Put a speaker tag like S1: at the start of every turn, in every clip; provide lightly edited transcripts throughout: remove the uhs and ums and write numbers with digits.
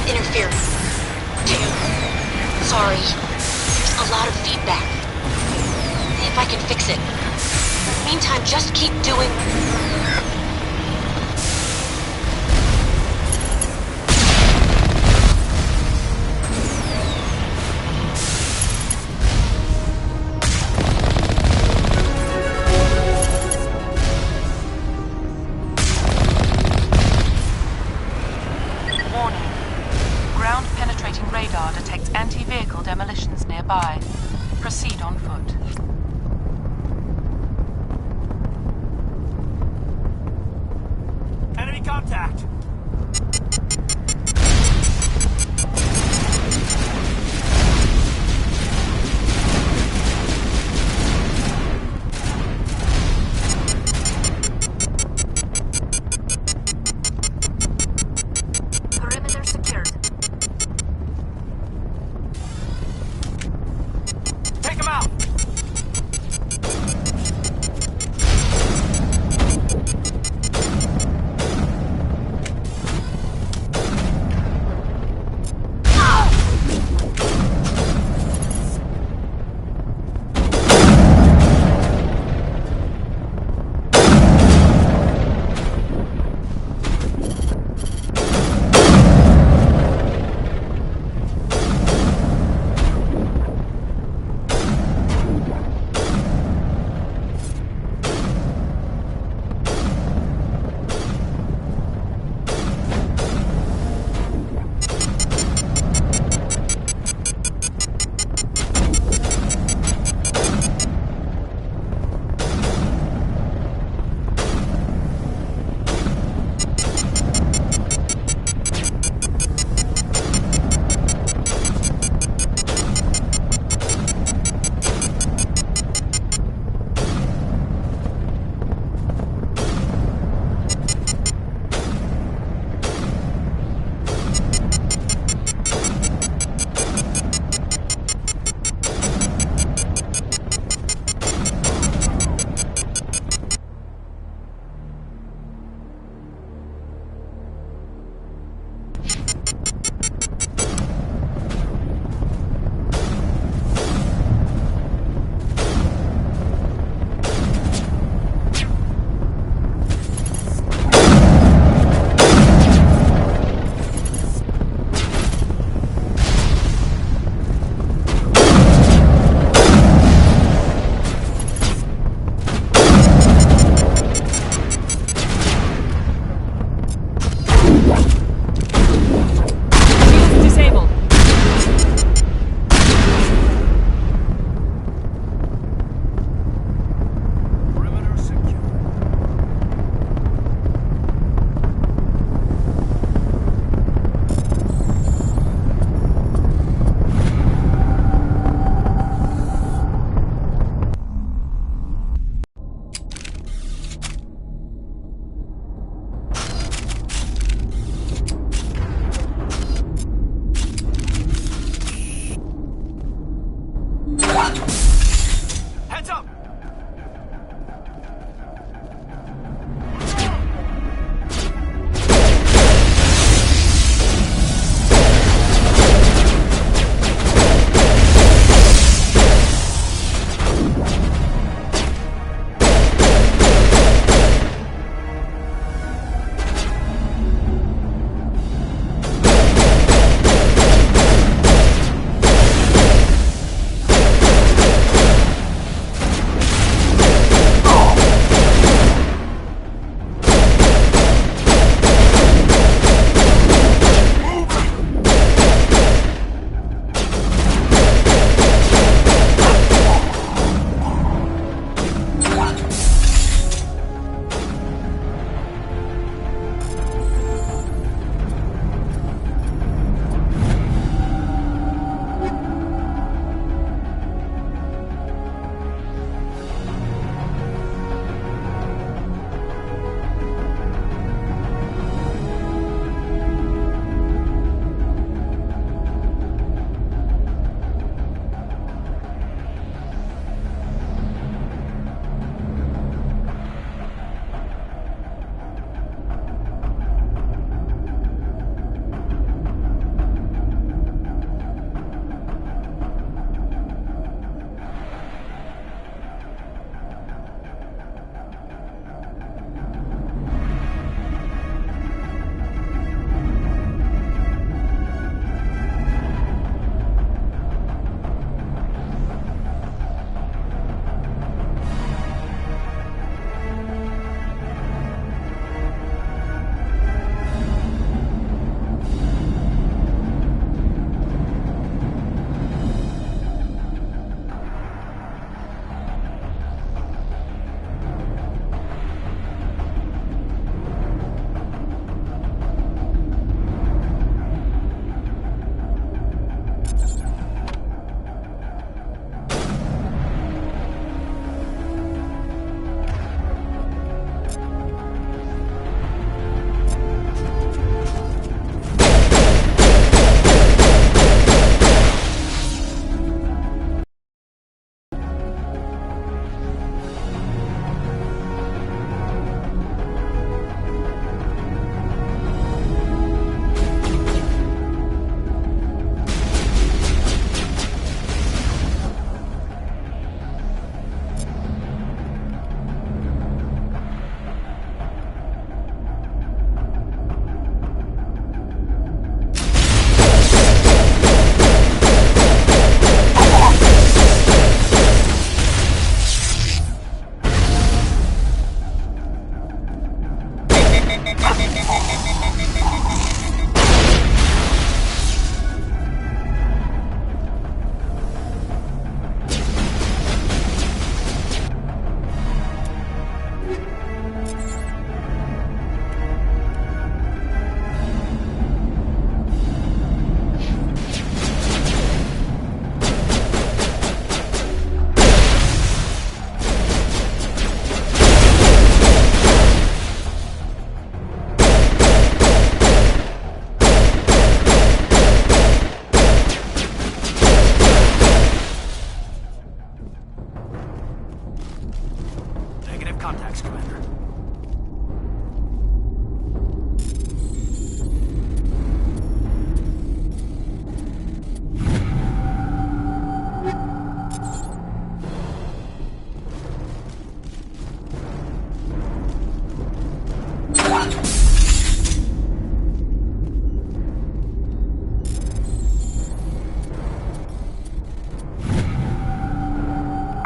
S1: Interference. Sorry. There's a lot of feedback. See if I can fix it. Meantime, just keep doing...
S2: Warning. Ground-penetrating radar detects anti-vehicle demolitions nearby. Proceed on foot.
S3: Enemy contact!
S1: Perimeter secured.
S3: Take him out!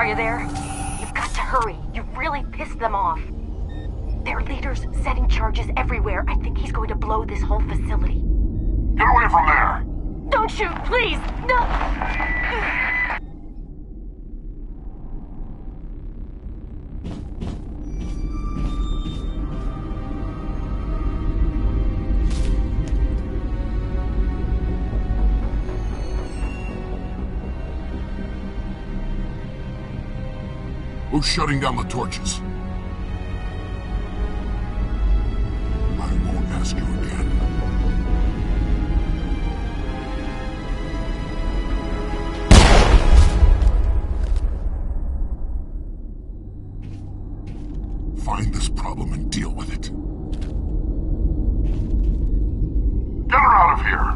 S1: you there? You've got to hurry. You've really pissed them off. Their leader's setting charges everywhere. I think he's going to blow this whole facility.
S4: Get away from there!
S1: Don't shoot, please! No!
S4: Who's shutting down the torches? I won't ask you again. Find this problem and deal with it. Get her out of here!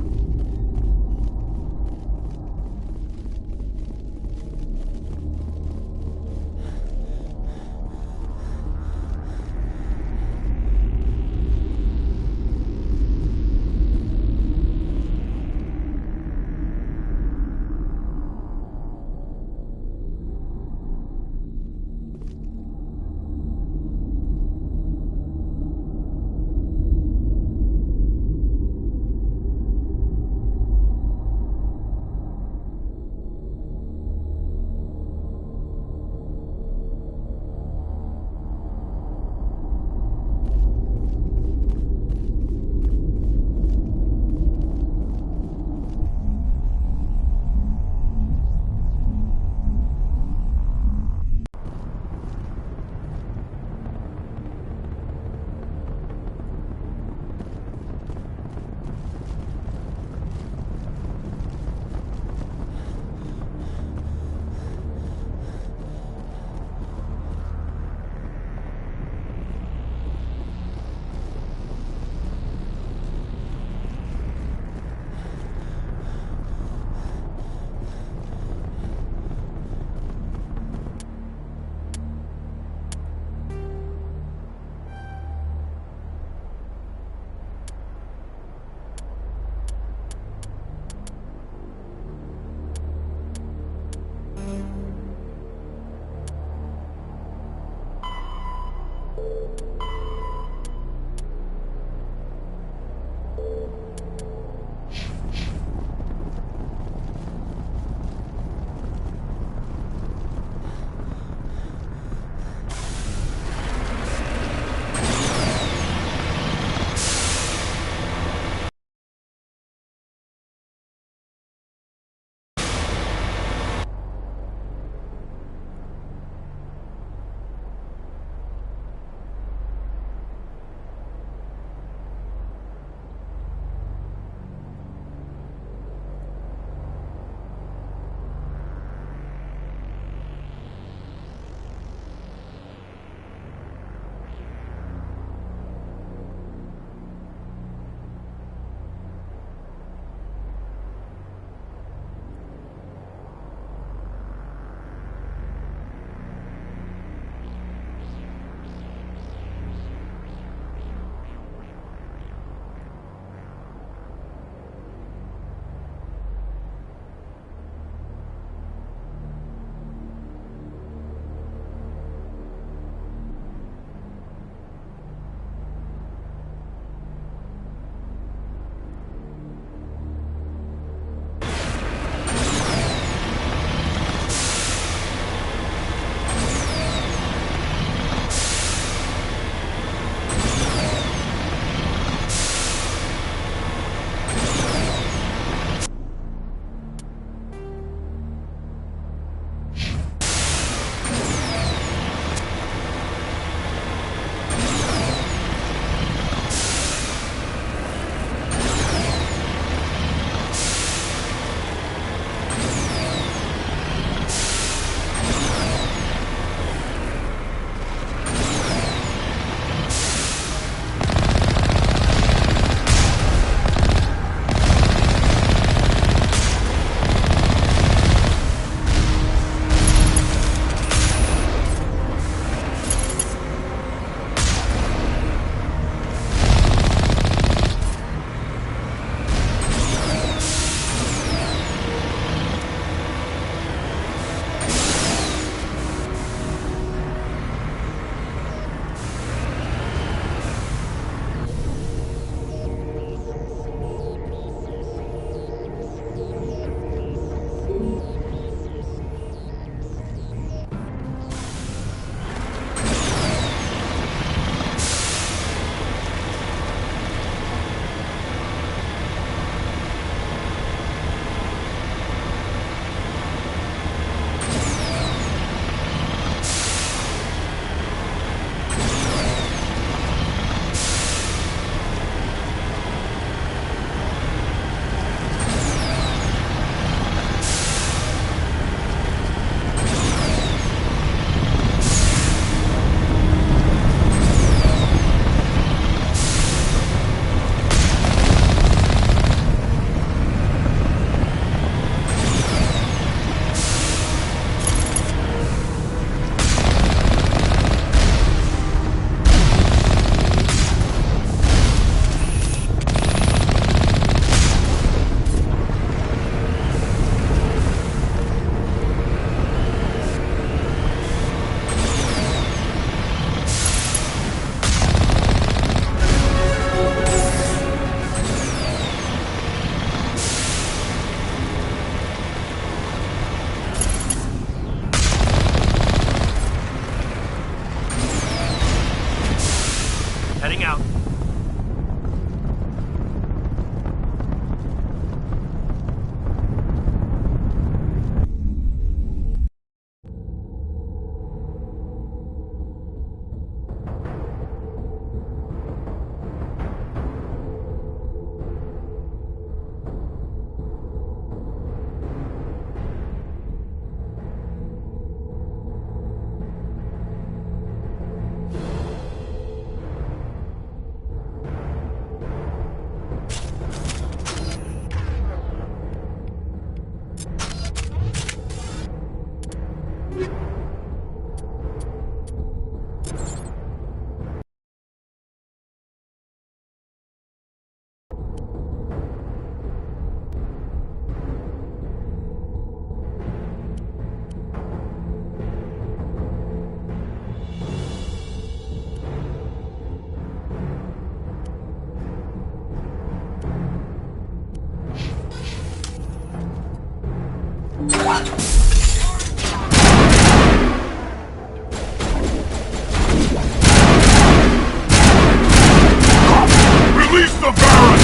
S4: Release the Baron!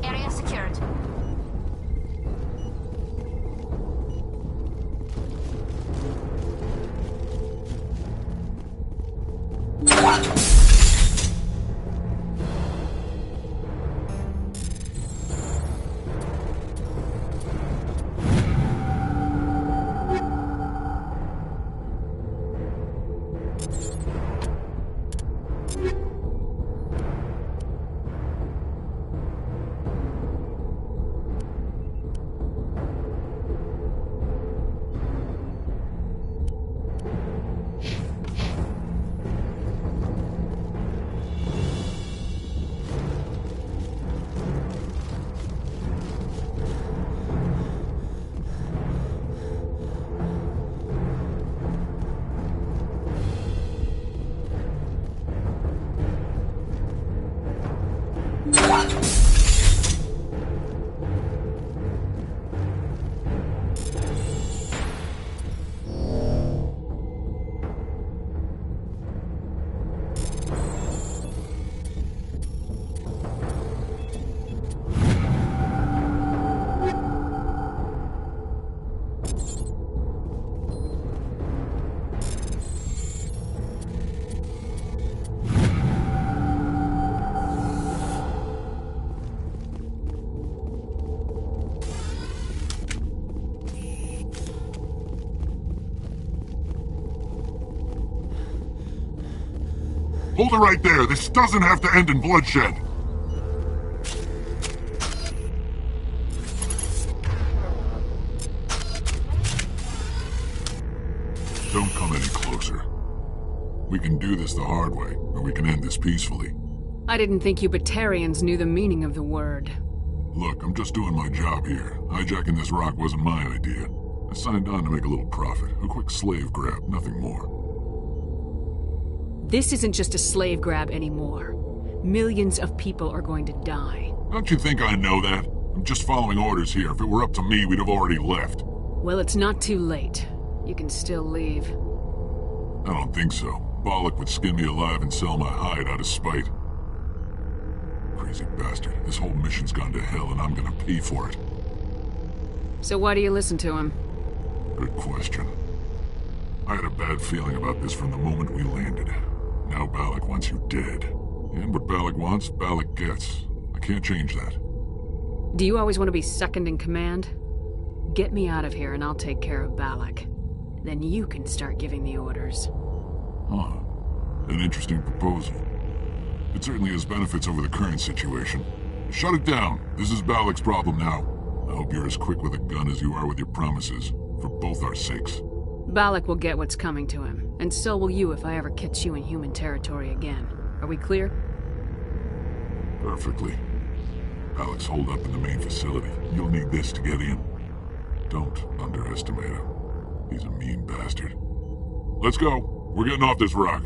S1: Area secured.
S4: Hold it right there. This doesn't have to end in bloodshed. Don't come any closer. We can do this the hard way, or we can end this peacefully.
S5: I didn't think you Batarians knew the meaning of the word.
S4: Look, I'm just doing my job here. Hijacking this rock wasn't my idea. I signed on to make a little profit. A quick slave grab, nothing more.
S5: This isn't just a slave grab anymore. Millions of people are going to die.
S4: Don't you think I know that? I'm just following orders here. If it were up to me, we'd have already left.
S5: Well, it's not too late. You can still leave.
S4: I don't think so. Bollock would skin me alive and sell my hide out of spite. Crazy bastard. This whole mission's gone to hell and I'm gonna pay for it.
S5: So why do you listen to him?
S4: Good question. I had a bad feeling about this from the moment we landed. Now Bollock wants you dead. And what Bollock wants, Bollock gets. I can't change that.
S5: Do you always want to be second in command? Get me out of here and I'll take care of Bollock. Then you can start giving the orders.
S4: Huh. An interesting proposal. It certainly has benefits over the current situation. Shut it down. This is Bollock's problem now. I hope you're as quick with a gun as you are with your promises. For both our sakes.
S5: Bollock will get what's coming to him, and so will you if I ever catch you in human territory again. Are we clear?
S4: Perfectly. Bollock's holed up in the main facility. You'll need this to get in. Don't underestimate him. He's a mean bastard. Let's go. We're getting off this rock.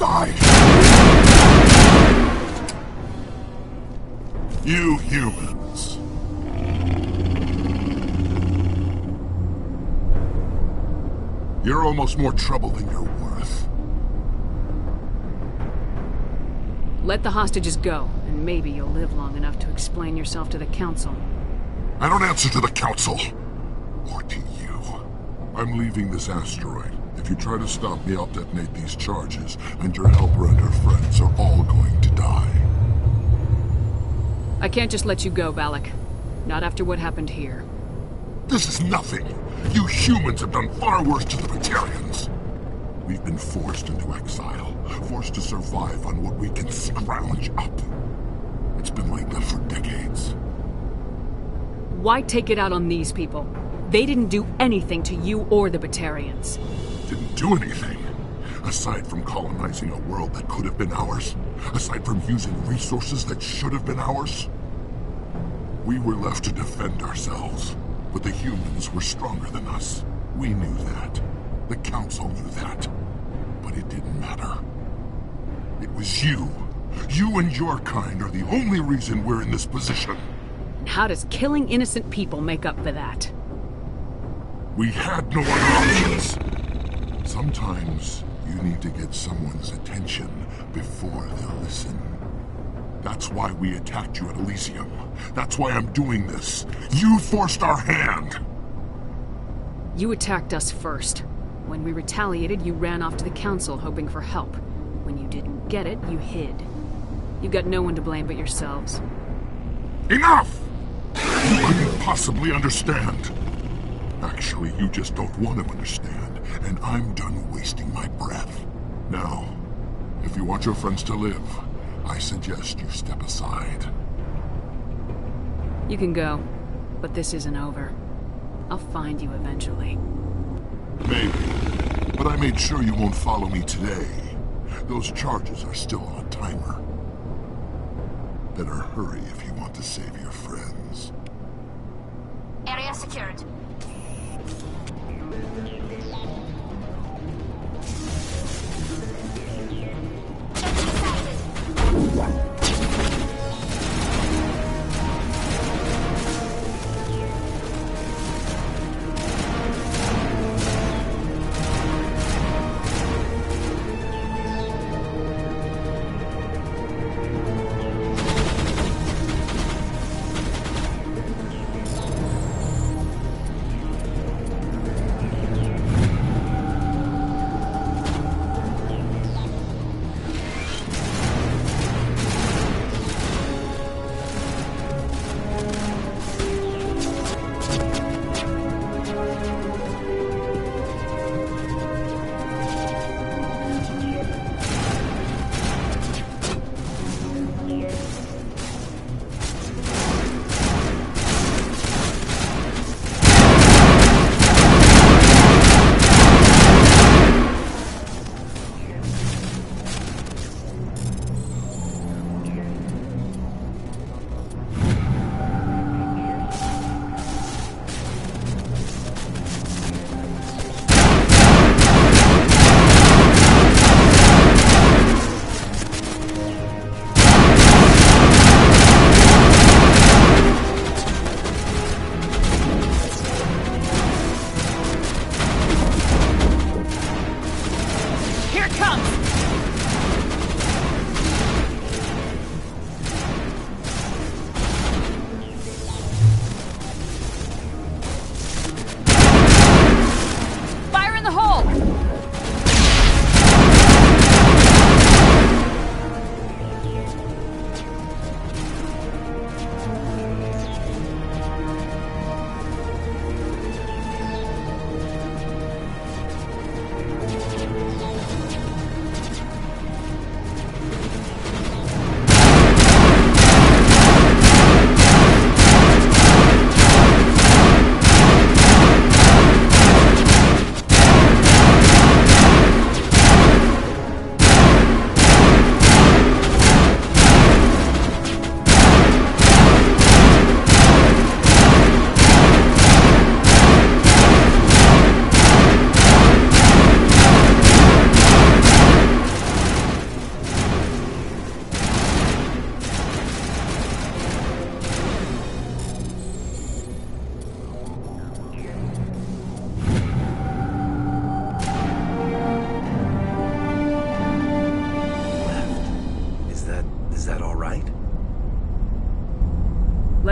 S4: die. You humans. You're almost more trouble than you're worth.
S5: Let the hostages go, and maybe you'll live long enough to explain yourself to the Council.
S4: I don't answer to the Council. Or to you. I'm leaving this asteroid. If you try to stop me, I'll detonate these charges, and your helper and her friends are all going to die.
S5: I can't just let you go, Balak. Not after what happened here.
S4: This is nothing. You humans have done far worse to the Batarians. We've been forced into exile, forced to survive on what we can scrounge up. It's been like that for decades.
S5: Why take it out on these people? They didn't do anything to you or the Batarians.
S4: Didn't do anything. Aside from colonizing a world that could have been ours. Aside from using resources that should have been ours. We were left to defend ourselves. But the humans were stronger than us. We knew that. The Council knew that. But it didn't matter. It was you. You and your kind are the only reason we're in this position.
S5: And how does killing innocent people make up for that?
S4: We had no other options. Sometimes you need to get someone's attention before they'll listen. That's why we attacked you at Elysium. That's why I'm doing this. You forced our hand!
S5: You attacked us first. When we retaliated, you ran off to the Council hoping for help. When you didn't get it, you hid. You've got no one to blame but yourselves.
S4: Enough! You couldn't possibly understand. Actually, you just don't want to understand, and I'm done wasting my breath. Now, if you want your friends to live, I suggest you step aside.
S5: You can go, but this isn't over. I'll find you eventually.
S4: Maybe, but I made sure you won't follow me today. Those charges are still on a timer. Better hurry if you want to save your friends.
S6: Area secured.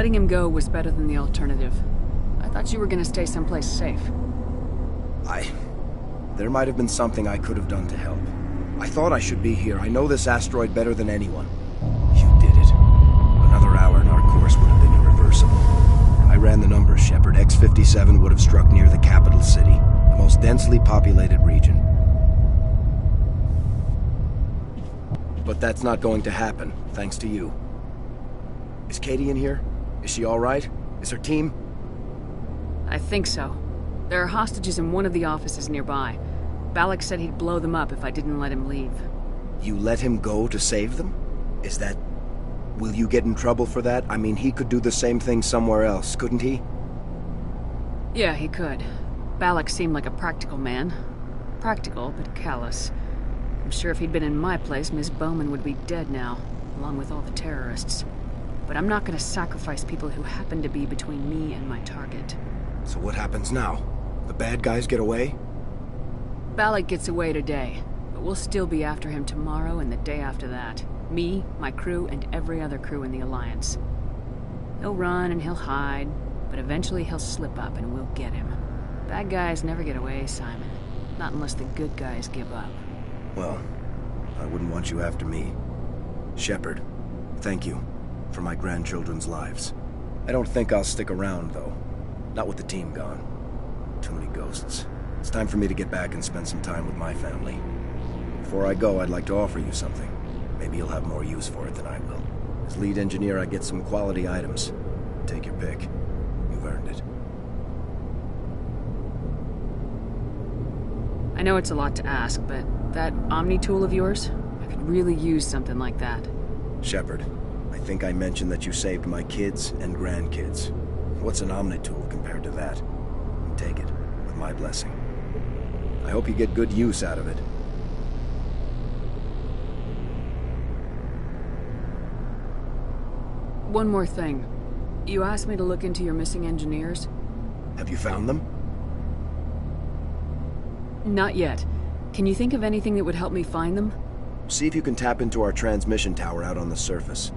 S5: Letting him go was better than the alternative. I thought you were gonna stay someplace safe.
S7: There might have been something I could have done to help. I thought I should be here. I know this asteroid better than anyone. You did it. Another hour and our course would have been irreversible. I ran the numbers, Shepard. X-57 would have struck near the capital city, the most densely populated region. But that's not going to happen, thanks to you. Is Katie in here? Is she all right? Is her team?
S5: I think so. There are hostages in one of the offices nearby. Balak said he'd blow them up if I didn't let him leave.
S7: You let him go to save them? Is that... Will you get in trouble for that? I mean, he could do the same thing somewhere else, couldn't he?
S5: Yeah, he could. Balak seemed like a practical man. Practical, but callous. I'm sure if he'd been in my place, Miss Bowman would be dead now, along with all the terrorists. But I'm not gonna sacrifice people who happen to be between me and my target.
S7: So what happens now? The bad guys get away?
S5: Balak gets away today, but we'll still be after him tomorrow and the day after that. Me, my crew, and every other crew in the Alliance. He'll run and he'll hide, but eventually he'll slip up and we'll get him. Bad guys never get away, Simon. Not unless the good guys give up.
S7: Well, I wouldn't want you after me. Shepard, thank you for my grandchildren's lives. I don't think I'll stick around, though. Not with the team gone. Too many ghosts. It's time for me to get back and spend some time with my family. Before I go, I'd like to offer you something. Maybe you'll have more use for it than I will. As lead engineer, I get some quality items. Take your pick. You've earned it.
S5: I know it's a lot to ask, but that Omni tool of yours? I could really use something like that.
S7: Shepard, I think I mentioned that you saved my kids and grandkids. What's an Omni tool compared to that? Take it, with my blessing. I hope you get good use out of it.
S5: One more thing. You asked me to look into your missing engineers?
S7: Have you found them?
S5: Not yet. Can you think of anything that would help me find them?
S7: See if you can tap into our transmission tower out on the surface.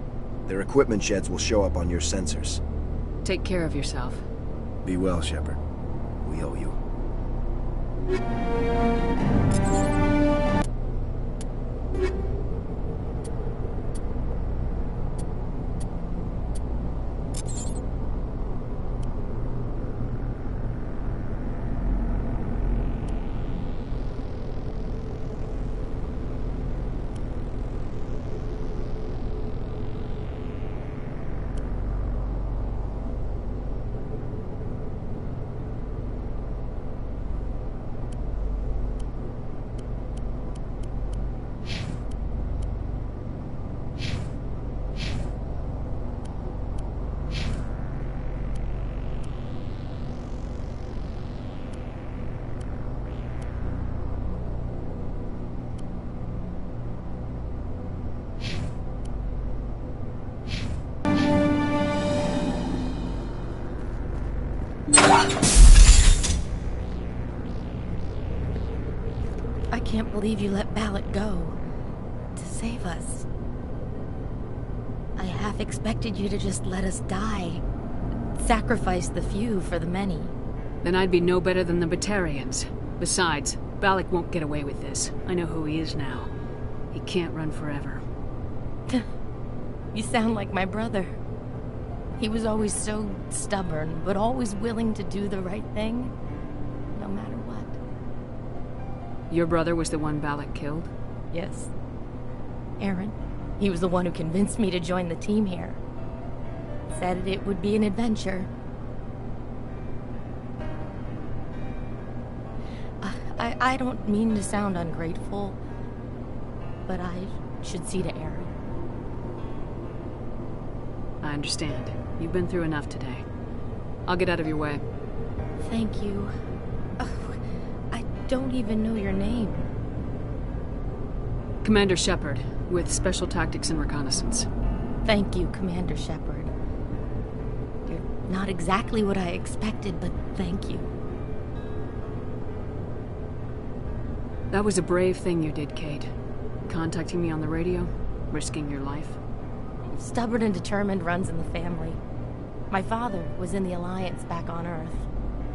S7: Their equipment sheds will show up on your sensors.
S5: Take care of yourself.
S7: Be well, Shepard. We owe you.
S8: I can't believe you let Balak go. To save us. I half expected you to just let us die. Sacrifice the few for the many.
S5: Then I'd be no better than the Batarians. Besides, Balak won't get away with this. I know who he is now. He can't run forever.
S8: You sound like my brother. He was always so stubborn, but always willing to do the right thing, no matter what.
S5: Your brother was the one Balak killed?
S8: Yes. Aaron. He was the one who convinced me to join the team here. Said it would be an adventure. I don't mean to sound ungrateful, but I should see to Aaron.
S5: I understand. You've been through enough today. I'll get out of your way.
S8: Thank you. I don't even know your name.
S5: Commander Shepard, with Special Tactics and Reconnaissance.
S8: Thank you, Commander Shepard. You're not exactly what I expected, but thank you.
S5: That was a brave thing you did, Kate. Contacting me on the radio, risking your life.
S8: Stubborn and determined runs in the family. My father was in the Alliance back on Earth.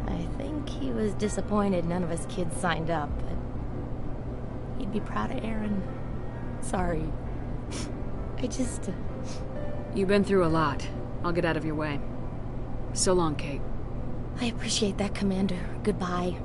S8: I think he was disappointed none of us kids signed up, but he'd be proud of Aaron. Sorry. I just...
S5: You've been through a lot. I'll get out of your way. So long, Kate.
S8: I appreciate that, Commander. Goodbye.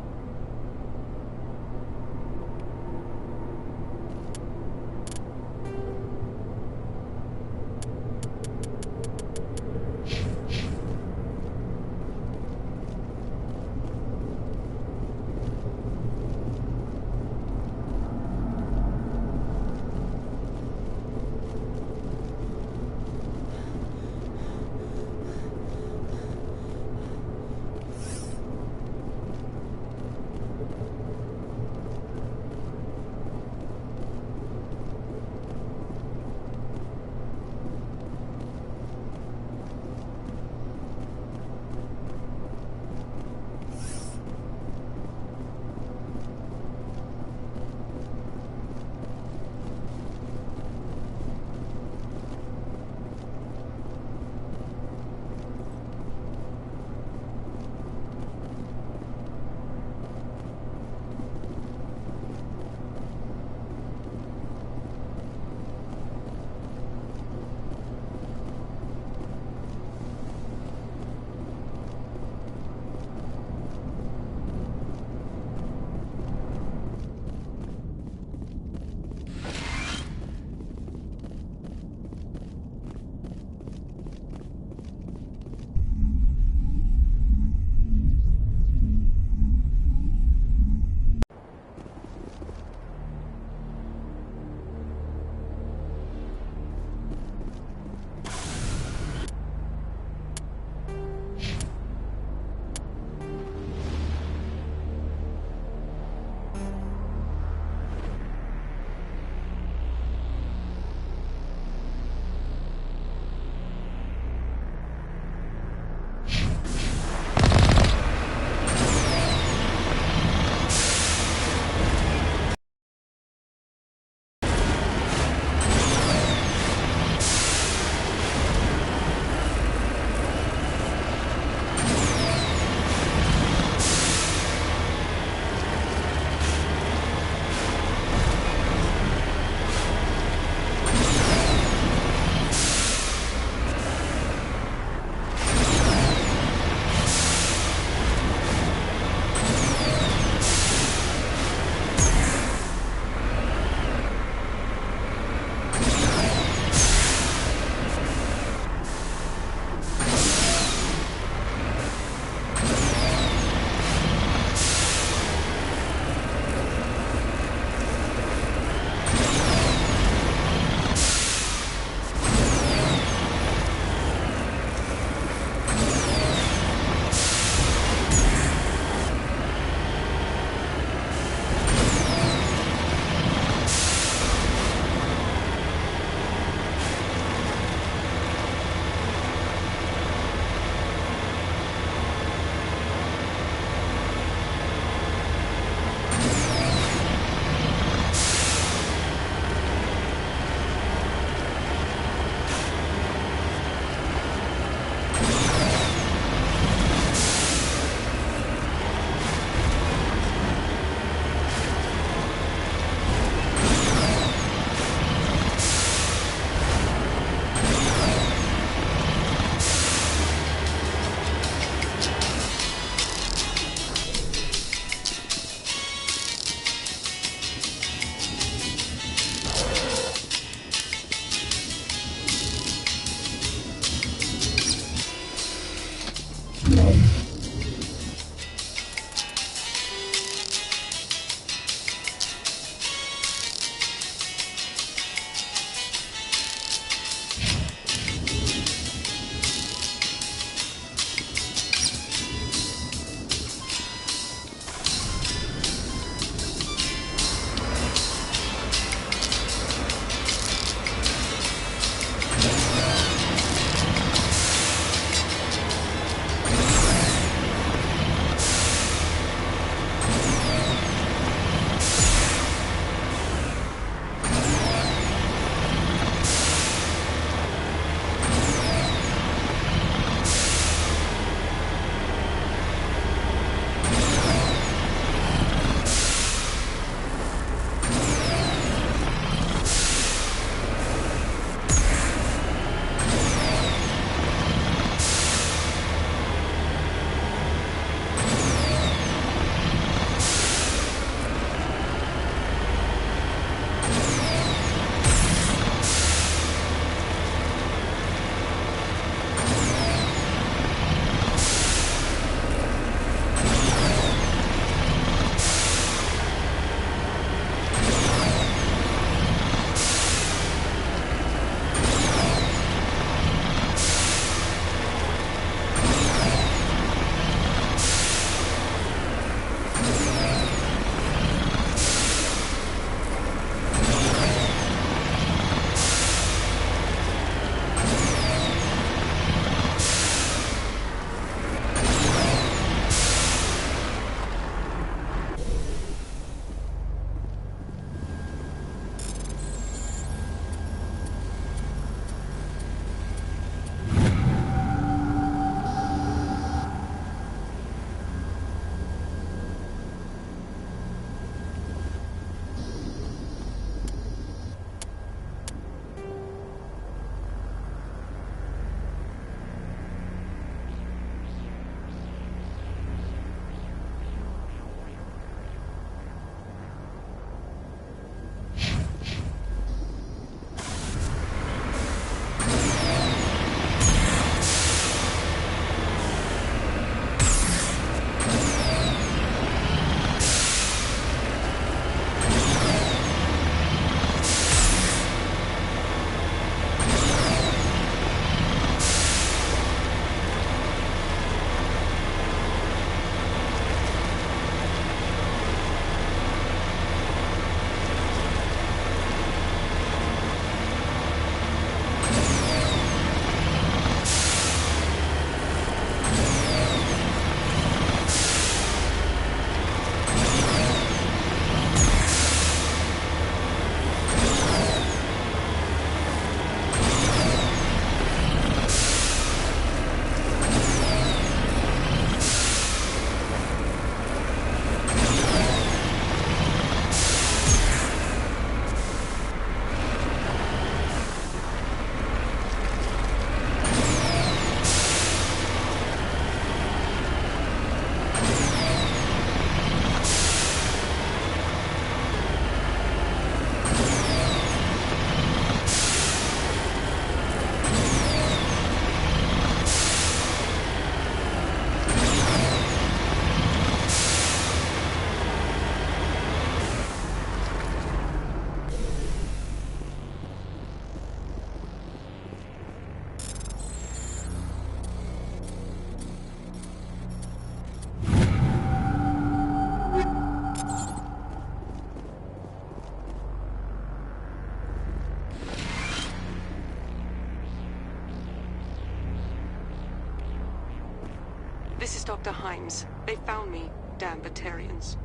S9: This is Dr. Himes. They found me, damn Batarians.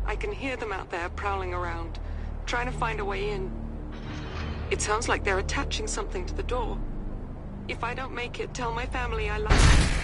S9: I can hear them out there prowling around, trying to find a way in. It sounds like they're attaching something to the door. If I don't make it, tell my family I love them.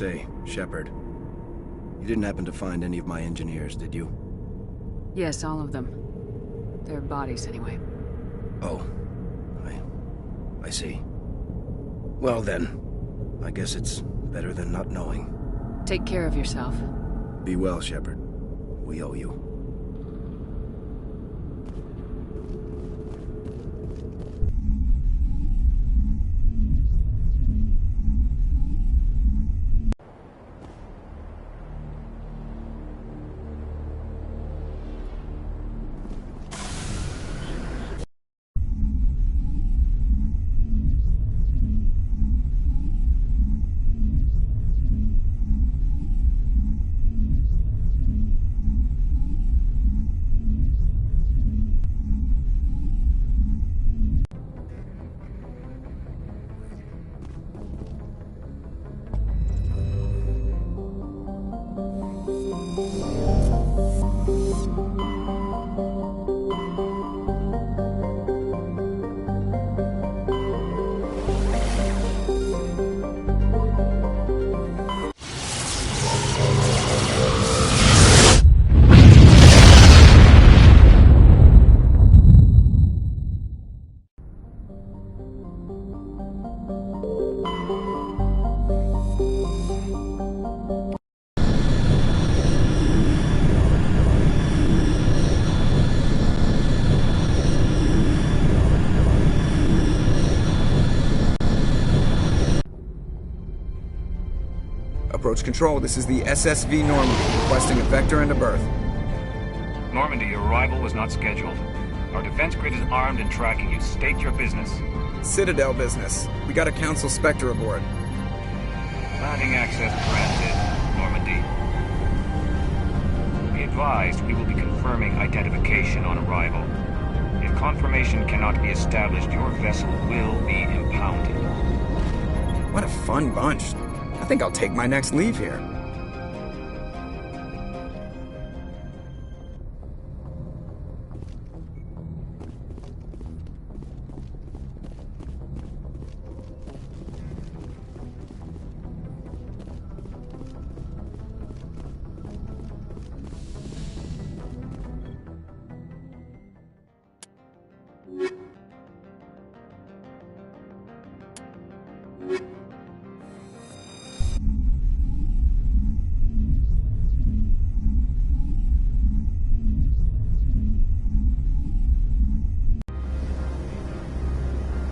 S7: Say, Shepard, you didn't happen to find any of my engineers, did you?
S5: Yes, all of them. Their bodies, anyway.
S7: Oh, I see. Well then, I guess it's better than not knowing.
S5: Take care of yourself.
S7: Be well, Shepard. We owe you.
S10: Approach control, this is the SSV Normandy, requesting a vector and a berth.
S3: Normandy, your arrival was not scheduled. Our defense grid is armed and tracking you. State your business.
S10: Citadel business. We got a Council Spectre aboard.
S3: Landing access granted, Normandy. Be advised, we will be confirming identification on arrival. If confirmation cannot be established, your vessel will be impounded.
S10: What a fun bunch. I think I'll take my next leave here.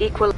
S5: Equal.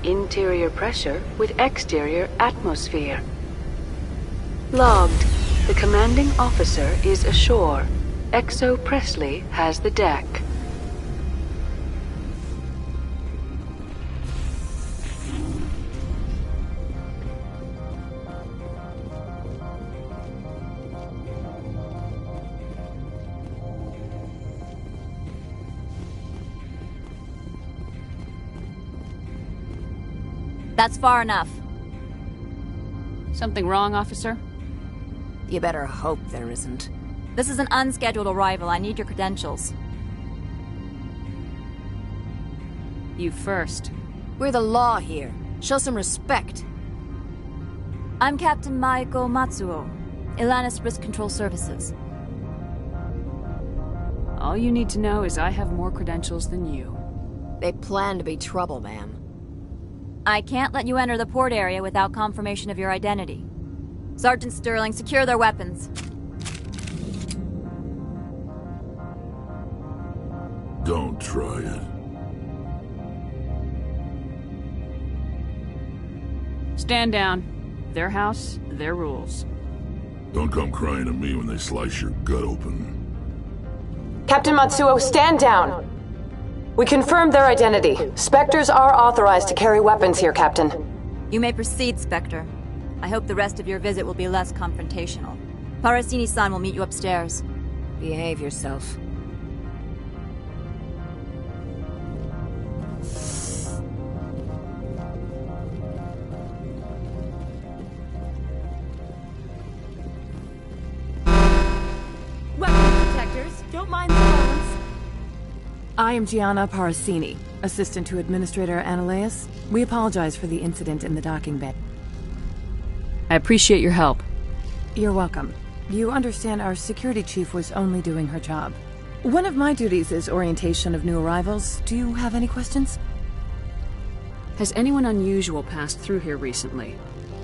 S5: Interior pressure with exterior atmosphere. Logged. The commanding officer is ashore. Exo Presley has the deck.
S11: That's far enough.
S5: Something wrong, officer?
S11: You better hope there isn't. This is an unscheduled arrival. I need your credentials.
S5: You first.
S11: We're the law here. Show some respect. I'm Captain Maiko Matsuo, Ilanis Risk Control Services.
S5: All you need to know is I have more credentials than you.
S11: They plan to be trouble, ma'am. I can't let you enter the port area without confirmation of your identity. Sergeant Sterling, secure their weapons.
S4: Don't try it.
S5: stand down. Their house, their rules.
S4: Don't come crying to me when they slice your gut open.
S12: Captain Matsuo, stand down! We confirmed their identity. Spectres are authorized to carry weapons here, Captain.
S11: You may proceed, Spectre. I hope the rest of your visit will be less confrontational. Parasini-san will meet you upstairs.
S5: Behave yourself.
S13: Weapon protectors, don't mind the phones. I am Gianna Parasini, assistant to Administrator Ananias. We apologize for the incident in the docking bay.
S5: I appreciate your help.
S13: You're welcome. You understand our security chief was only doing her job. One of my duties is orientation of new arrivals. Do you have any questions?
S5: Has anyone unusual passed through here recently?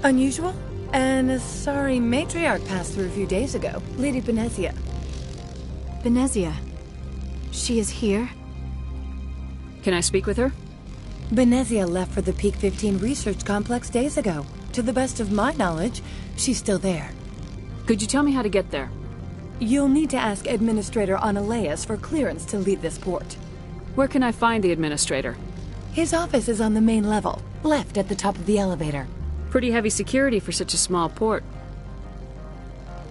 S13: Unusual? An Asari matriarch passed through a few days ago. Lady Benezia.
S8: Benezia. She is here?
S5: Can I speak with her?
S13: Benezia left for the Peak 15 research complex days ago. To the best of my knowledge, she's still there.
S5: Could you tell me how to get there?
S13: You'll need to ask Administrator Ananias for clearance to leave this port.
S5: Where can I find the Administrator?
S13: His office is on the main level, left at the top of the elevator.
S5: Pretty heavy security for such a small port.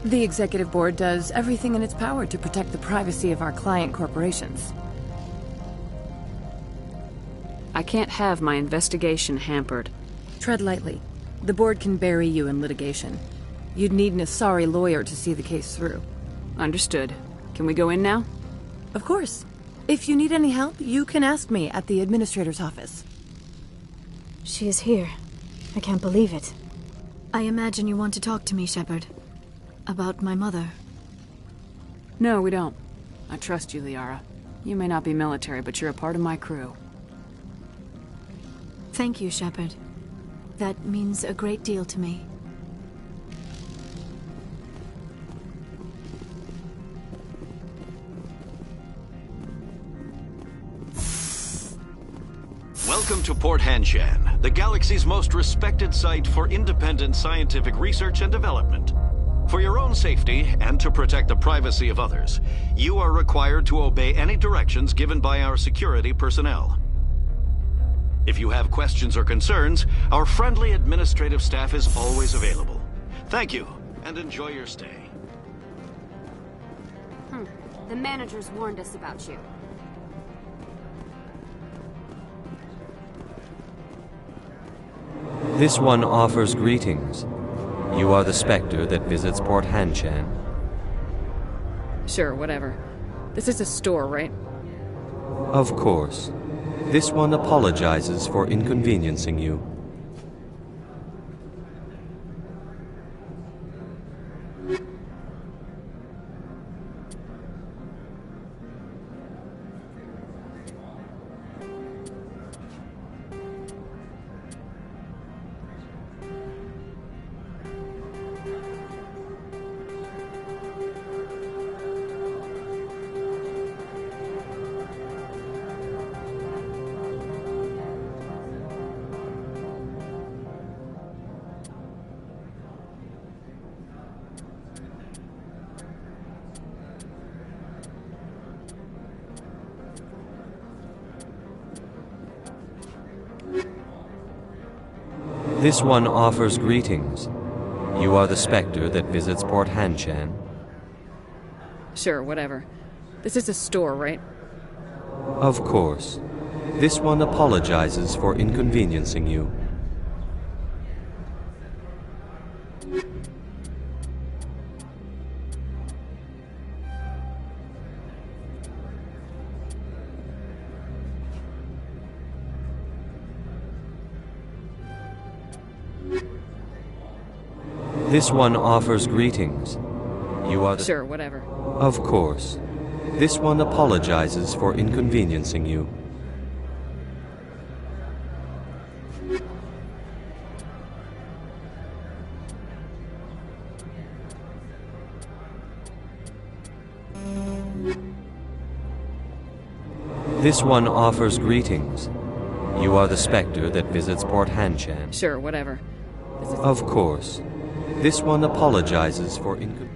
S13: The Executive Board does everything in its power to protect the privacy of our client corporations.
S5: I can't have my investigation hampered.
S13: Tread lightly. The board can bury you in litigation. You'd need an Asari lawyer to see the case through.
S5: Understood. Can we go in now?
S13: Of course. If you need any help, you can ask me at the Administrator's office.
S8: She is here. I can't believe it. I imagine you want to talk to me, Shepard. About my mother.
S5: No, we don't. I trust you, Liara. You may not be military, but you're a part of my crew.
S8: Thank you, Shepard. That means a great deal to me.
S14: Welcome to Port Hanshan, the galaxy's most respected site for independent scientific research and development. For your own safety, and to protect the privacy of others, you are required to obey any directions given by our security personnel. If you have questions or concerns, our friendly administrative staff is always available. Thank you, and enjoy your stay.
S11: The managers warned us about you.
S15: This one offers greetings. You are the Spectre that visits Port Hanshan.
S5: Sure, whatever. This is a store, right?
S15: Of course. This one apologizes for inconveniencing you. This one offers greetings. You are the Spectre that visits Port Hanshan.
S5: Sure, whatever. This is a store, right?
S15: Of course. This one apologizes for inconveniencing you. This one offers greetings. You are the...
S5: Sure, whatever.
S15: Of course. This one apologizes for inconveniencing you. This one offers greetings. You are the Spectre that visits Port Hanshan.
S5: Sure, whatever.
S15: Of course. This one apologizes for inconvenience.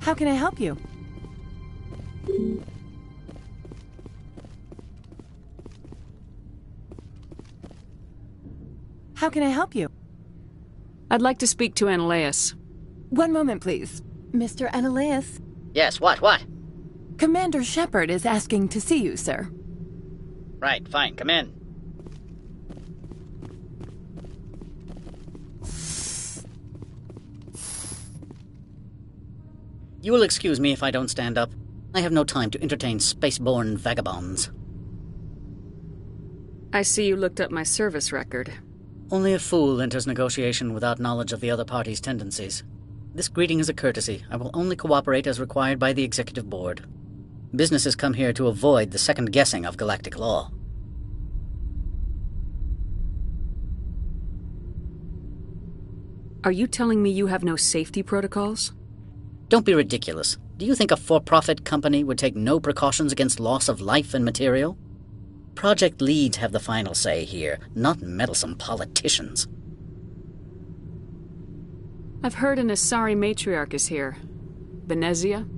S13: How can I help you? How can I help you?
S5: I'd like to speak to Analaeus.
S13: One moment, please. Mr. Analaeus?
S16: Yes, what?
S13: Commander Shepard is asking to see you, sir.
S16: Right, fine, come in. You will excuse me if I don't stand up. I have no time to entertain spaceborne vagabonds.
S5: I see you looked up my service record.
S16: Only a fool enters negotiation without knowledge of the other party's tendencies. This greeting is a courtesy. I will only cooperate as required by the Executive Board. Businesses come here to avoid the second guessing of galactic law.
S5: Are you telling me you have no safety protocols?
S16: Don't be ridiculous. Do you think a for-profit company would take no precautions against loss of life and material? Project leads have the final say here, not meddlesome politicians.
S5: I've heard an Asari matriarch is here. Benezia?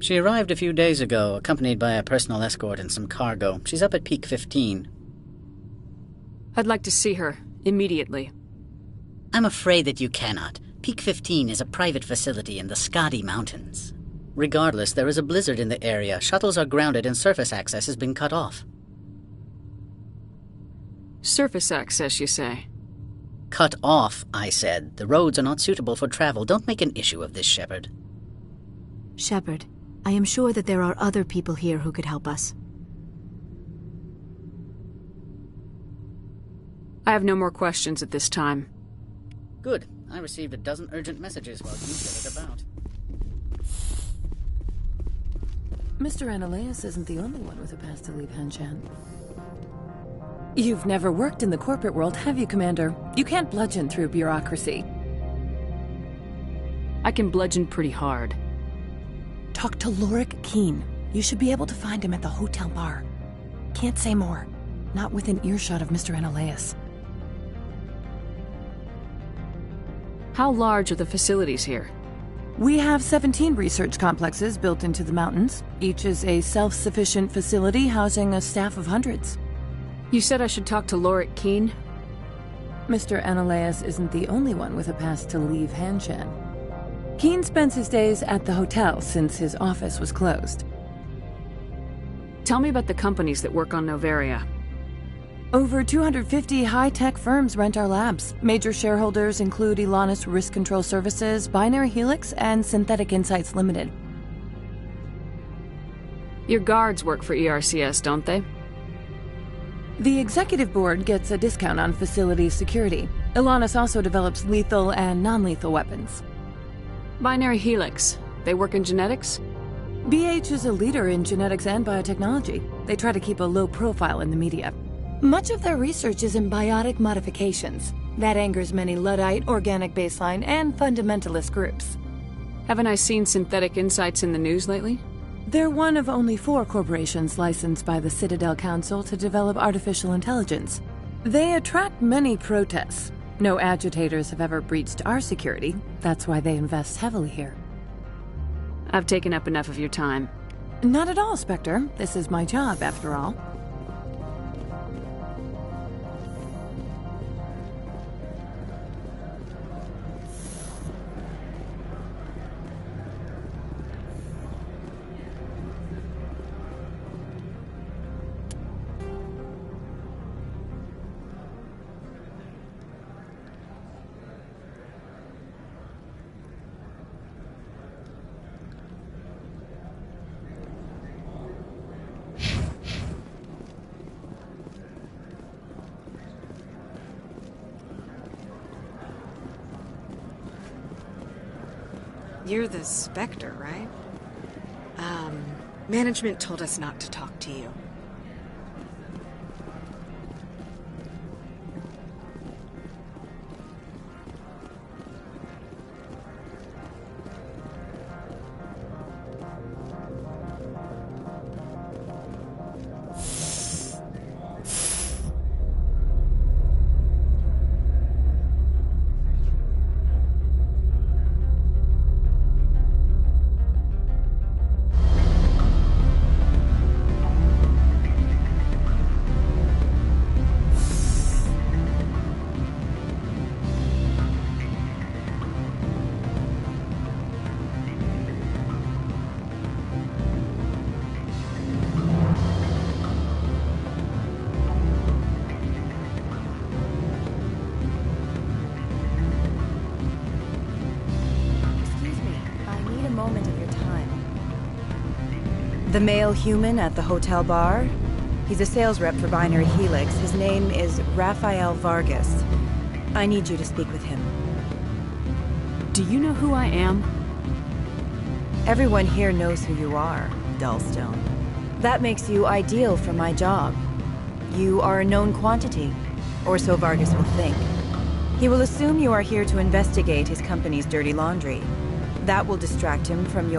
S16: She arrived a few days ago, accompanied by a personal escort and some cargo. She's up at Peak 15.
S5: I'd like to see her, immediately.
S16: I'm afraid that you cannot. Peak 15 is a private facility in the Skadi Mountains. Regardless, there is a blizzard in the area. Shuttles are grounded and surface access has been cut off.
S5: Surface access, you say?
S16: Cut off, I said. The roads are not suitable for travel. Don't make an issue of this, Shepard.
S17: Shepard, I am sure that there are other people here who could help us.
S5: I have no more questions at this time.
S16: Good. I received a dozen urgent messages while you jetted about.
S13: Mr. Analaeus isn't the only one with a pass to leave Hanshan. You've never worked in the corporate world, have you, Commander? You can't bludgeon through bureaucracy.
S5: I can bludgeon pretty hard.
S13: Talk to Lorik Keen. You should be able to find him at the hotel bar. Can't say more. Not within earshot of Mr. Analaeus.
S5: How large are the facilities here?
S13: We have 17 research complexes built into the mountains. Each is a self-sufficient facility housing a staff of hundreds.
S5: You said I should talk to Lorik Keen?
S13: Mr. Analaeus isn't the only one with a pass to leave Hanshan. Keen spends his days at the hotel since his office was closed.
S5: Tell me about the companies that work on Noveria.
S13: Over 250 high-tech firms rent our labs. Major shareholders include Elanus Risk Control Services, Binary Helix, and Synthetic Insights Limited.
S5: Your guards work for ERCS, don't they?
S13: The Executive Board gets a discount on facility security. Elanus also develops lethal and non-lethal weapons.
S5: Binary Helix. They work in genetics?
S13: BH is a leader in genetics and biotechnology. They try to keep a low profile in the media. Much of their research is in biotic modifications. That angers many Luddite, organic baseline, and fundamentalist groups.
S5: Haven't I seen Synthetic Insights in the news lately?
S13: They're one of only 4 corporations licensed by the Citadel Council to develop artificial intelligence. They attract many protests. No agitators have ever breached our security. That's why they invest heavily here.
S5: I've taken up enough of your time.
S13: Not at all, Spectre. This is my job, after all.
S18: You're the Spectre, right? Management told us not to talk to you.
S19: The male human at the hotel bar? He's a sales rep for Binary Helix. His name is Rafael Vargas. I need you to speak with him.
S5: Do you know who I am?
S19: Everyone here knows who you are, Dullstone. That makes you ideal for my job. You are a known quantity, or so Vargas will think. He will assume you are here to investigate his company's dirty laundry. That will distract him from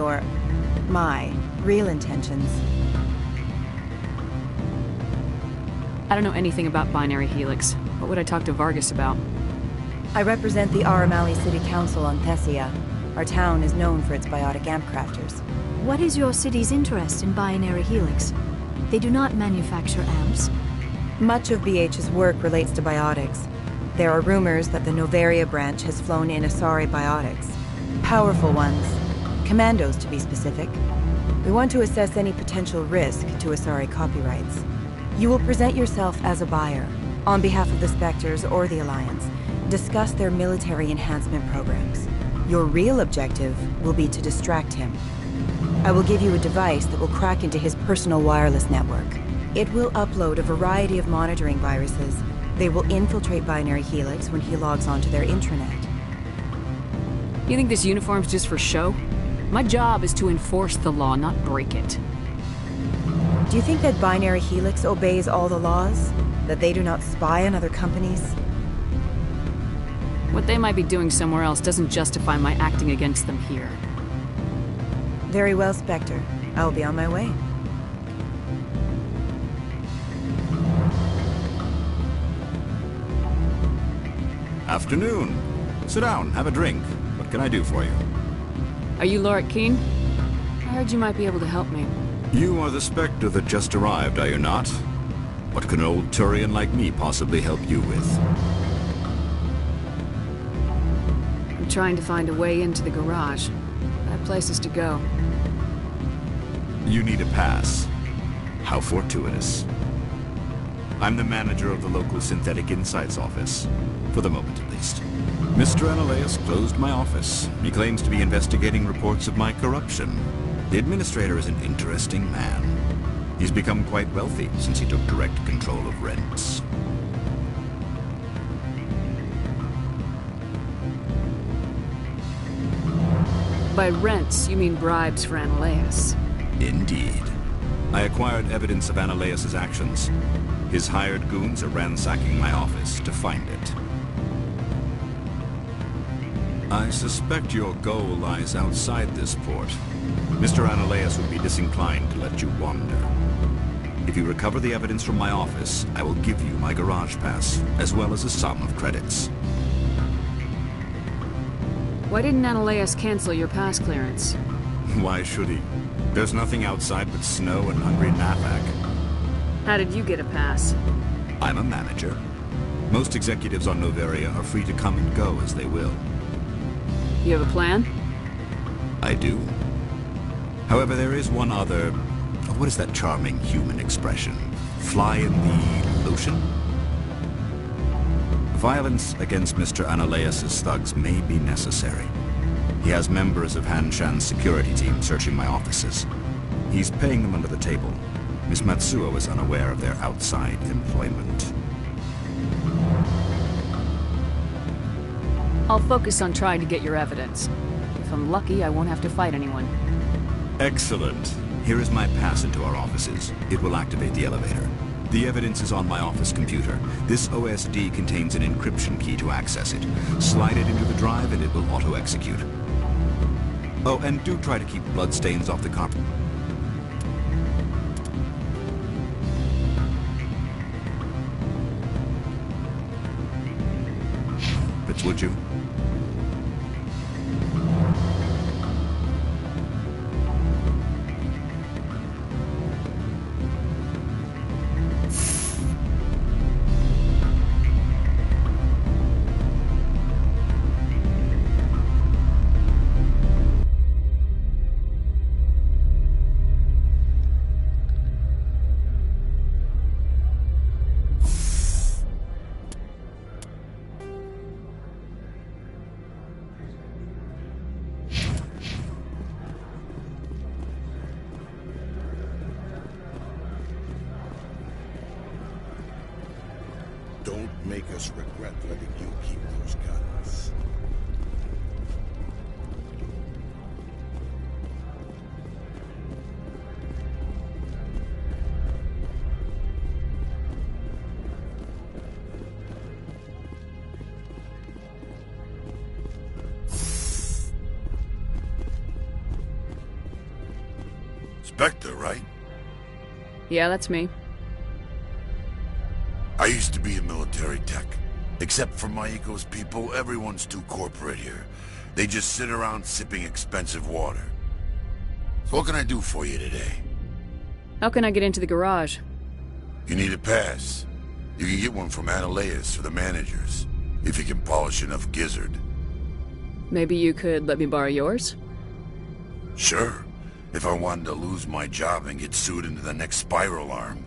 S19: my real intentions.
S5: I don't know anything about Binary Helix. What would I talk to Vargas about?
S19: I represent the Aramali City Council on Thessia. Our town is known for its biotic amp crafters.
S17: What is your city's interest in Binary Helix? They do not manufacture amps.
S19: Much of BH's work relates to biotics. There are rumors that the Novaria branch has flown in Asari biotics. Powerful ones. Commandos, to be specific. We want to assess any potential risk to Asari copyrights. You will present yourself as a buyer, on behalf of the Spectres or the Alliance. Discuss their military enhancement programs. Your real objective will be to distract him. I will give you a device that will crack into his personal wireless network. It will upload a variety of monitoring viruses. They will infiltrate Binary Helix when he logs onto their intranet.
S5: You think this uniform's just for show? My job is to enforce the law, not break it.
S19: Do you think that Binary Helix obeys all the laws? That they do not spy on other companies?
S5: What they might be doing somewhere else doesn't justify my acting against them here.
S19: Very well, Spectre. I will be on my way.
S20: Afternoon. Sit down, have a drink. What can I do for you?
S5: Are you Lorik Keen? I heard you might be able to help me.
S20: You are the Spectre that just arrived, are you not? What can an old Turian like me possibly help you with?
S5: I'm trying to find a way into the garage. I have places to go.
S20: You need a pass. How fortuitous. I'm the manager of the local Synthetic Insights office. For the moment, at least. Mr. Analeus closed my office. He claims to be investigating reports of my corruption. The administrator is an interesting man. He's become quite wealthy since he took direct control of rents.
S5: By rents, you mean bribes for Analeus?
S20: Indeed. I acquired evidence of Analeus's actions. His hired goons are ransacking my office to find it. I suspect your goal lies outside this port. Mr. Analeus would be disinclined to let you wander. If you recover the evidence from my office, I will give you my garage pass, as well as a sum of credits.
S5: Why didn't Analeus cancel your pass clearance?
S20: Why should he? There's nothing outside but snow and hungry Nafak.
S5: How did you get a pass?
S20: I'm a manager. Most executives on Novaria are free to come and go as they will.
S5: You have a plan?
S20: I do. However, there is one other... what is that charming human expression? Fly in the lotion? Violence against Mr. Analeus' thugs may be necessary. He has members of Han Shan's security team searching my offices. He's paying them under the table. Miss Matsuo is unaware of their outside employment.
S5: I'll focus on trying to get your evidence. If If I'm lucky, I won't have to fight anyone.
S20: Excellent. Here is my pass into our offices. It will activate the elevator. The evidence is on my office computer. This OSD contains an encryption key to access it. Slide it into the drive and it will auto-execute. Oh, and do try to keep bloodstains off the carpet. Would you?
S21: Don't make us regret letting you keep those guns. Spectre, right?
S5: Yeah, that's me.
S21: I used to be a military tech. Except for my Eco's people, everyone's too corporate here. They just sit around sipping expensive water. So what can I do for you today?
S5: How can I get into the garage?
S21: You need a pass. You can get one from Analeas or the managers, if you can polish enough gizzard.
S5: Maybe you could let me borrow yours?
S21: Sure. If I wanted to lose my job and get sued into the next spiral arm.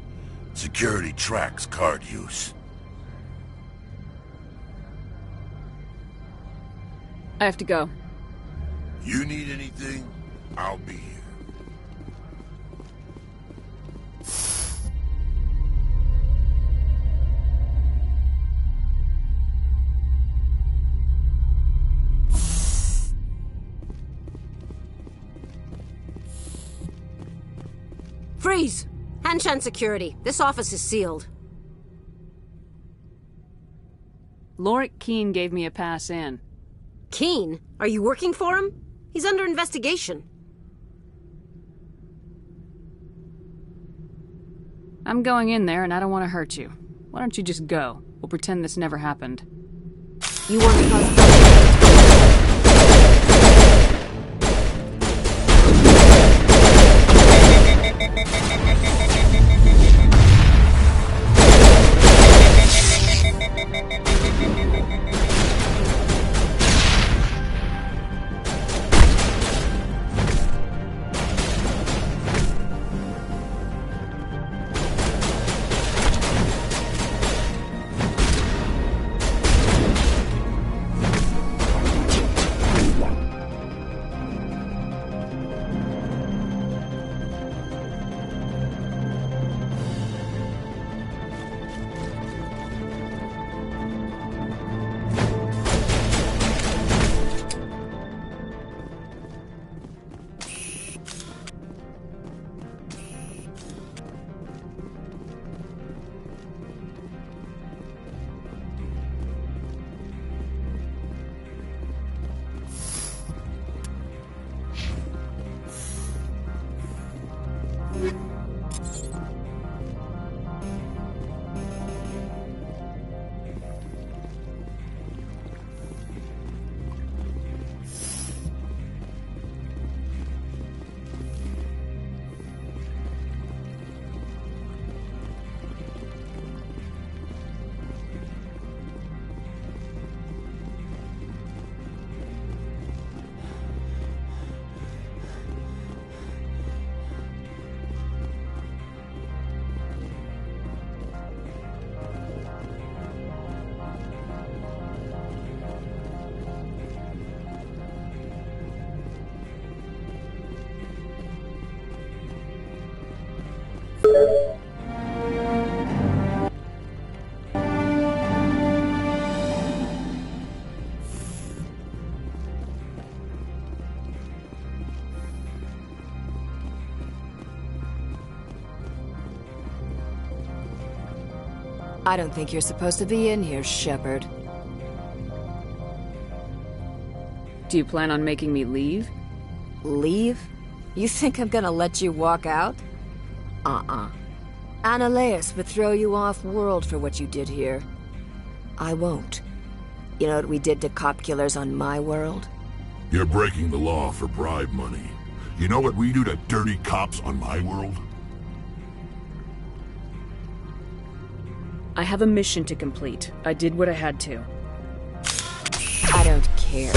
S21: Security tracks card use.
S5: I have to go.
S21: You need anything, I'll be here.
S22: Freeze! Hanshan security. This office is sealed.
S5: Lorik Keene gave me a pass in.
S22: Keene? Are you working for him? He's under investigation.
S5: I'm going in there and I don't want to hurt you. Why don't you just go? We'll pretend this never happened.
S22: You want to cause...
S1: I don't think you're supposed to be in here, Shepard.
S5: Do you plan on making me leave?
S1: Leave? You think I'm gonna let you walk out? Annaleus would throw you off-world for what you did here. I won't. You know what we did to cop killers on my world?
S4: You're breaking the law for bribe money. You know what we do to dirty cops on my world?
S5: I have a mission to complete. I did what I had to.
S1: I don't care.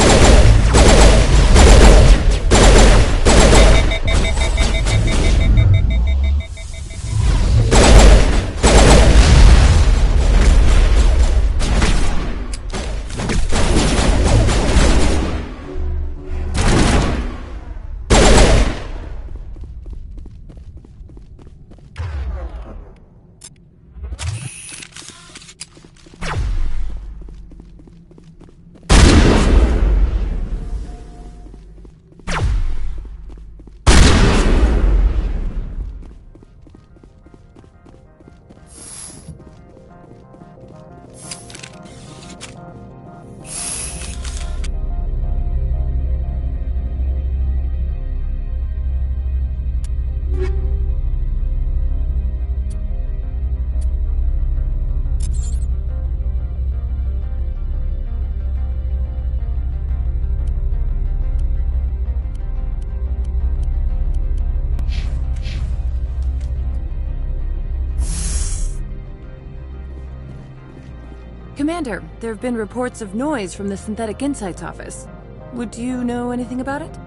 S13: Commander, there have been reports of noise from the Synthetic Insights office. Would you know anything about it?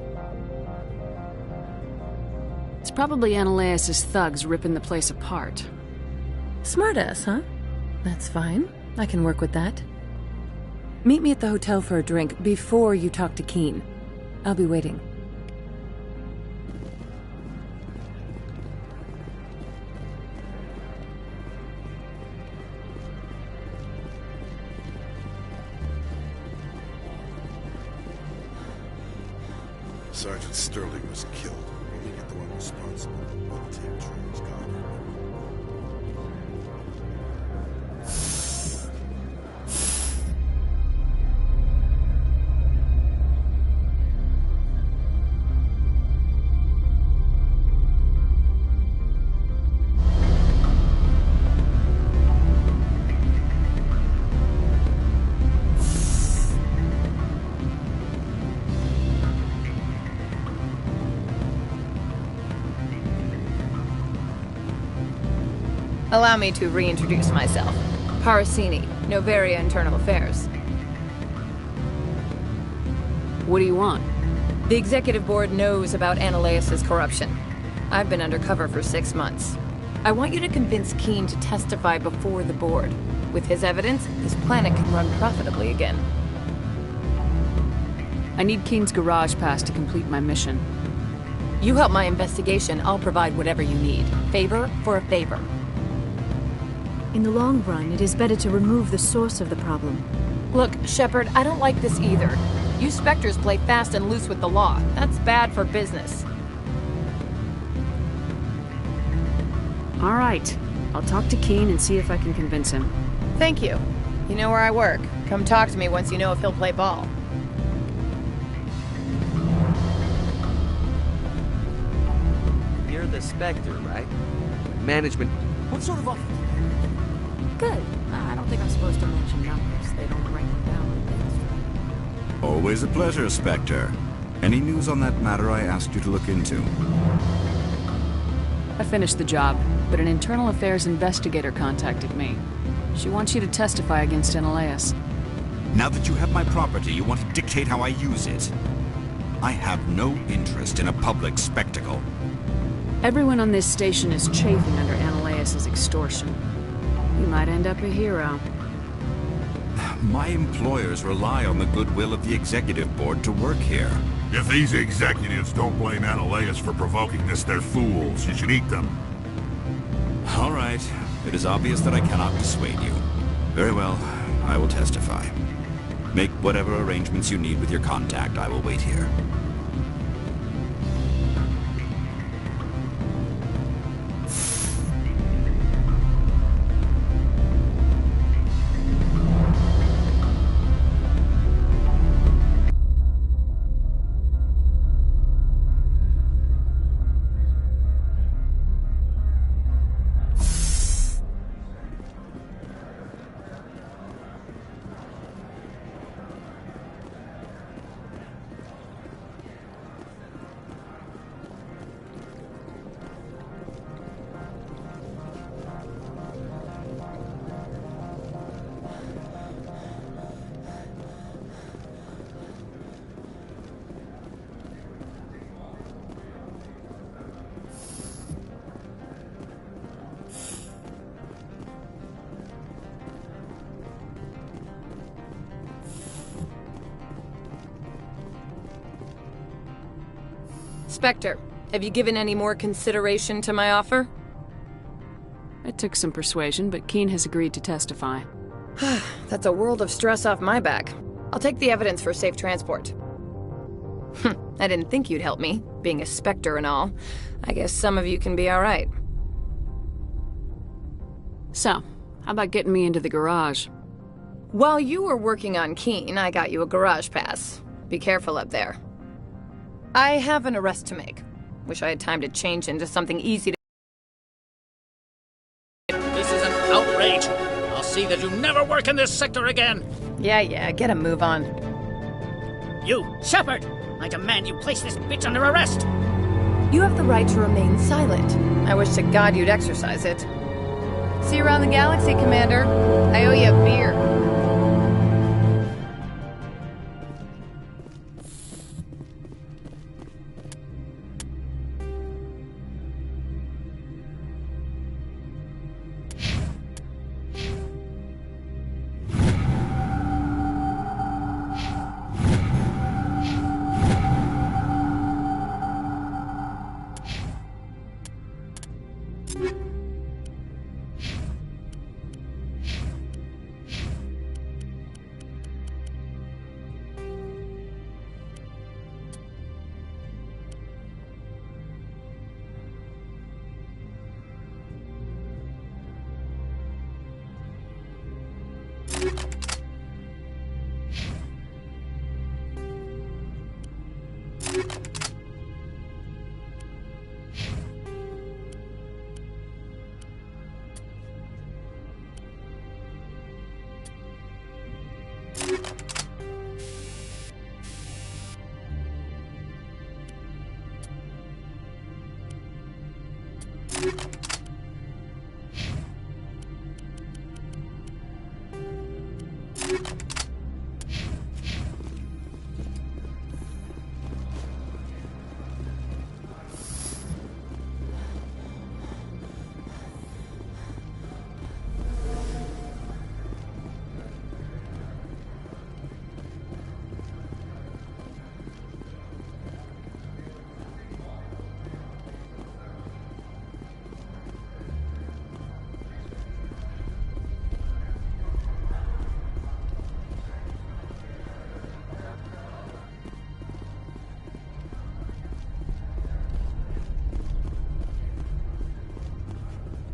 S5: It's probably Annaleus' thugs ripping the place apart.
S13: Smartass, huh? That's fine. I can work with that. Meet me at the hotel for a drink before you talk to Keen. I'll be waiting.
S21: Sergeant Sterling was killed. We get the one responsible. We'll take Troy's gun.
S19: Allow me to reintroduce myself. Parasini, Novaria Internal Affairs.
S5: What do you want?
S19: The Executive Board knows about Annaleus' corruption. I've been undercover for 6 months. I want you to convince Keen to testify before the Board. With his evidence, this planet can run profitably again.
S5: I need Keen's garage pass to complete my mission.
S19: You help my investigation, I'll provide whatever you need. Favor for a favor.
S17: In the long run, it is better to remove the source of the problem.
S19: Look, Shepard, I don't like this either. You Spectres play fast and loose with the law. That's bad for business.
S5: All right. I'll talk to Keen and see if I can convince him.
S19: Thank you. You know where I work. Come talk to me once you know if he'll play ball.
S2: You're the Spectre, right? Management.
S23: What sort of office?
S22: Good. I don't think I'm supposed to mention numbers. They don't write them down on things.
S20: Always a pleasure, Spectre. Any news on that matter I asked you to look into?
S5: I finished the job, but an internal affairs investigator contacted me. She wants you to testify against Annaleus.
S20: Now that you have my property, you want to dictate how I use it. I have no interest in a public spectacle.
S5: Everyone on this station is chafing under Annaleus' extortion. You might end up a hero.
S20: My employers rely on the goodwill of the Executive Board to work here.
S4: If these executives don't blame Annaleus for provoking this, they're fools. You should eat them.
S20: All right. It is obvious that I cannot dissuade you. Very well. I will testify. Make whatever arrangements you need with your contact. I will wait here.
S13: Spectre, have you given any more consideration to my offer?
S5: It took some persuasion, but Keen has agreed to testify.
S13: That's a world of stress off my back. I'll take the evidence for safe transport. I didn't think you'd help me, being a Spectre and all. I guess some of you can be alright.
S5: So, how about getting me into the garage?
S13: While you were working on Keen, I got you a garage pass. Be careful up there. I have an arrest to make. Wish I had time to change into something easy to...
S6: This is an outrage! I'll see that you never work in this sector again!
S13: Yeah, get a move on.
S6: You, Shepard! I demand you place this bitch under arrest!
S13: You have the right to remain silent. I wish to God you'd exercise it. See you around the galaxy, Commander. I owe you a beer.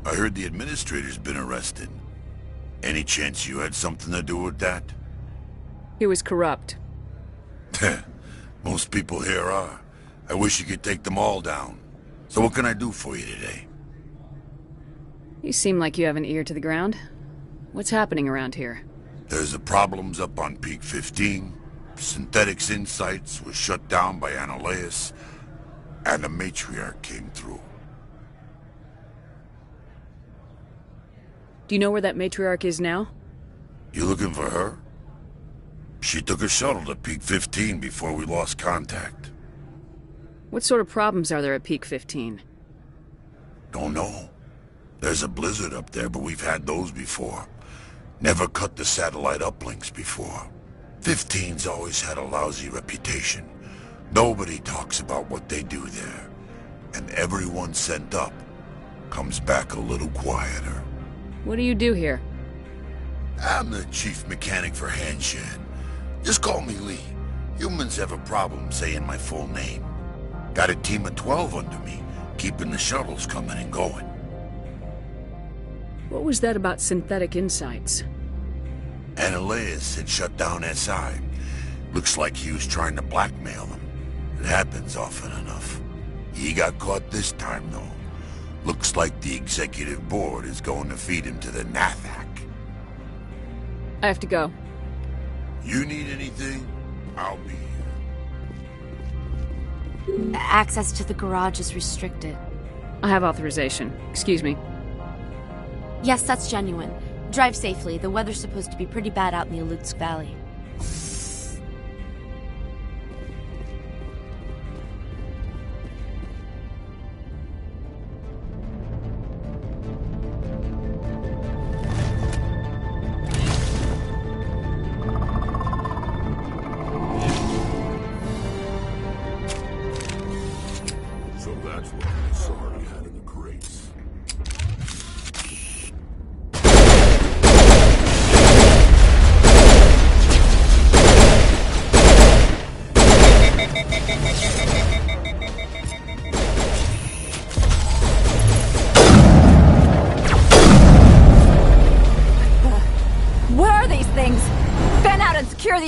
S21: I heard the administrator's been arrested. Any chance you had something to do with that?
S5: He was corrupt.
S21: Most people here are. I wish you could take them all down. So what can I do for you today?
S5: You seem like you have an ear to the ground. What's happening around here?
S21: There's the problems up on Peak 15. Synthetics Insights was shut down by Annihilus. And the Matriarch came through.
S5: Do you know where that Matriarch is now?
S21: You looking for her? She took a shuttle to Peak 15 before we lost contact.
S5: What sort of problems are there at Peak 15?
S21: Don't know. There's a blizzard up there, but we've had those before. Never cut the satellite uplinks before. 15's always had a lousy reputation. Nobody talks about what they do there. And everyone sent up comes back a little quieter.
S5: What do you do here?
S21: I'm the chief mechanic for Hanshan. Just call me Lee. Humans have a problem saying my full name. Got a team of 12 under me, keeping the shuttles coming and going.
S5: What was that about Synthetic Insights?
S21: Annihilus had shut down SI. Looks like he was trying to blackmail them. It happens often enough. He got caught this time, though. Looks like the executive board is going to feed him to the Nathak.
S5: I have to go.
S21: You need anything? I'll be here.
S8: Access to the garage is restricted.
S5: I have authorization. Excuse me.
S8: Yes, that's genuine. Drive safely. The weather's supposed to be pretty bad out in the Alutsk Valley.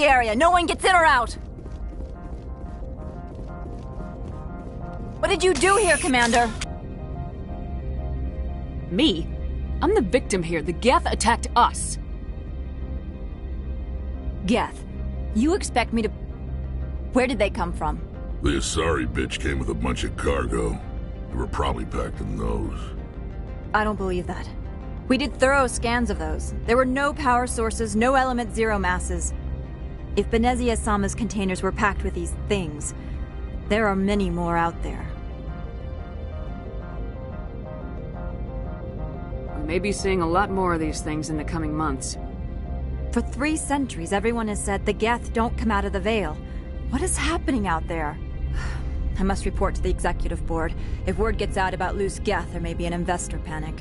S11: area. No one gets in or out. What did you do here, Commander?
S5: Me? I'm the victim here. The Geth attacked us.
S11: Geth, you expect me to... Where did they come from?
S4: The Asari bitch came with a bunch of cargo. They were probably packed in those.
S11: I don't believe that. We did thorough scans of those. There were no power sources, no element zero masses. If Benezia Sama's containers were packed with these things, there are many more out there.
S5: We may be seeing a lot more of these things in the coming months.
S11: For 3 centuries, everyone has said the Geth don't come out of the Veil. What is happening out there? I must report to the executive board. If word gets out about loose Geth, there may be an investor panic.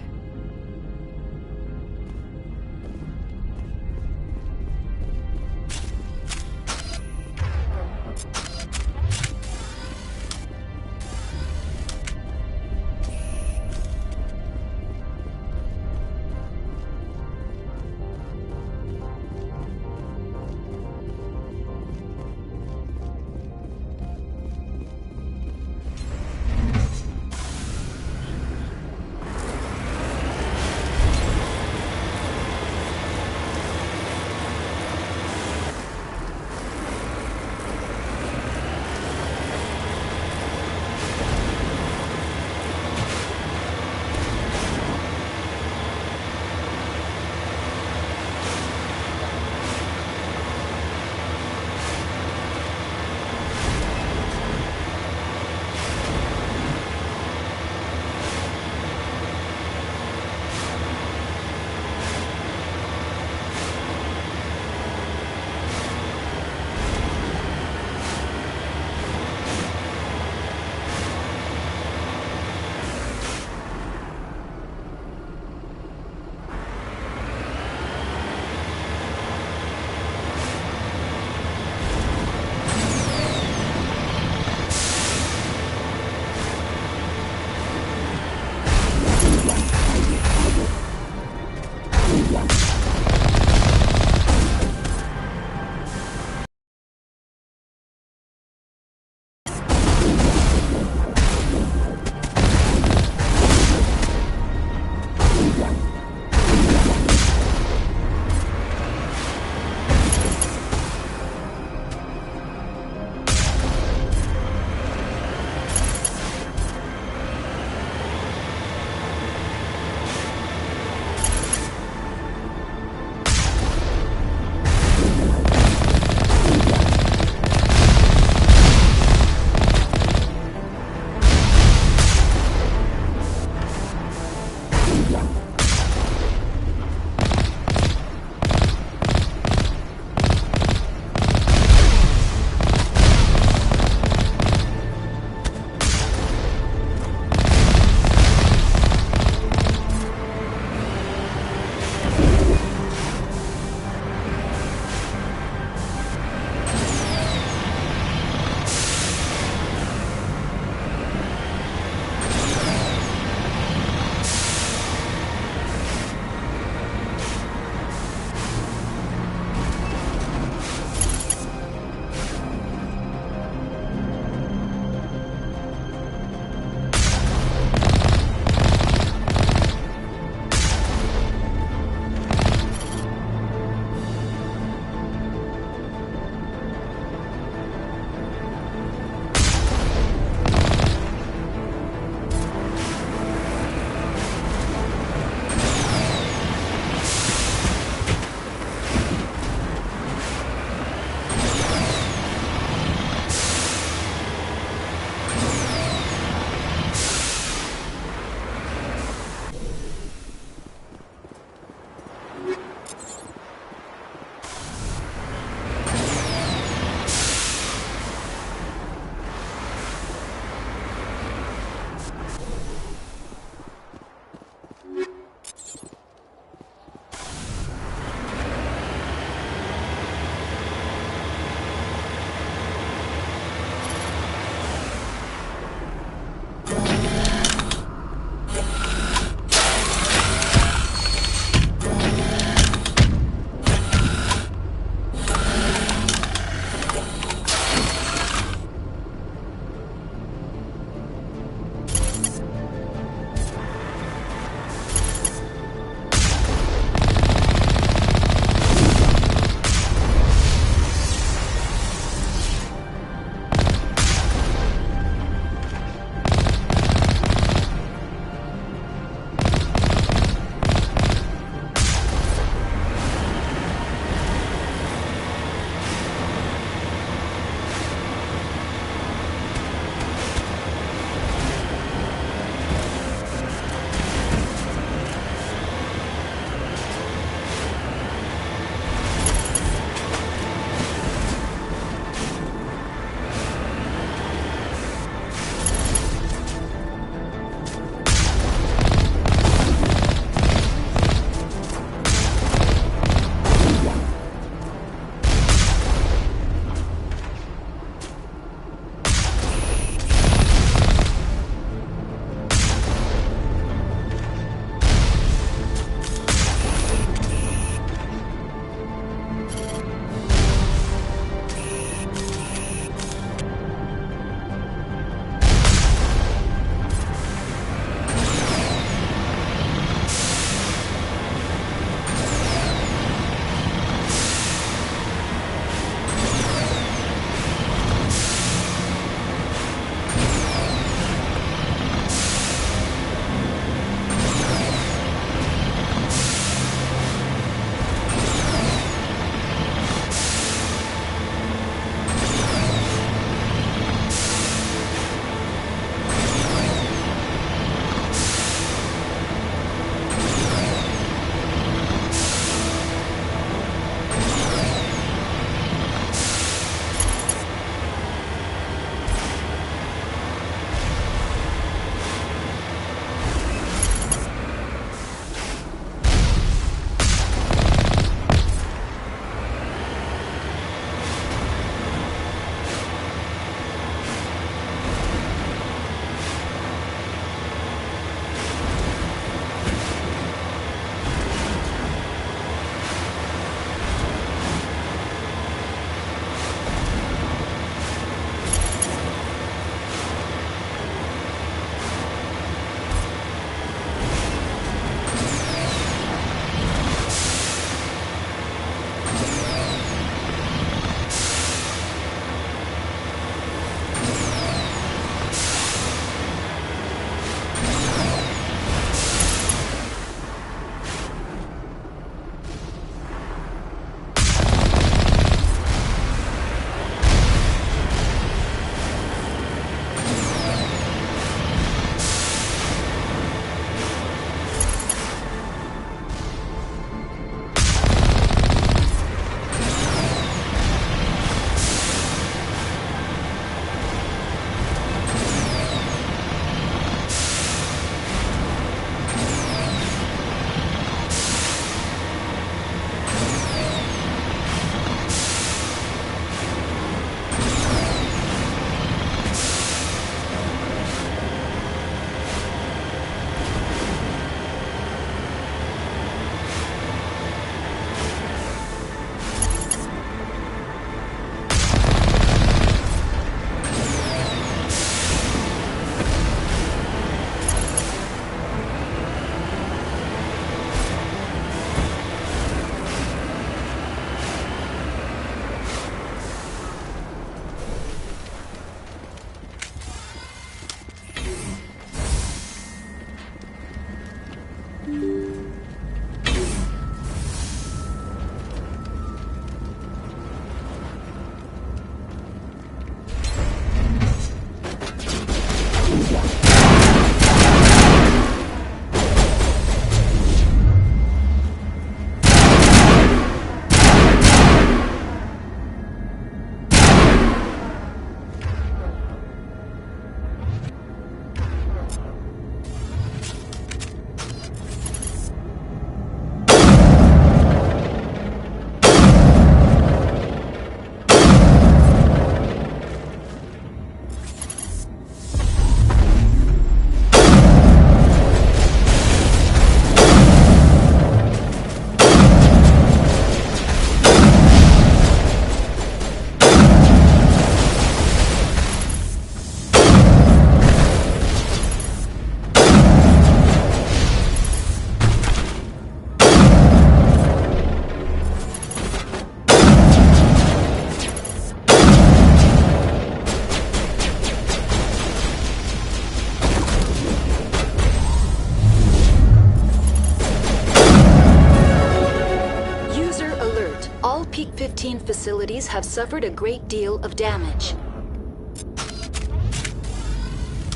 S7: Peak 15 facilities have suffered a great deal of damage.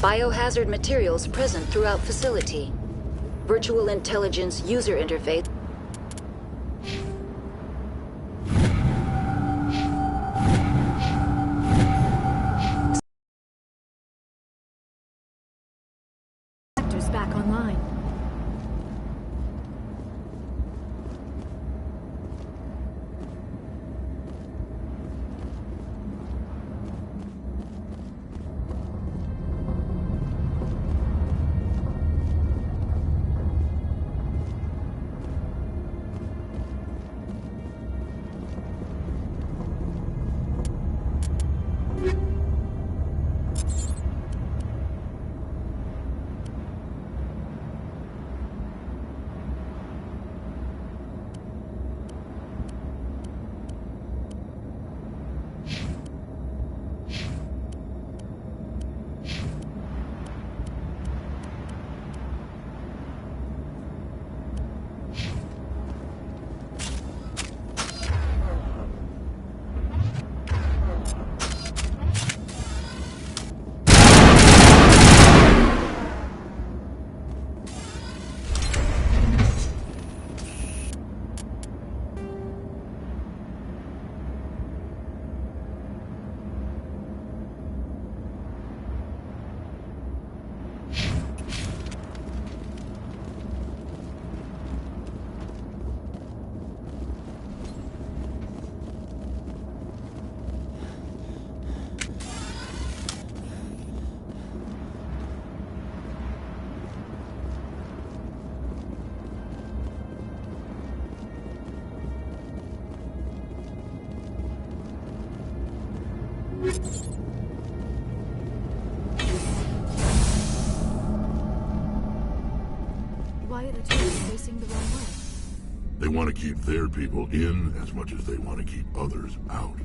S7: Biohazard materials present throughout facility. Virtual intelligence user interface.
S17: Sector's back online. Why are the turrets facing the wrong way?
S21: They want to keep their people in as much as they want to keep others out.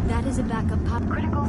S17: That is a backup pop. Critical.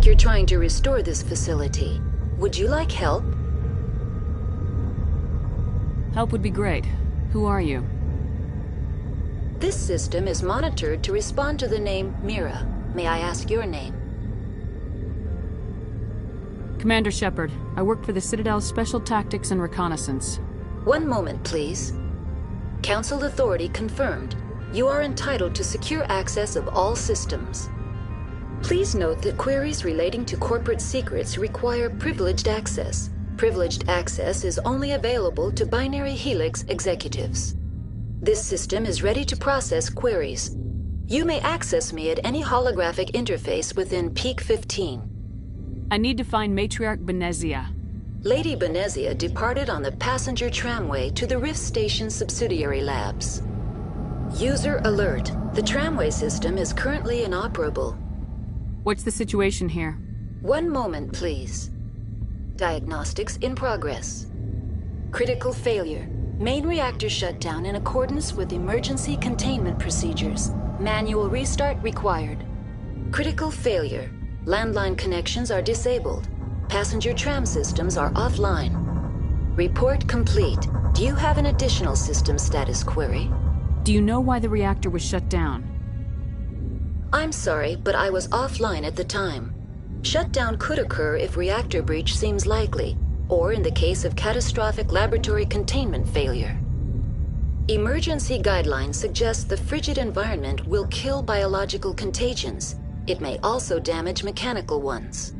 S7: You're trying to restore this facility. Would you like help?
S5: Help would be great. Who are you?
S7: This system is monitored to respond to the name Mira. May I ask your name?
S5: Commander Shepard. I work for the Citadel's Special Tactics and Reconnaissance.
S7: One moment, please. Council authority confirmed. You are entitled to secure access of all systems. Please note that queries relating to corporate secrets require privileged access. Privileged access is only available to Binary Helix executives. This system is ready to process queries. You may access me at any holographic interface within Peak 15.
S5: I need to find Matriarch Benezia.
S7: Lady Benezia departed on the passenger tramway to the Rift Station subsidiary labs. User alert. The tramway system is currently inoperable.
S5: What's the situation here?
S7: One moment, please. Diagnostics in progress. Critical failure. Main reactor shut down in accordance with emergency containment procedures. Manual restart required. Critical failure. Landline connections are disabled. Passenger tram systems are offline. Report complete. Do you have an additional system status query?
S5: Do you know why the reactor was shut down?
S7: I'm sorry, but I was offline at the time. Shutdown could occur if reactor breach seems likely, or in the case of catastrophic laboratory containment failure. Emergency guidelines suggest the frigid environment will kill biological contagions. It may also damage mechanical ones.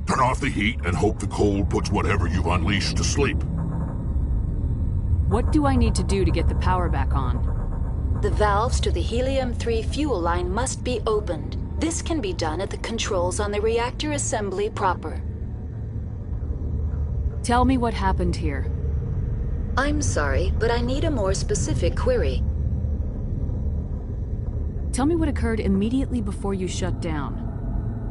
S4: Turn off the heat and hope the cold puts whatever you've unleashed to sleep.
S5: What do I need to do to get the power back on?
S7: The valves to the helium-3 fuel line must be opened. This can be done at the controls on the reactor assembly proper.
S5: Tell me what happened here.
S7: I'm sorry, but I need a more specific query.
S5: Tell me what occurred immediately before you shut down.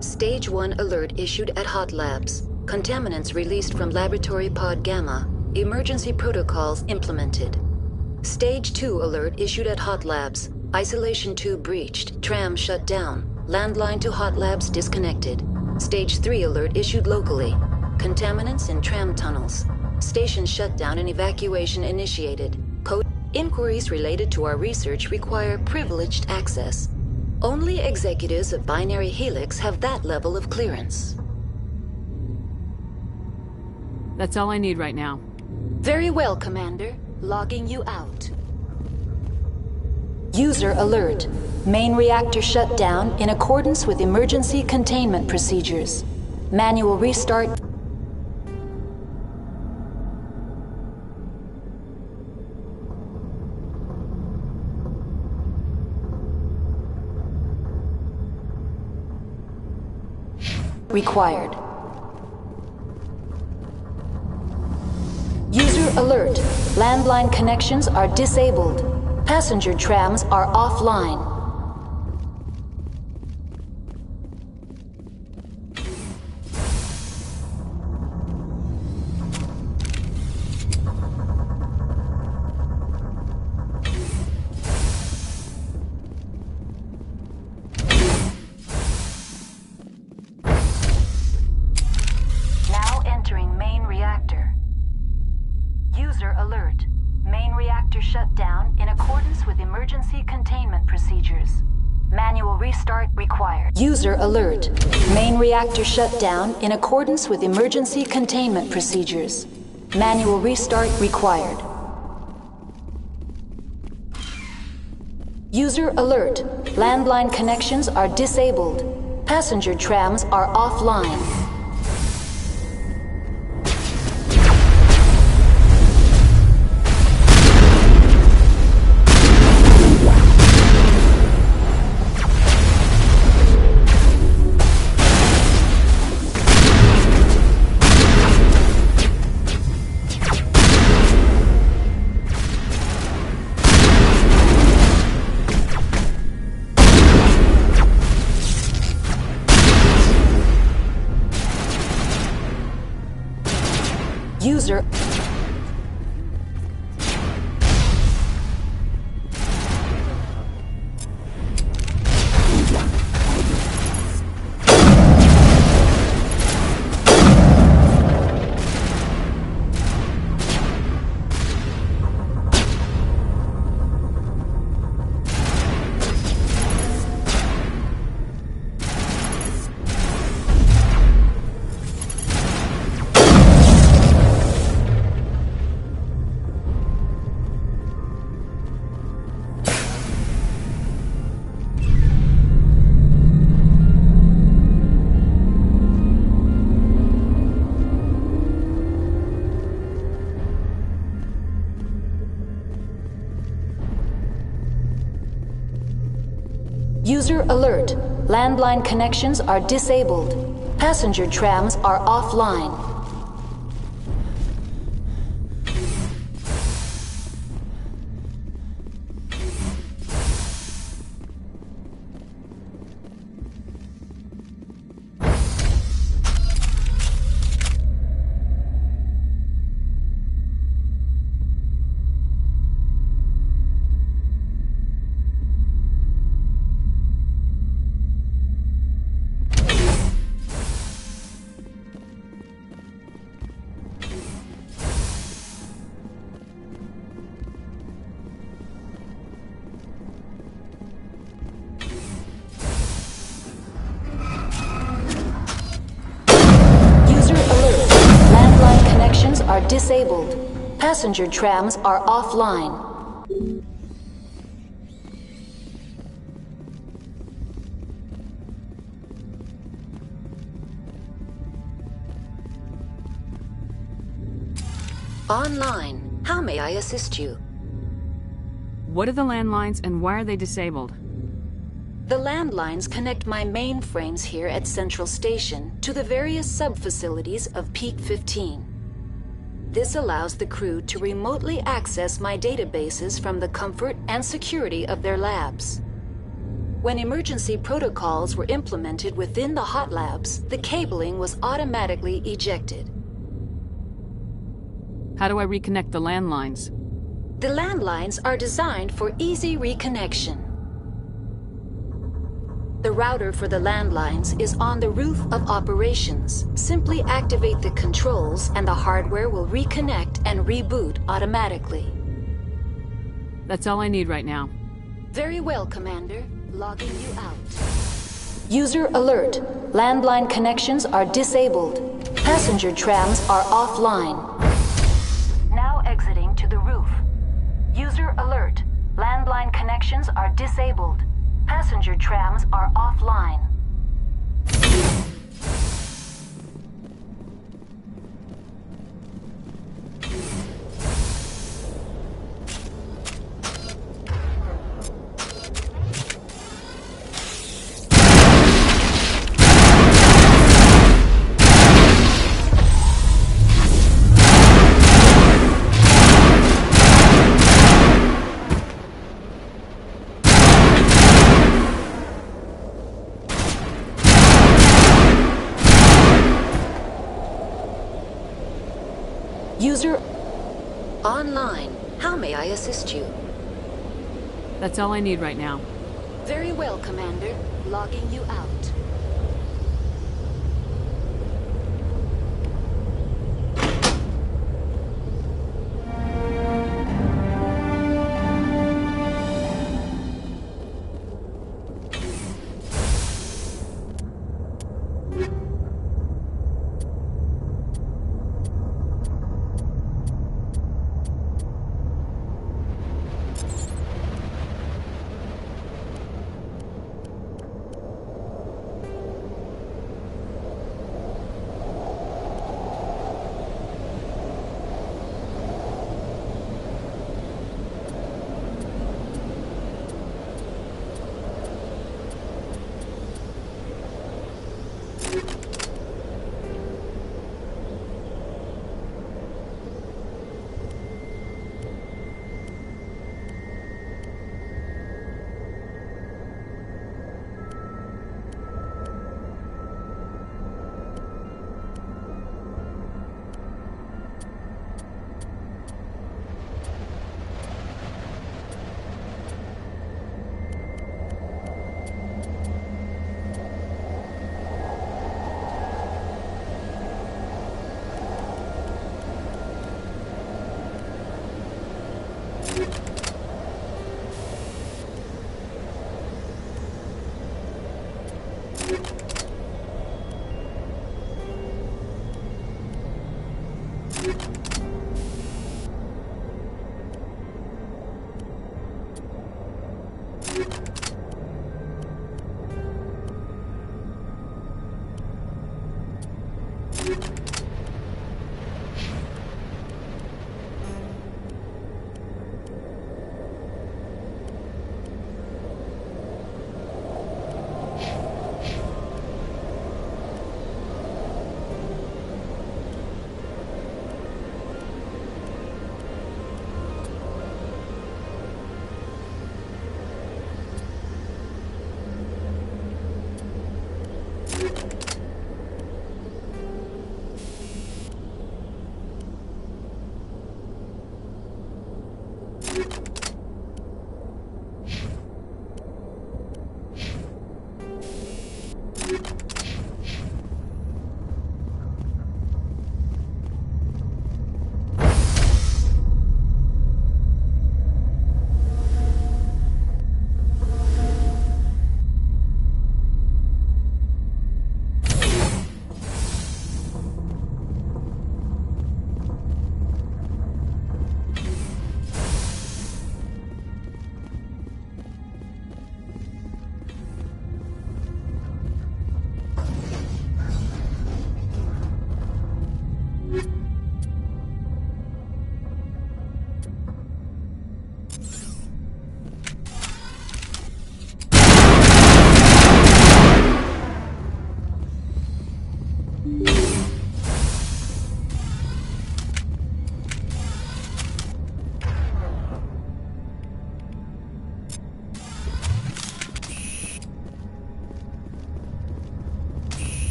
S7: Stage 1 alert issued at Hot Labs. Contaminants released from Laboratory Pod Gamma. Emergency protocols implemented. Stage 2 alert issued at Hot Labs. Isolation tube breached. Tram shut down. Landline to Hot Labs disconnected. Stage 3 alert issued locally. Contaminants in tram tunnels. Station shutdown and evacuation initiated. Code inquiries related to our research require privileged access. Only executives of Binary Helix have that level of clearance.
S5: That's all I need right now.
S7: Very well, Commander. Logging you out. User alert. Main reactor shut down in accordance with emergency containment procedures. Manual restart. Required. User alert. Landline connections are disabled. Passenger trams are offline. Now entering main reactor. User alert. Main reactor shut down in accordance with emergency containment procedures. Manual restart required. User alert. Main reactor shut down in accordance with emergency containment procedures. Manual restart required. User alert. Landline connections are disabled. Passenger trams are offline. User User alert. Landline connections are disabled. Passenger trams are offline. Are disabled. Passenger trams are offline. Online. How may I assist you?
S5: What are the landlines and why are they disabled?
S7: The landlines connect my mainframes here at Central Station to the various sub-facilities of Peak 15. This allows the crew to remotely access my databases from the comfort and security of their labs. When emergency protocols were implemented within the hot labs, the cabling was automatically ejected.
S5: How do I reconnect the landlines?
S7: The landlines are designed for easy reconnection. The router for the landlines is on the roof of operations. Simply activate the controls and the hardware will reconnect and reboot automatically.
S5: That's all I need right now.
S7: Very well, Commander. Logging you out. User alert. Landline connections are disabled. Passenger trams are offline. Now exiting to the roof. User alert. Landline connections are disabled. Passenger trams are offline. User online. How may I assist you?
S5: That's all I need right now.
S7: Very well, Commander. Logging you out.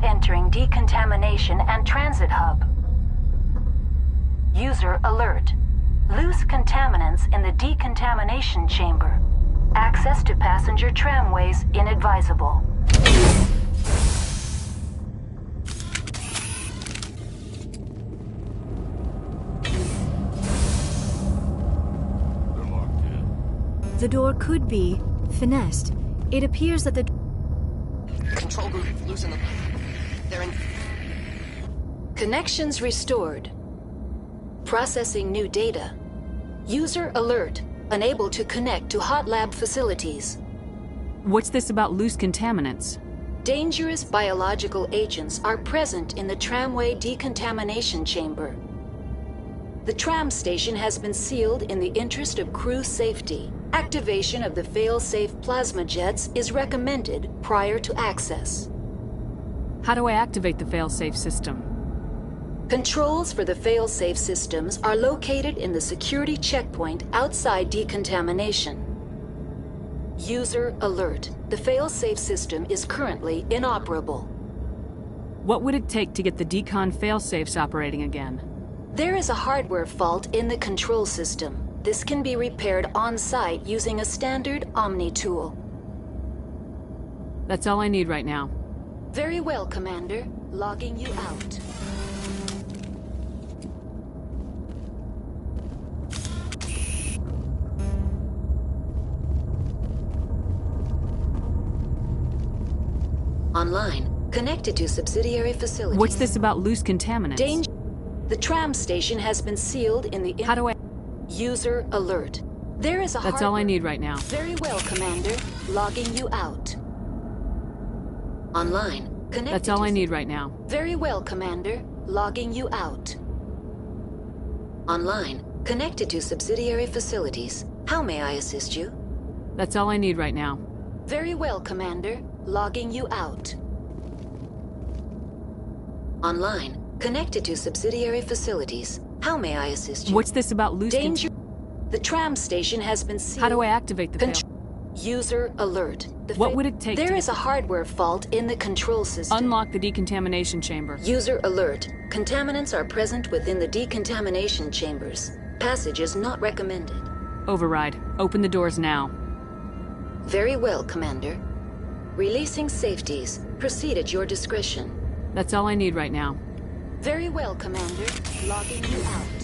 S7: Entering decontamination and transit hub. User alert. Loose contaminants in the decontamination chamber. Access to passenger tramways inadvisable.
S17: The door could be finessed. It appears that the
S3: Control group, loosen them. They're in.
S7: Connections restored. Processing new data. User alert. Unable to connect to hot lab facilities.
S5: What's this about loose contaminants?
S7: Dangerous biological agents are present in the tramway decontamination chamber. The tram station has been sealed in the interest of crew safety. Activation of the fail-safe plasma jets is recommended prior to access.
S5: How do I activate the fail-safe system?
S7: Controls for the fail-safe systems are located in the security checkpoint outside decontamination. User alert. The fail-safe system is currently inoperable.
S5: What would it take to get the decon fail-safes operating again?
S7: There is a hardware fault in the control system. This can be repaired on-site using a standard Omni tool.
S5: That's all I need right now.
S7: Very well, Commander. Logging you out. Online. Connected to subsidiary facilities.
S5: What's this about loose contaminants?
S7: Danger. The tram station has been sealed in the...
S5: How do I...
S7: User alert. There is a
S5: That's all I need right now.
S7: Very well, Commander. Logging you out. Online. Connected.
S5: That's all I need right now.
S7: Very well, Commander. Logging you out. Online. Connected to subsidiary facilities. How may I assist you?
S5: That's all I need right now.
S7: Very well, Commander. Logging you out. Online. Connected to subsidiary facilities. How may I assist you?
S5: What's this about loose
S7: danger? The tram station has been sealed.
S5: How do I activate the fail?
S7: User alert.
S5: What would it take?
S7: There is a hardware fault in the control system.
S5: Unlock the decontamination chamber.
S7: User alert. Contaminants are present within the decontamination chambers. Passage is not recommended.
S5: Override. Open the doors now.
S7: Very well, Commander. Releasing safeties. Proceed at your discretion.
S5: That's all I need right now.
S7: Very well, Commander. Logging you out.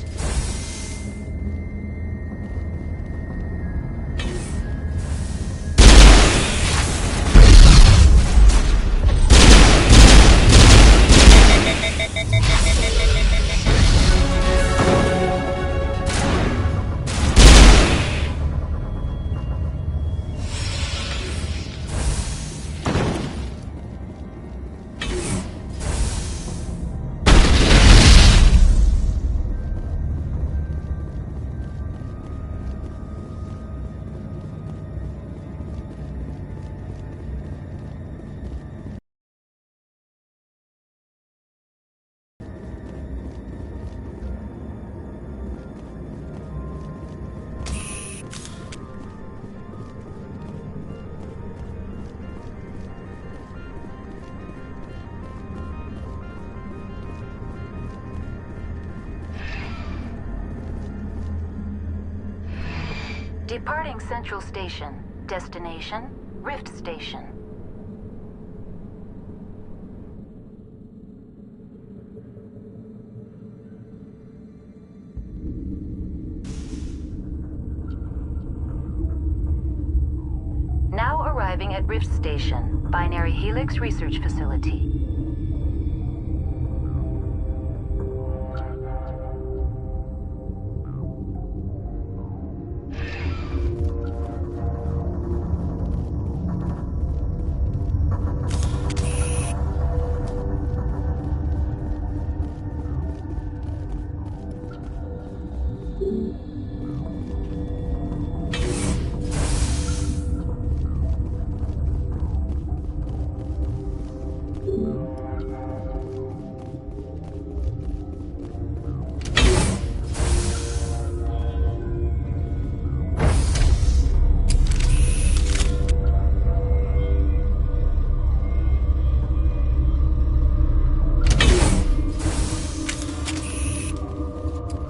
S7: Departing Central Station. Destination, Rift Station. Now arriving at Rift Station, Binary Helix Research Facility.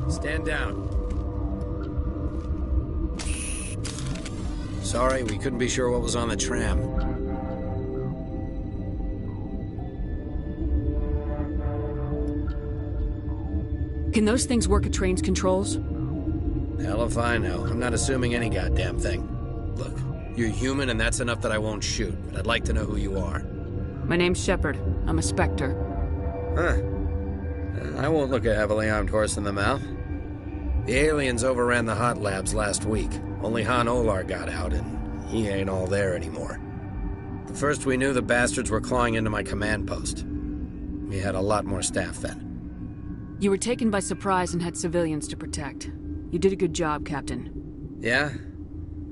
S9: Stand down. Sorry, we couldn't be sure what was on the tram.
S5: Can those things work at train's controls?
S9: Hell if I know. I'm not assuming any goddamn thing. Look, you're human and that's enough that I won't shoot, but I'd like to know who you are.
S5: My name's Shepard. I'm a Spectre.
S9: Huh. I won't look a heavily armed horse in the mouth. The aliens overran the hot labs last week. Only Han Olar got out, and he ain't all there anymore. The first we knew, the bastards were clawing into my command post. We had a lot more staff then.
S5: You were taken by surprise and had civilians to protect. You did a good job, Captain.
S9: Yeah?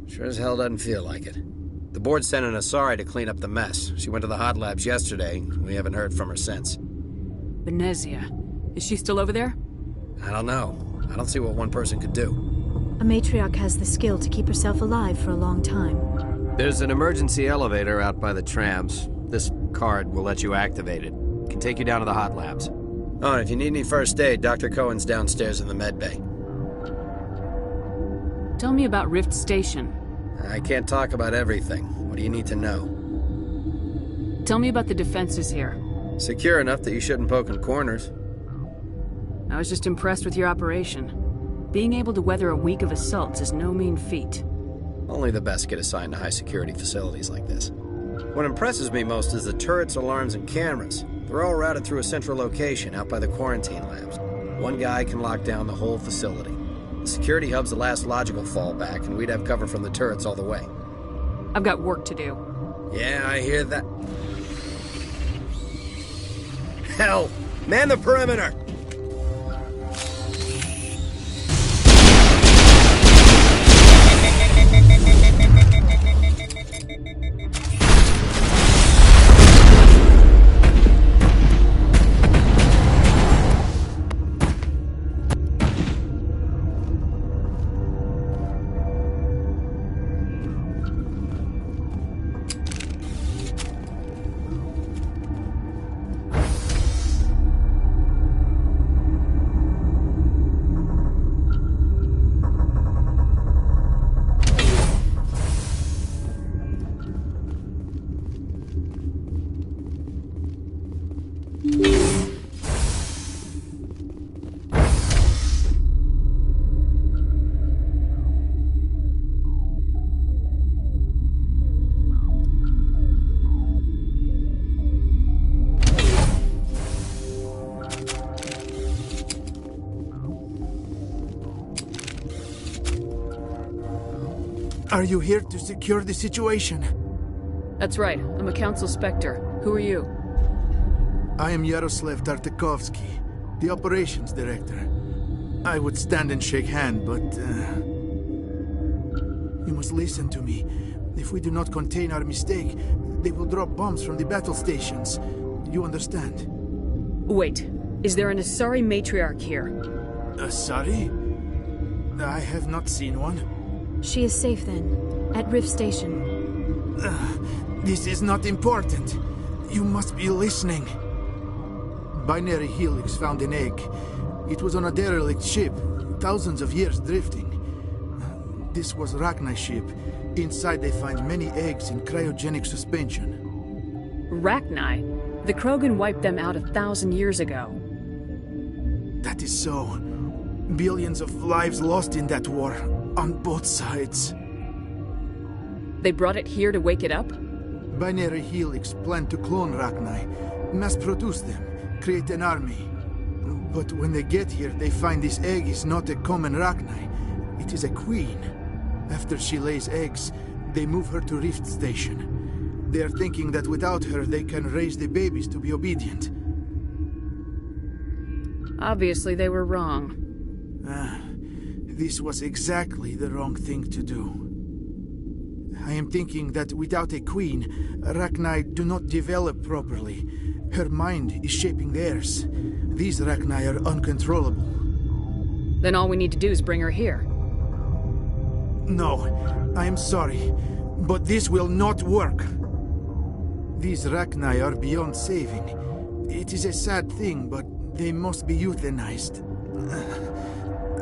S9: Sure as hell doesn't feel like it. The board sent an Asari to clean up the mess. She went to the hot labs yesterday. We haven't heard from her since.
S5: Benezia. Is she still over there?
S9: I don't know. I don't see what one person could do.
S17: A matriarch has the skill to keep herself alive for a long time.
S2: There's an emergency elevator out by the trams. This card will let you activate it. It can take you down to the hot labs.
S9: Oh, and if you need any first aid, Dr. Cohen's downstairs in the med bay.
S5: Tell me about Rift Station.
S9: I can't talk about everything. What do you need to know?
S5: Tell me about the defenses here.
S9: Secure enough that you shouldn't poke in corners.
S5: I was just impressed with your operation. Being able to weather a week of assaults is no mean feat.
S9: Only the best get assigned to high-security facilities like this. What impresses me most is the turrets, alarms, and cameras. They're all routed through a central location out by the quarantine labs. One guy can lock down the whole facility. The security hub's the last logical fallback, and we'd have cover from the turrets all the way.
S5: I've got work to do.
S9: Yeah, I hear that. Hell! Man the perimeter!
S10: Are you here to secure the situation?
S5: That's right. I'm a Council Spectre. Who are you?
S10: I am Yaroslav Tartakovsky, the Operations Director. I would stand and shake hand, but... you must listen to me. If we do not contain our mistake, they will drop bombs from the battle stations. You understand?
S5: Wait. Is there an Asari matriarch here?
S10: Asari? I have not seen one.
S17: She is safe then, at Rift Station.
S10: This is not important. You must be listening. Binary Helix found an egg. It was on a derelict ship, thousands of years drifting. This was Rachni's ship. Inside they find many eggs in cryogenic suspension.
S5: Rachni? The Krogan wiped them out 1,000 years ago.
S10: That is so. Billions of lives lost in that war, on both sides.
S5: They brought it here to wake it up?
S10: Binary Helix planned to clone Rachni, mass-produce them, create an army. But when they get here, they find this egg is not a common Rachni. It is a queen. After she lays eggs, they move her to Rift Station. They are thinking that without her, they can raise the babies to be obedient.
S5: Obviously, they were wrong.
S10: This was exactly the wrong thing to do. I am thinking that without a queen, Rachni do not develop properly. Her mind is shaping theirs. These Rachni are uncontrollable.
S5: Then all we need to do is bring her here.
S10: No, I am sorry, but this will not work. These Rachni are beyond saving. It is a sad thing, but they must be euthanized.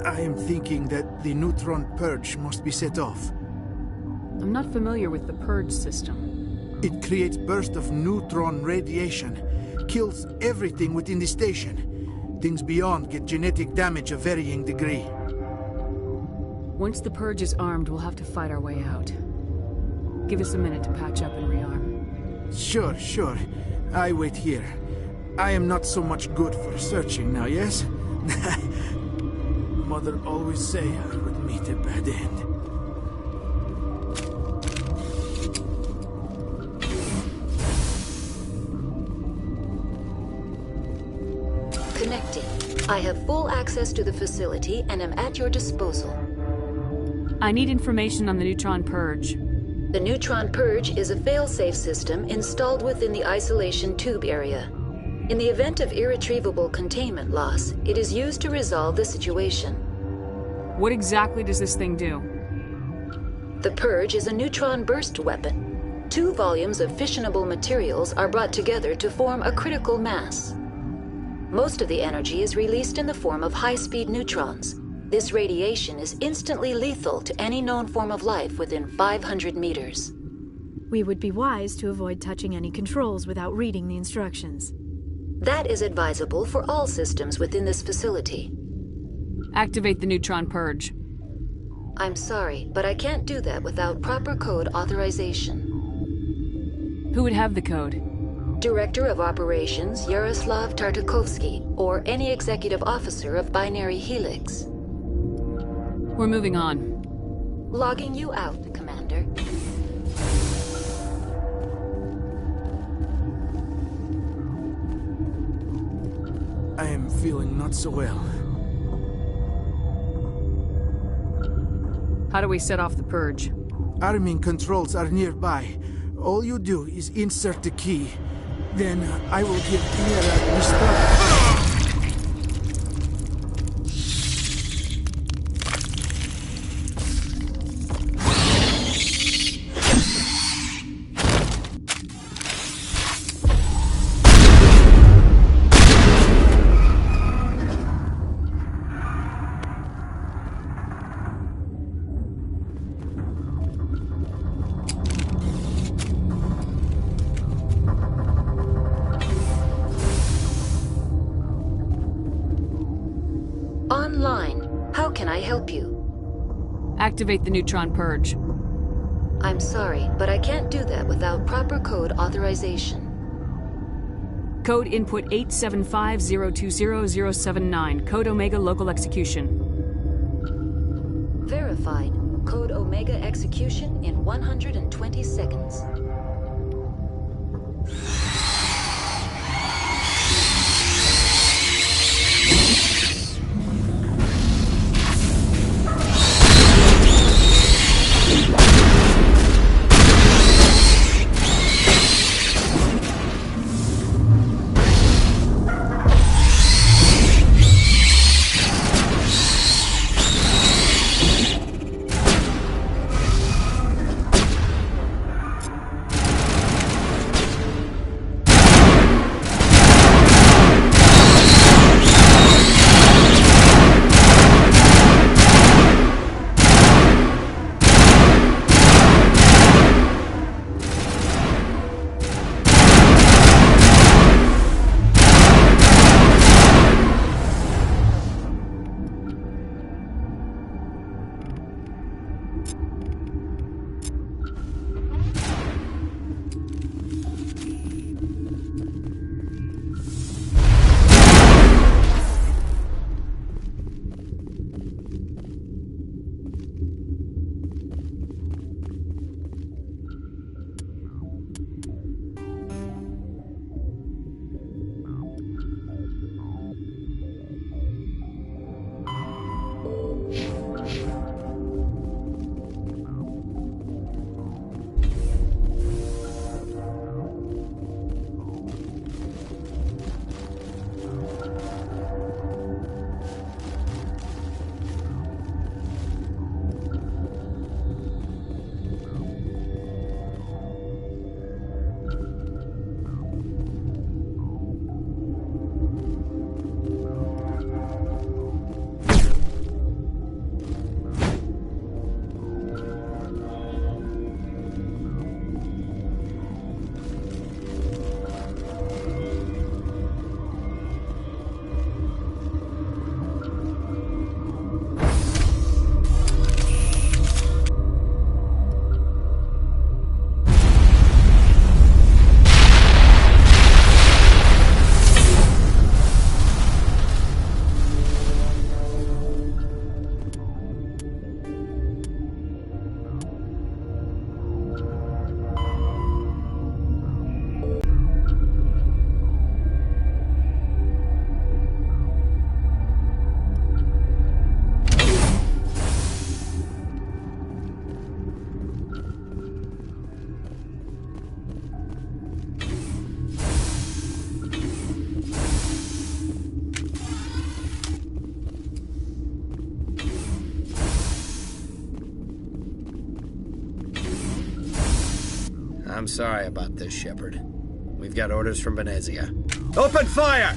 S10: I am thinking that the neutron purge must be set off.
S5: I'm not familiar with the purge system.
S10: It creates bursts of neutron radiation, kills everything within the station. Things beyond get genetic damage of varying degree.
S5: Once the purge is armed, we'll have to fight our way out. Give us a minute to patch up and rearm.
S10: Sure. I wait here. I am not so much good for searching now, yes? Mother always say I would meet a bad end.
S7: Connecting. I have full access to the facility and am at your disposal.
S5: I need information on the neutron purge.
S7: The neutron purge is a fail-safe system installed within the isolation tube area. In the event of irretrievable containment loss, it is used to resolve the situation.
S5: What exactly does this thing do?
S7: The purge is a neutron burst weapon. 2 volumes of fissionable materials are brought together to form a critical mass. Most of the energy is released in the form of high-speed neutrons. This radiation is instantly lethal to any known form of life within 500 meters.
S17: We would be wise to avoid touching any controls without reading the instructions.
S7: That is advisable for all systems within this facility.
S5: Activate the neutron purge.
S7: I'm sorry, but I can't do that without proper code authorization.
S5: Who would have the code?
S7: Director of Operations Yaroslav Tartakovsky, or any executive officer of Binary Helix.
S5: We're moving on.
S7: Logging you out, Commander.
S10: I am feeling not so well.
S5: How do we set off the purge?
S10: Arming controls are nearby. All you do is insert the key. Then I will give Mira the start.
S7: Online. How can I help you?
S5: Activate the neutron purge.
S7: I'm sorry, but I can't do that without proper code authorization.
S5: Code input 875020079. Code Omega local execution.
S7: Verified. Code Omega execution in 120 seconds.
S9: I'm sorry about this, Shepard. We've got orders from Venezia. Open fire!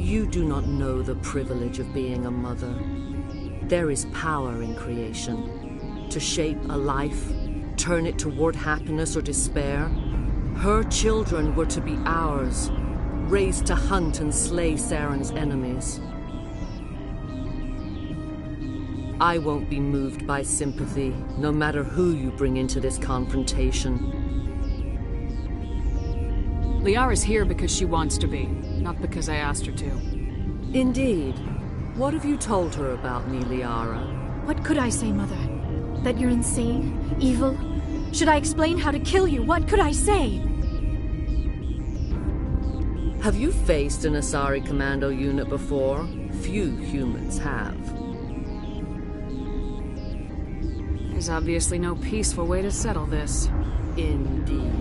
S12: You do not know the privilege of being a mother. There is power in creation. To shape a life, turn it toward happiness or despair. Her children were to be ours, raised to hunt and slay Saren's enemies. I won't be moved by sympathy, no matter who you bring into this confrontation.
S5: Liara's here because she wants to be, not because I asked her to.
S12: Indeed. What have you told her about me, Liara?
S17: What could I say, Mother? That you're insane, evil, Should I explain how to kill you? What could I say?
S12: Have you faced an Asari commando unit before? Few humans have.
S5: There's obviously no peaceful way to settle this.
S12: Indeed.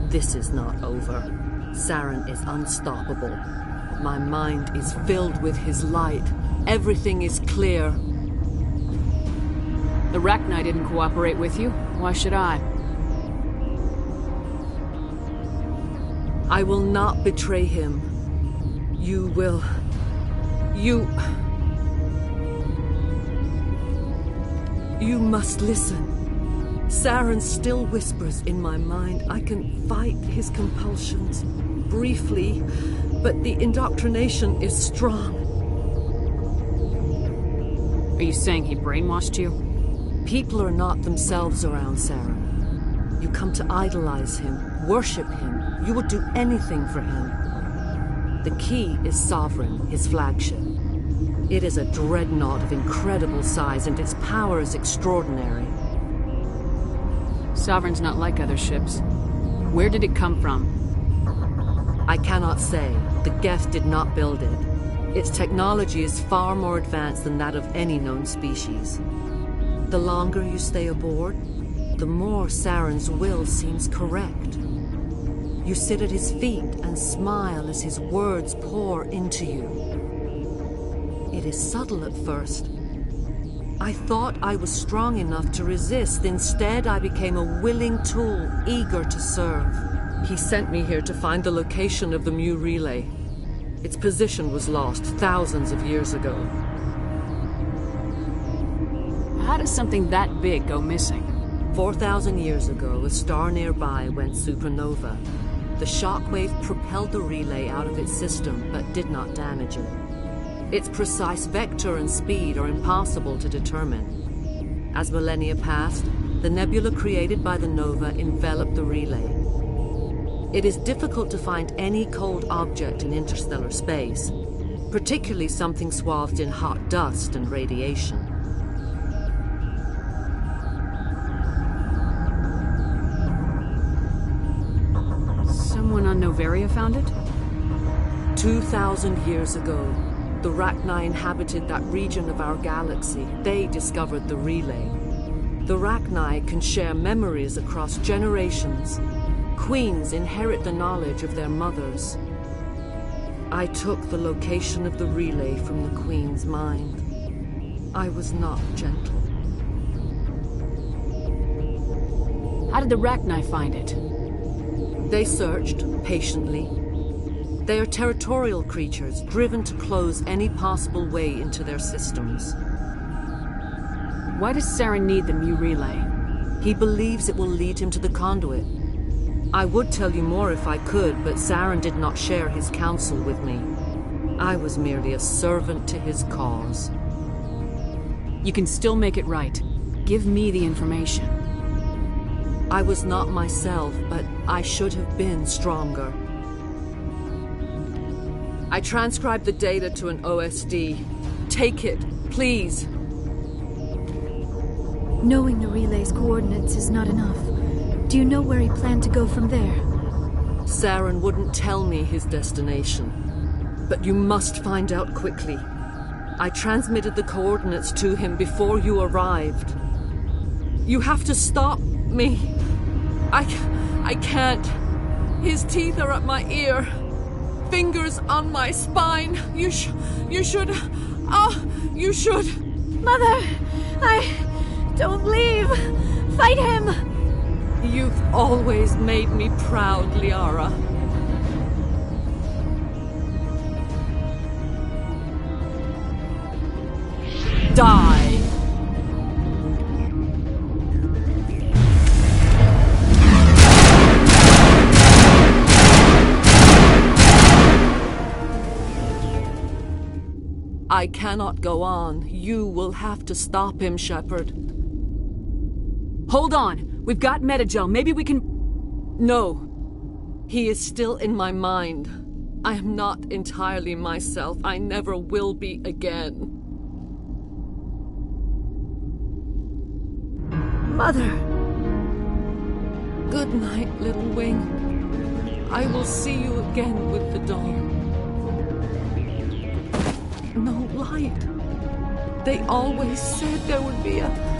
S12: This is not over. Saren is unstoppable. My mind is filled with his light. Everything is clear.
S5: The Rachni didn't cooperate with you. Why should I?
S12: I will not betray him. You will... You must listen. Saren still whispers in my mind. I can fight his compulsions, briefly, but the indoctrination is strong.
S5: Are you saying he brainwashed you?
S12: People are not themselves around Saren. You come to idolize him, worship him. You would do anything for him. The key is Sovereign, his flagship. It is a dreadnought of incredible size, and its power is extraordinary.
S5: Sovereign's not like other ships. Where did it come from?
S12: I cannot say. The Geth did not build it. Its technology is far more advanced than that of any known species. The longer you stay aboard, the more Saren's will seems correct. You sit at his feet and smile as his words pour into you. It is subtle at first. I thought I was strong enough to resist. Instead, I became a willing tool, eager to serve. He sent me here to find the location of the Mu relay. Its position was lost thousands of years ago.
S5: How does something that big go missing?
S12: 4,000 years ago, a star nearby went supernova. The shockwave propelled the relay out of its system, but did not damage it. Its precise vector and speed are impossible to determine. As millennia passed, the nebula created by the nova enveloped the relay. It is difficult to find any cold object in interstellar space, particularly something swathed in hot dust and radiation.
S5: Someone on Noveria found it?
S12: 2,000 years ago, the Rachni inhabited that region of our galaxy. They discovered the relay. The Rachni can share memories across generations. Queens inherit the knowledge of their mothers. I took the location of the relay from the Queen's mind. I was not gentle.
S5: How did the Rachni find it?
S12: They searched, patiently. They are territorial creatures, driven to close any possible way into their systems.
S5: Why does Saren need the Mu relay?
S12: He believes it will lead him to the conduit. I would tell you more if I could, but Saren did not share his counsel with me. I was merely a servant to his cause.
S5: You can still make it right. Give me the information.
S12: I was not myself, but I should have been stronger. I transcribed the data to an OSD. Take it, please.
S17: Knowing the relay's coordinates is not enough. Do you know where he planned to go from there?
S12: Saren wouldn't tell me his destination. But you must find out quickly. I transmitted the coordinates to him before you arrived. You have to stop me. I can't. His teeth are at my ear. Fingers on my spine. You should. Oh, you should.
S17: Mother! Don't leave! Fight him!
S12: You've always made me proud, Liara. Die! I cannot go on. You will have to stop him, Shepard.
S5: Hold on! We've got Metagel. Maybe we can...
S12: No. He is still in my mind. I am not entirely myself. I never will be again.
S17: Mother!
S12: Good night, little wing. I will see you again with the dawn. No light. They always said there would be a...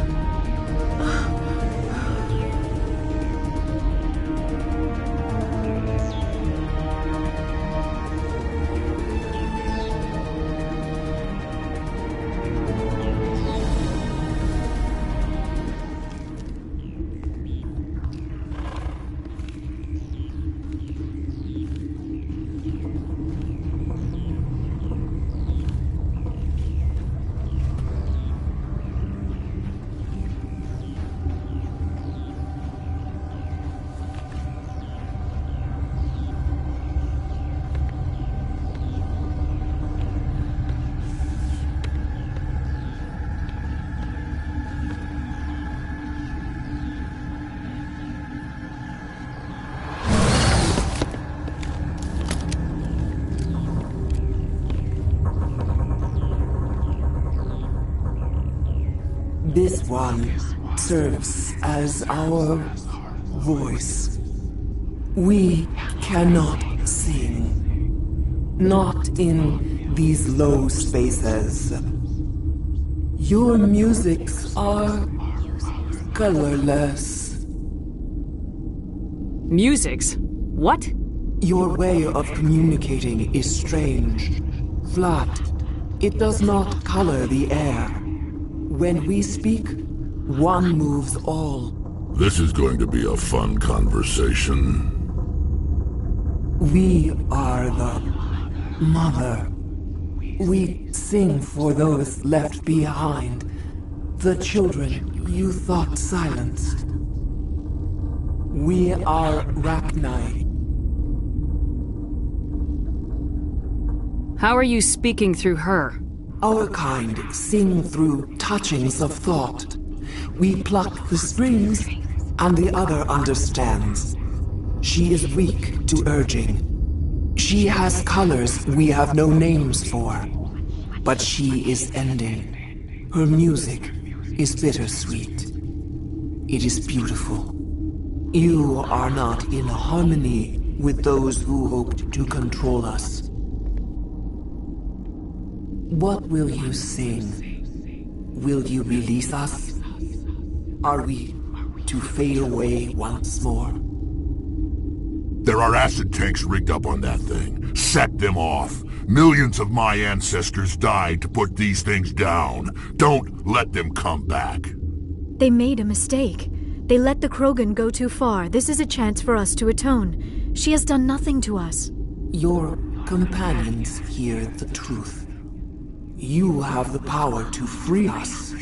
S14: This one serves as our voice. We cannot sing. Not in these low spaces. Your musics are colorless.
S5: Musics? What?
S14: Your way of communicating is strange. Flat. It does not color the air. When we speak, one moves all.
S4: This is going to be a fun conversation.
S14: We are the mother. We sing for those left behind. The children you thought silenced. We are Rachni.
S5: How are you speaking through her?
S14: Our kind sing through touchings of thought. We pluck the strings, and the other understands. She is weak to urging. She has colors we have no names for. But she is ending. Her music is bittersweet. It is beautiful. You are not in harmony with those who hoped to control us. What will you sing? Will you release us? Are we to fade away once more?
S4: There are acid tanks rigged up on that thing. Set them off. Millions of my ancestors died to put these things down. Don't let them come back.
S17: They made a mistake. They let the Krogan go too far. This is a chance for us to atone. She has done nothing to us.
S14: Your companions hear the truth. You have the power to free us.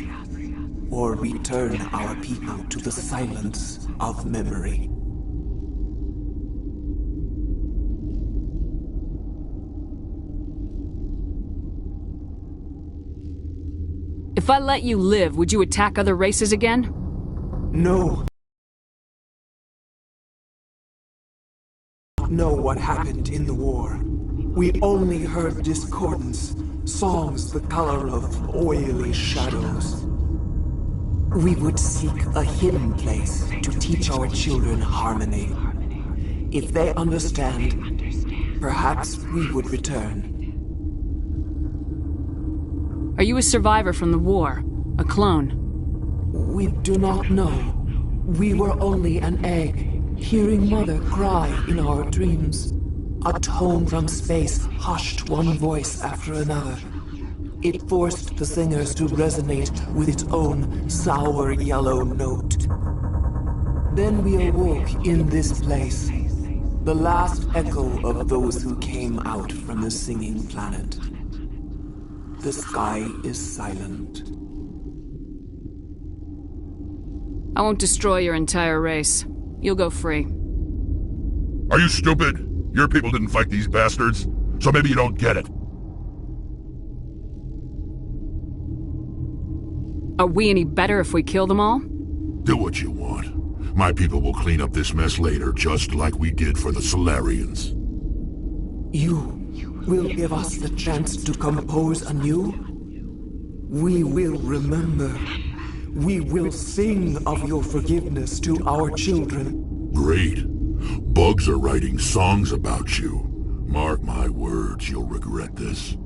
S14: or return our people to the silence of memory.
S5: If I let you live, would you attack other races again?
S14: No. Know what happened in the war. We only heard discordance, songs the color of oily shadows. We would seek a hidden place to teach our children harmony. If they understand, perhaps we would return.
S5: Are you a survivor from the war? A clone?
S14: We do not know. We were only an egg, hearing Mother cry in our dreams. A tone from space hushed one voice after another. It forced the singers to resonate with its own sour yellow note. Then we awoke in this place, the last echo of those who came out from the singing planet. The sky is silent.
S5: I won't destroy your entire race. You'll go free.
S4: Are you stupid? Your people didn't fight these bastards, so maybe you don't get it.
S5: Are we any better if we kill them all?
S4: Do what you want. My people will clean up this mess later, just like we did for the Solarians.
S14: You will give us the chance to compose anew? We will remember. We will sing of your forgiveness to our children.
S4: Great. Bugs are writing songs about you. Mark my words, you'll regret this.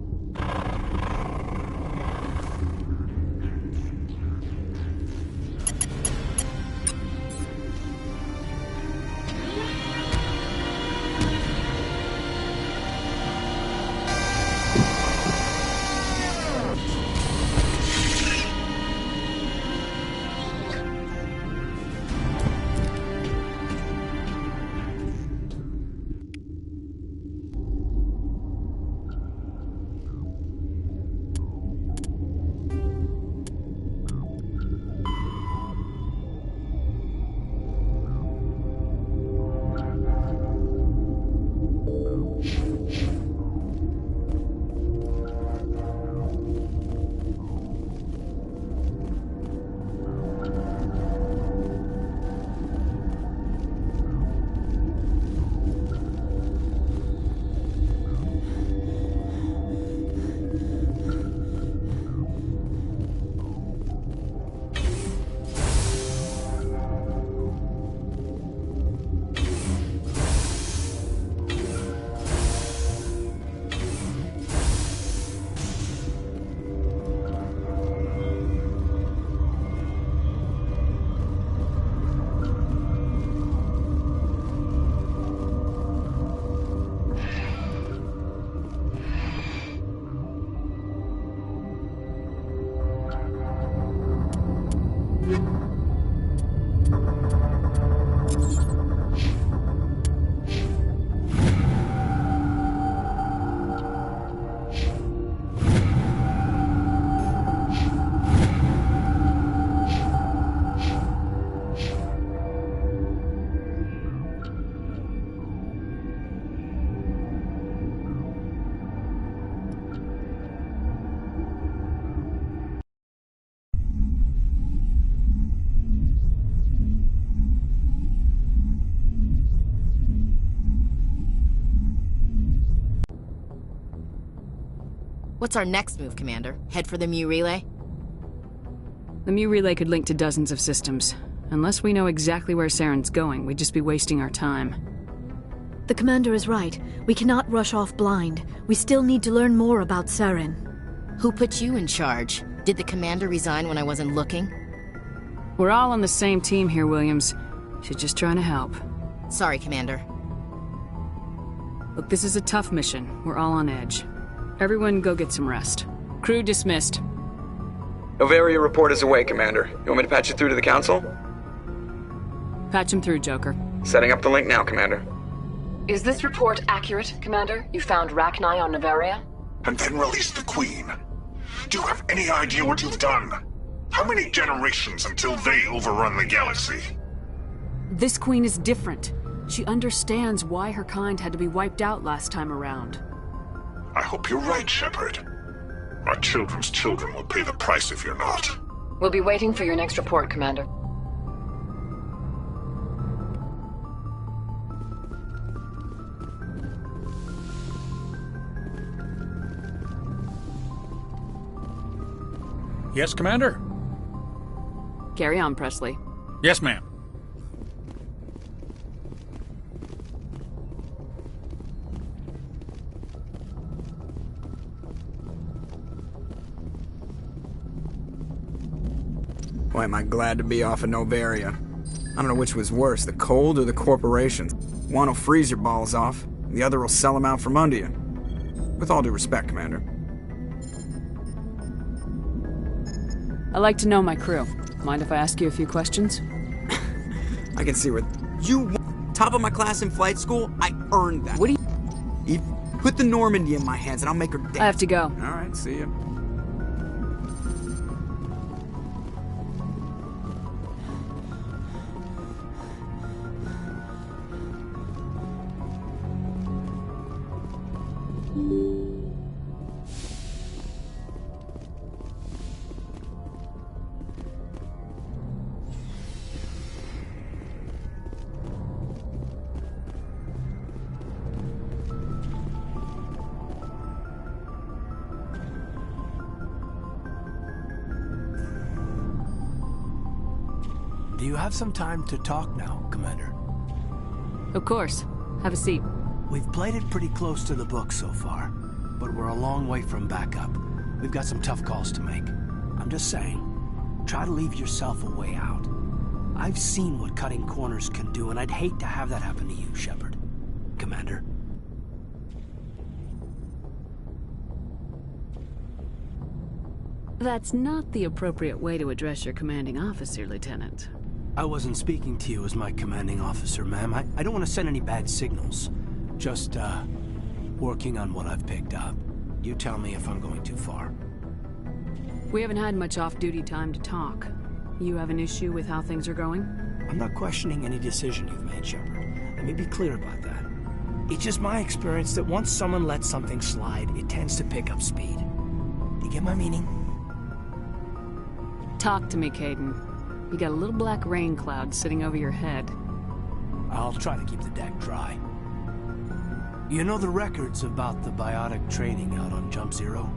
S15: What's our next move, Commander? Head for the Mu Relay?
S5: The Mu Relay could link to dozens of systems. Unless we know exactly where Saren's going, we'd just be wasting our time.
S17: The Commander is right. We cannot rush off blind. We still need to learn more about Saren.
S15: Who put you in charge? Did the Commander resign when I wasn't looking?
S5: We're all on the same team here, Williams. She's just trying to help.
S15: Sorry, Commander.
S5: Look, this is a tough mission. We're all on edge. Everyone go get some rest. Crew dismissed.
S16: Novaria report is away, Commander. You want me to patch you through to the Council?
S5: Patch him through, Joker.
S16: Setting up the link now, Commander.
S3: Is this report accurate, Commander? You found Rachni on Novaria?
S21: And then released the Queen. Do you have any idea what you've done?
S1: How many generations until they overrun the galaxy?
S5: This queen is different. She understands why her kind had to be wiped out last time around.
S1: I hope you're right, Shepard. Our children's children will pay the price if you're not.
S3: We'll be waiting for your next report, Commander.
S18: Yes, Commander?
S5: Carry on, Presley.
S18: Yes, ma'am.
S23: Boy, am I glad to be off of Novaria. I don't know which was worse, the cold or the corporations. One will freeze your balls off, the other will sell them out from under you. With all due respect, Commander.
S5: I like to know my crew. Mind if I ask you a few questions?
S23: I can see where... You top of my class in flight school? I earned that.
S5: What do you...
S23: Put the Normandy in my hands and I'll make her dance.
S5: I have to go.
S23: Alright, see ya.
S24: Do you have some time to talk now, Commander?
S5: Of course. Have a seat.
S24: We've played it pretty close to the book so far, but we're a long way from backup. We've got some tough calls to make. I'm just saying, try to leave yourself a way out. I've seen what cutting corners can do, and I'd hate to have that happen to you, Shepard. Commander.
S5: That's not the appropriate way to address your commanding officer, Lieutenant.
S24: I wasn't speaking to you as my commanding officer, ma'am. I don't want to send any bad signals. Just, working on what I've picked up. You tell me if I'm going too far.
S5: We haven't had much off-duty time to talk. You have an issue with how things are going?
S24: I'm not questioning any decision you've made, Shepard. Let me be clear about that. It's just my experience that once someone lets something slide, it tends to pick up speed. Do you get my meaning?
S5: Talk to me, Caden. You got a little black rain cloud sitting over your head.
S24: I'll try to keep the deck dry. You know the records about the biotic training out on Jump Zero?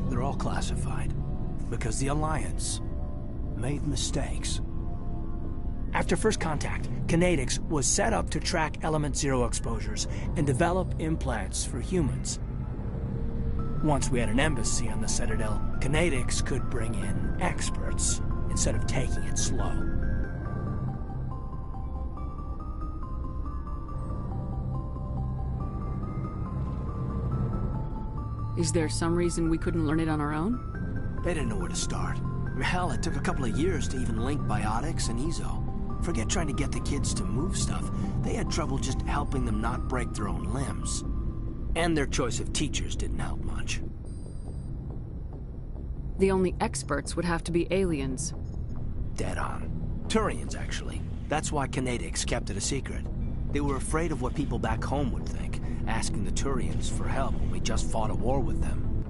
S24: They're all classified, because the Alliance made mistakes. After first contact, Kinetics was set up to track Element Zero exposures and develop implants for humans. Once we had an embassy on the Citadel, Kinetics could bring in experts instead of taking it slow.
S5: Is there some reason we couldn't learn it on our own?
S24: They didn't know where to start. Hell, it took a couple of years to even link biotics and EZO. Forget trying to get the kids to move stuff. They had trouble just helping them not break their own limbs. And their choice of teachers didn't help much.
S5: The only experts would have to be aliens.
S24: Dead on. Turians, actually. That's why Kinetics kept it a secret. They were afraid of what people back home would think, asking the Turians for help when we just fought a war with them.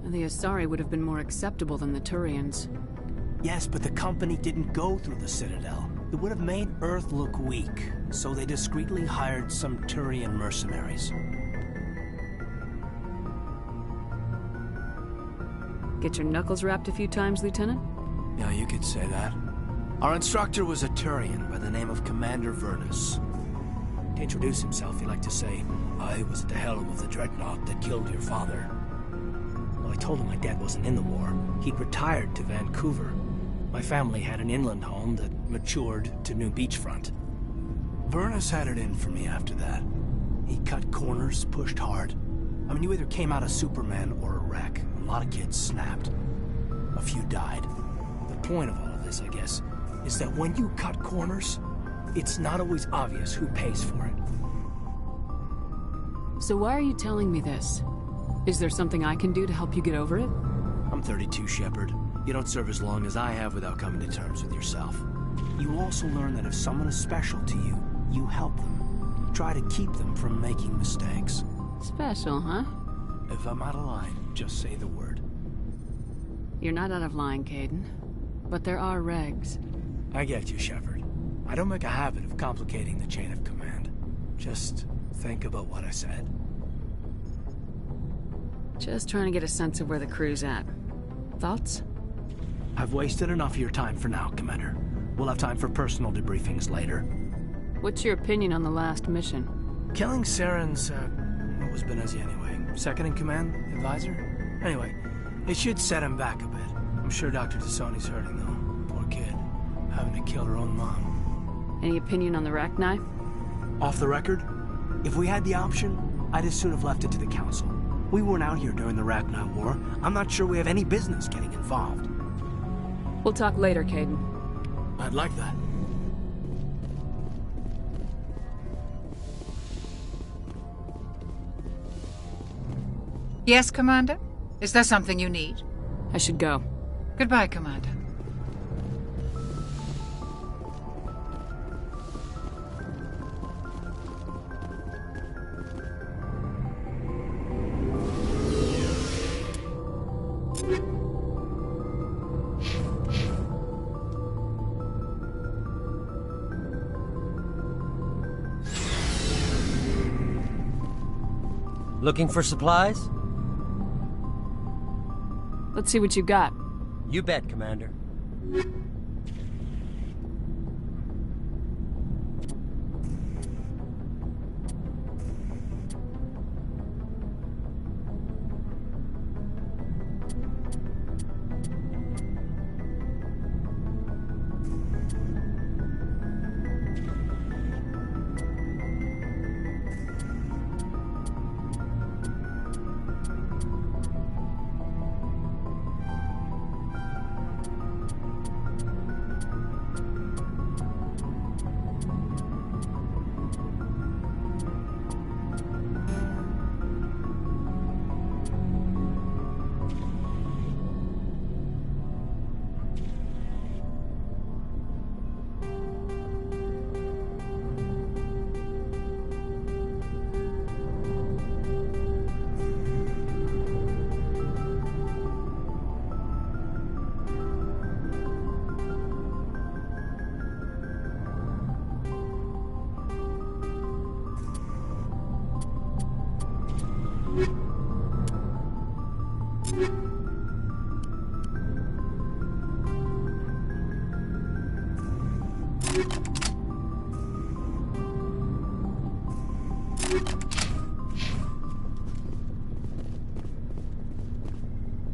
S5: The Asari would have been more acceptable than the Turians.
S24: Yes, but the company didn't go through the Citadel. It would have made Earth look weak, so they discreetly hired some Turian mercenaries.
S5: Get your knuckles rapped a few times, Lieutenant?
S24: Yeah, you could say that. Our instructor was a Turian by the name of Commander Vernus. To introduce himself, he liked to say, "I was at the helm of the dreadnought that killed your father." Well, I told him my dad wasn't in the war. He'd retired to Vancouver. My family had an inland home that matured to new beachfront. Vernus had it in for me after that. He cut corners, pushed hard. I mean, you either came out a Superman or a wreck. A lot of kids snapped. A few died. The point of all of this, I guess, is that when you cut corners, it's not always obvious who pays for it.
S5: So why are you telling me this? Is there something I can do to help you get over it?
S24: I'm 32, Shepard. You don't serve as long as I have without coming to terms with yourself. You also learn that if someone is special to you, you help them. Try to keep them from making mistakes.
S5: Special, huh?
S24: If I'm out of line, just say the word.
S5: You're not out of line, Caden. But there are regs.
S24: I get you, Shepard. I don't make a habit of complicating the chain of command. Just think about what I said.
S5: Just trying to get a sense of where the crew's at. Thoughts?
S24: I've wasted enough of your time for now, Commander. We'll have time for personal debriefings later.
S5: What's your opinion on the last mission?
S24: Killing Saren's, what was Benezia anyway? Second in command? Advisor? Anyway, it should set him back a bit. I'm sure Dr. Tassoni's hurting, though. Poor kid. Having to kill her own mom.
S5: Any opinion on the Rachni?
S24: Off the record? If we had the option, I'd as soon have left it to the Council. We weren't out here during the Rachni War. I'm not sure we have any business getting involved.
S5: We'll talk later, Caden.
S24: I'd like that.
S18: Yes, Commander? Is there something you need?
S5: I should go.
S18: Goodbye, Commander.
S19: Looking for supplies?
S5: Let's see what you got.
S19: You bet, Commander.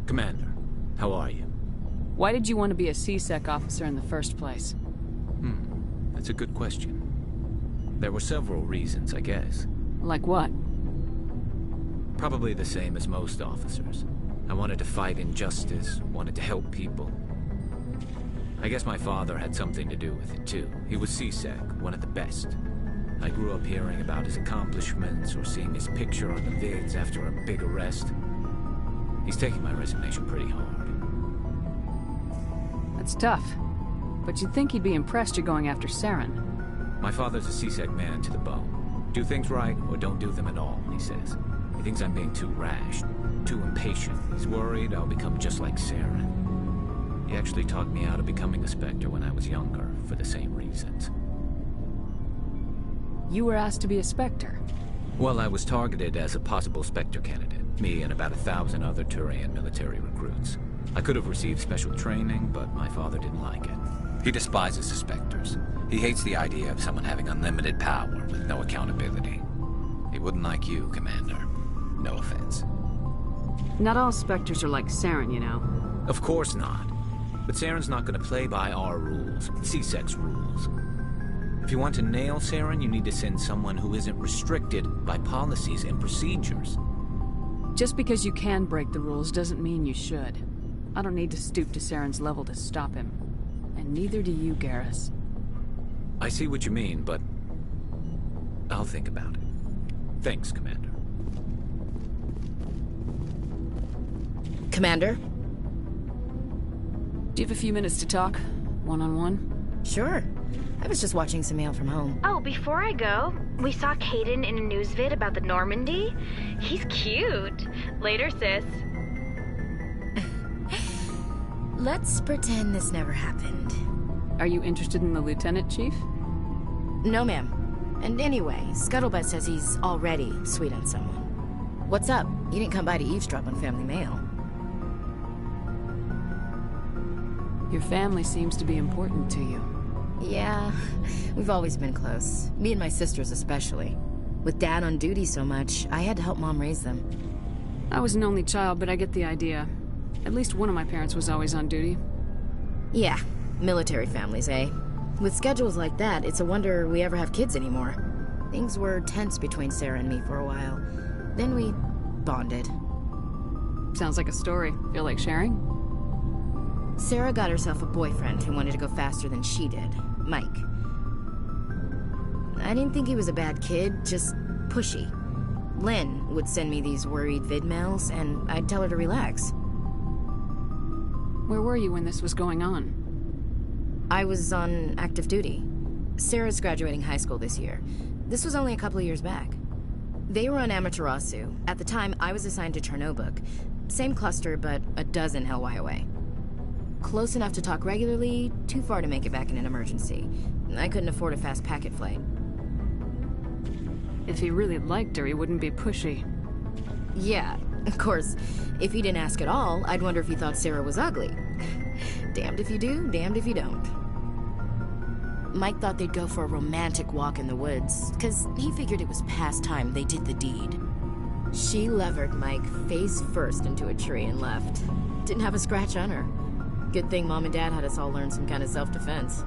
S20: Commander, how are you?
S5: Why did you want to be a C-Sec officer in the first place?
S20: That's a good question. There were several reasons, I guess.
S5: Like what?
S20: Probably the same as most officers. I wanted to fight injustice, wanted to help people. I guess my father had something to do with it, too. He was C-Sec, one of the best. I grew up hearing about his accomplishments or seeing his picture on the vids after a big arrest. He's taking my resignation pretty hard.
S5: That's tough. But you'd think he'd be impressed you're going after Saren.
S20: My father's a C-Sec man to the bone. Do things right or don't do them at all, he says. He thinks I'm being too rash, too impatient. He's worried I'll become just like Saren. He actually talked me out of becoming a Spectre when I was younger, for the same reasons.
S5: You were asked to be a Spectre?
S20: Well, I was targeted as a possible Spectre candidate. Me and about 1,000 other Turian military recruits. I could have received special training, but my father didn't like it. He despises the Spectres. He hates the idea of someone having unlimited power with no accountability. He wouldn't like you, Commander. No offense.
S5: Not all Spectres are like Saren, you know.
S20: Of course not. But Saren's not going to play by our rules, C-Sec's rules. If you want to nail Saren, you need to send someone who isn't restricted by policies and procedures.
S5: Just because you can break the rules doesn't mean you should. I don't need to stoop to Saren's level to stop him. And neither do you, Garrus.
S20: I see what you mean, but I'll think about it. Thanks, Commander.
S15: Commander?
S5: Do you have a few minutes to talk? One-on-one?
S15: Sure. I was just watching some mail from home.
S6: Oh, before I go, we saw Caden in a news vid about the Normandy. He's cute. Later, sis.
S15: Let's pretend this never happened.
S5: Are you interested in the lieutenant, Chief?
S15: No, ma'am. And anyway, Scuttlebutt says he's already sweet on someone. What's up? You didn't come by to eavesdrop on family mail.
S5: Your family seems to be important to you.
S15: Yeah, we've always been close. Me and my sisters especially. With Dad on duty so much, I had to help Mom raise them.
S5: I was an only child, but I get the idea. At least one of my parents was always on duty.
S15: Yeah, military families, eh? With schedules like that, it's a wonder we ever have kids anymore. Things were tense between Sarah and me for a while. Then we bonded.
S5: Sounds like a story. Feel like sharing?
S15: Sarah got herself a boyfriend who wanted to go faster than she did, Mike. I didn't think he was a bad kid, just pushy. Lynn would send me these worried vid mails, and I'd tell her to relax.
S5: Where were you when this was going on?
S15: I was on active duty. Sarah's graduating high school this year. This was only a couple of years back. They were on Amaterasu. At the time, I was assigned to Chernobog. Same cluster, but a dozen LY away. Close enough to talk regularly, too far to make it back in an emergency. I couldn't afford a fast packet flight.
S5: If he really liked her, he wouldn't be pushy.
S15: Yeah, of course. If he didn't ask at all, I'd wonder if he thought Sarah was ugly. Damned if you do, damned if you don't. Mike thought they'd go for a romantic walk in the woods, because he figured it was past time they did the deed. She levered Mike face first into a tree and left. Didn't have a scratch on her. Good thing Mom and Dad had us all learn some kind of self-defense.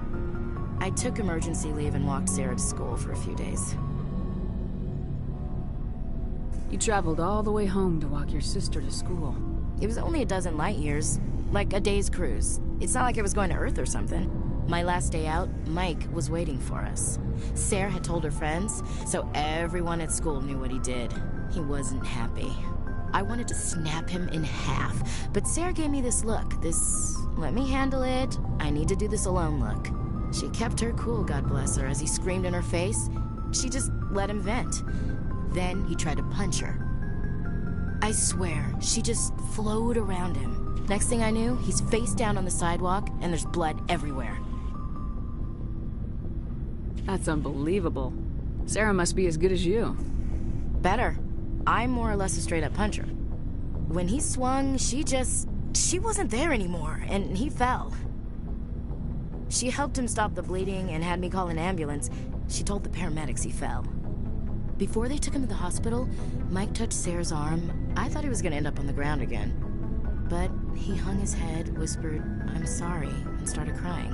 S15: I took emergency leave and walked Sarah to school for a few days.
S5: You traveled all the way home to walk your sister to school.
S15: It was only a dozen light years, like a day's cruise. It's not like I was going to Earth or something. My last day out, Mike was waiting for us. Sarah had told her friends, so everyone at school knew what he did. He wasn't happy. I wanted to snap him in half, but Sarah gave me this look, this let me handle it, I need to do this alone look. She kept her cool, God bless her, as he screamed in her face. She just let him vent. Then he tried to punch her. I swear, she just flowed around him. Next thing I knew, he's face down on the sidewalk, and there's blood everywhere.
S5: That's unbelievable. Sarah must be as good as you.
S15: Better. I'm more or less a straight-up puncher. When he swung, she wasn't there anymore, and he fell. She helped him stop the bleeding and had me call an ambulance. She told the paramedics he fell. Before they took him to the hospital, Mike touched Sarah's arm. I thought he was gonna end up on the ground again. But he hung his head, whispered, "I'm sorry," and started crying.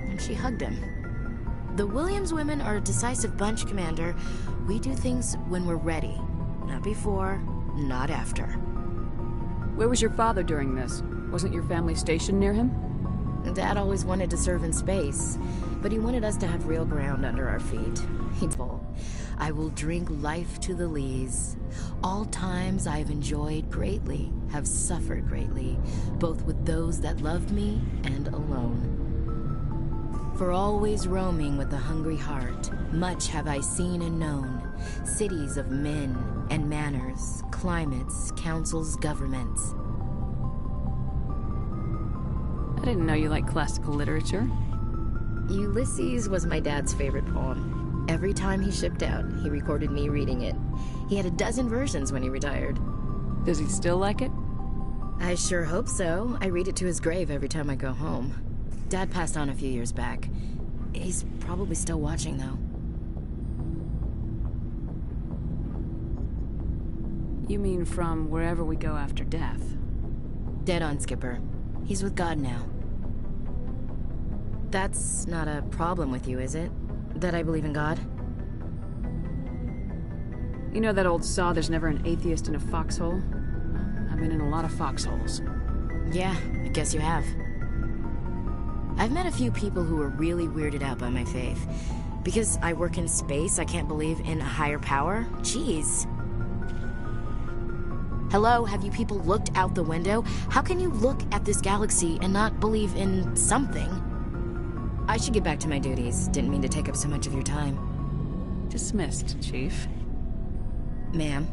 S15: And she hugged him. The Williams women are a decisive bunch, Commander. We do things when we're ready. Not before, not after.
S5: Where was your father during this? Wasn't your family stationed near him?
S15: Dad always wanted to serve in space, but he wanted us to have real ground under our feet. He'd full. I will drink life to the lees. All times I have enjoyed greatly, have suffered greatly, both with those that loved me and alone. For always roaming with a hungry heart, much have I seen and known, cities of men and manners, climates, councils, governments.
S5: I didn't know you liked classical literature.
S15: Ulysses was my dad's favorite poem. Every time he shipped out, he recorded me reading it. He had a dozen versions when he retired.
S5: Does he still like it?
S15: I sure hope so. I read it to his grave every time I go home. Dad passed on a few years back. He's probably still watching, though.
S5: You mean from wherever we go after death?
S15: Dead on, Skipper. He's with God now. That's not a problem with you, is it? That I believe in God?
S5: You know that old saw, there's never an atheist in a foxhole? I've been in a lot of foxholes.
S15: Yeah, I guess you have. I've met a few people who are really weirded out by my faith. Because I work in space, I can't believe in a higher power? Jeez. Hello, have you people looked out the window? How can you look at this galaxy and not believe in something?
S5: I should get back to my duties. Didn't mean to take up so much of your time. Dismissed, Chief.
S15: Ma'am.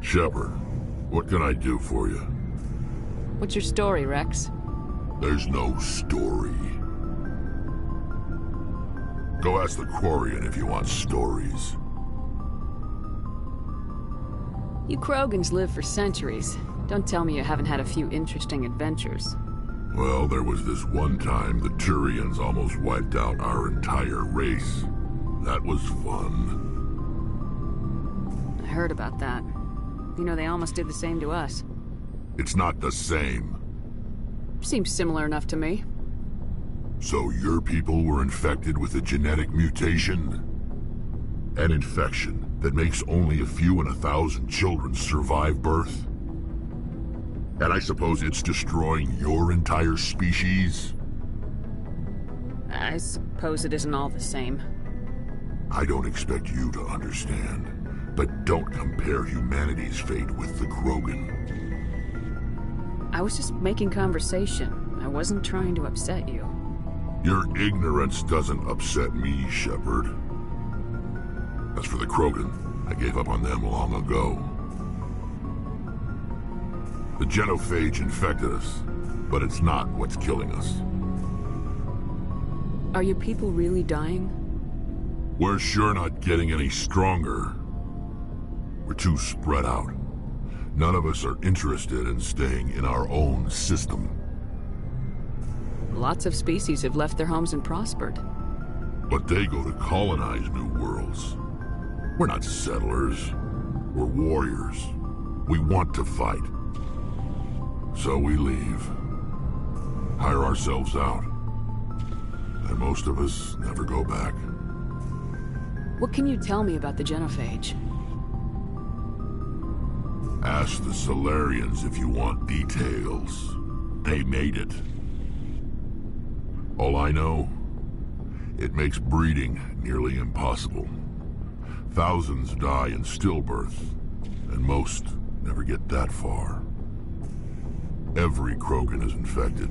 S4: Shepard, what can I do for you?
S5: What's your story, Rex?
S4: There's no story. Go ask the Quarian if you want stories.
S5: You Krogans live for centuries. Don't tell me you haven't had a few interesting adventures.
S4: Well, there was this one time the Turians almost wiped out our entire race. That was fun.
S5: I heard about that. You know, they almost did the same to us.
S4: It's not the same.
S5: Seems similar enough to me.
S4: So your people were infected with a genetic mutation? An infection that makes only a few in 1,000 children survive birth? And I suppose it's destroying your entire species?
S5: I suppose it isn't all the same.
S4: I don't expect you to understand, but don't compare humanity's fate with the Krogan.
S5: I was just making conversation. I wasn't trying to upset you.
S4: Your ignorance doesn't upset me, Shepard. As for the Krogan, I gave up on them long ago. The genophage infected us, but it's not what's killing us.
S5: Are your people really dying?
S4: We're sure not getting any stronger. We're too spread out. None of us are interested in staying in our own system.
S5: Lots of species have left their homes and prospered.
S4: But they go to colonize new worlds. We're not settlers. We're warriors. We want to fight. So we leave. Hire ourselves out. And most of us never go back.
S5: What can you tell me about the genophage?
S4: Ask the Solarians if you want details. They made it. All I know, it makes breeding nearly impossible. Thousands die in stillbirth, and most never get that far. Every Krogan is infected,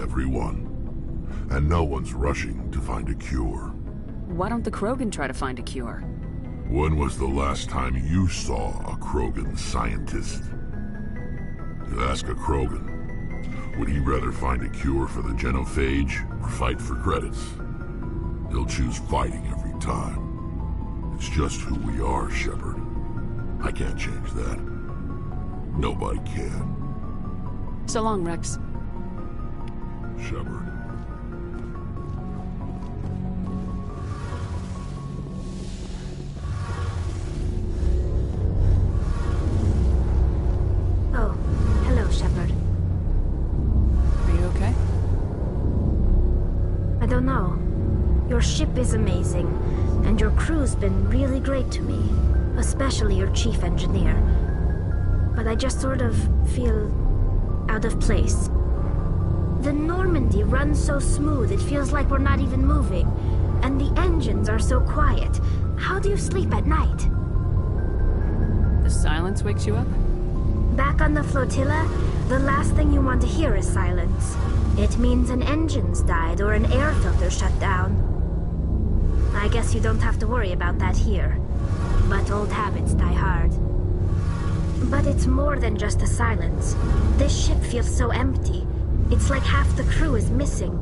S4: every one. And no one's rushing to find a cure.
S5: Why don't the Krogan try to find a cure?
S4: When was the last time you saw a Krogan scientist? You ask a Krogan, would he rather find a cure for the genophage or fight for credits? He'll choose fighting every time. It's just who we are, Shepard. I can't change that. Nobody can.
S5: So long, Rex.
S4: Shepard.
S6: Oh, hello, Shepard.
S5: Are you okay?
S6: I don't know. Your ship is amazing, and your crew's been really great to me, especially your chief engineer. But I just sort of feel out of place. The Normandy runs so smooth it feels like we're not even moving, and the engines are so quiet. How do you sleep at night?
S5: The silence wakes you up?
S6: Back on the flotilla, the last thing you want to hear is silence. It means an engine's died or an air filter shut down. I guess you don't have to worry about that here. But old habits die hard. But it's more than just the silence. This ship feels so empty. It's like half the crew is missing.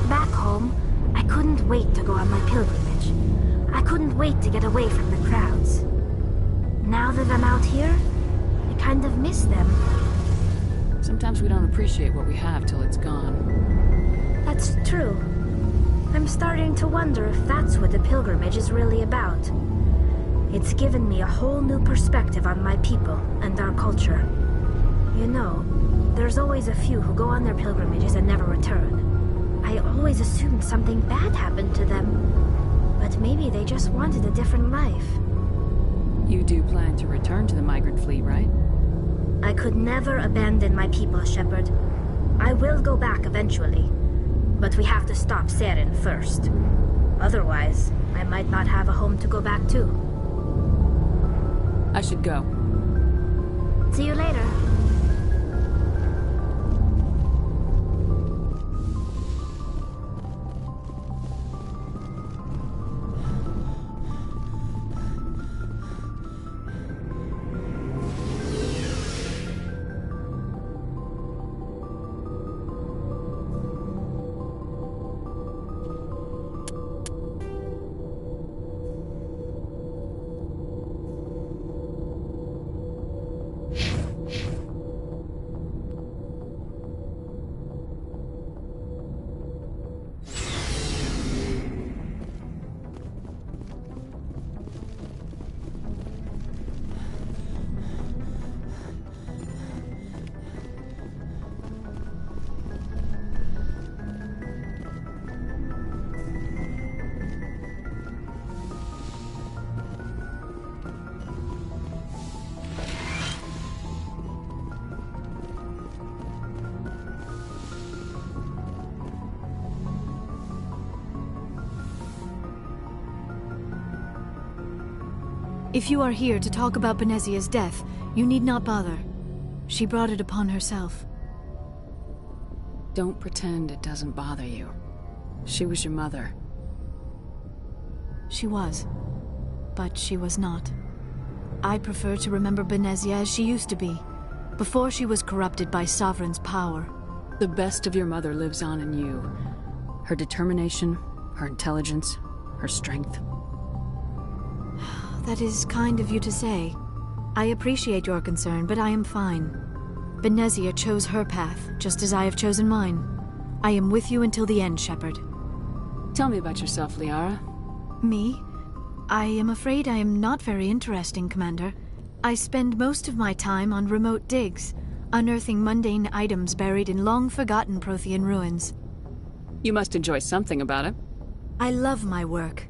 S6: Back home, I couldn't wait to go on my pilgrimage. I couldn't wait to get away from the crowds. Now that I'm out here, I kind of miss them.
S5: Sometimes we don't appreciate what we have till it's gone.
S6: That's true. I'm starting to wonder if that's what the pilgrimage is really about. It's given me a whole new perspective on my people and our culture. You know, there's always a few who go on their pilgrimages and never return. I always assumed something bad happened to them. But maybe they just wanted a different life.
S5: You do plan to return to the migrant fleet, right?
S6: I could never abandon my people, Shepard. I will go back eventually. But we have to stop Saren first. Otherwise, I might not have a home to go back to.
S5: I should go.
S6: See you later.
S17: If you are here to talk about Benezia's death, you need not bother. She brought it upon herself.
S5: Don't pretend it doesn't bother you. She was your mother.
S17: She was. But she was not. I prefer to remember Benezia as she used to be, before she was corrupted by Sovereign's power.
S5: The best of your mother lives on in you. Her determination, her intelligence, her strength.
S17: That is kind of you to say. I appreciate your concern, but I am fine. Benezia chose her path, just as I have chosen mine. I am with you until the end, Shepard.
S5: Tell me about yourself, Liara.
S17: Me? I am afraid I am not very interesting, Commander. I spend most of my time on remote digs, unearthing mundane items buried in long-forgotten Prothean ruins.
S5: You must enjoy something about it.
S17: I love my work.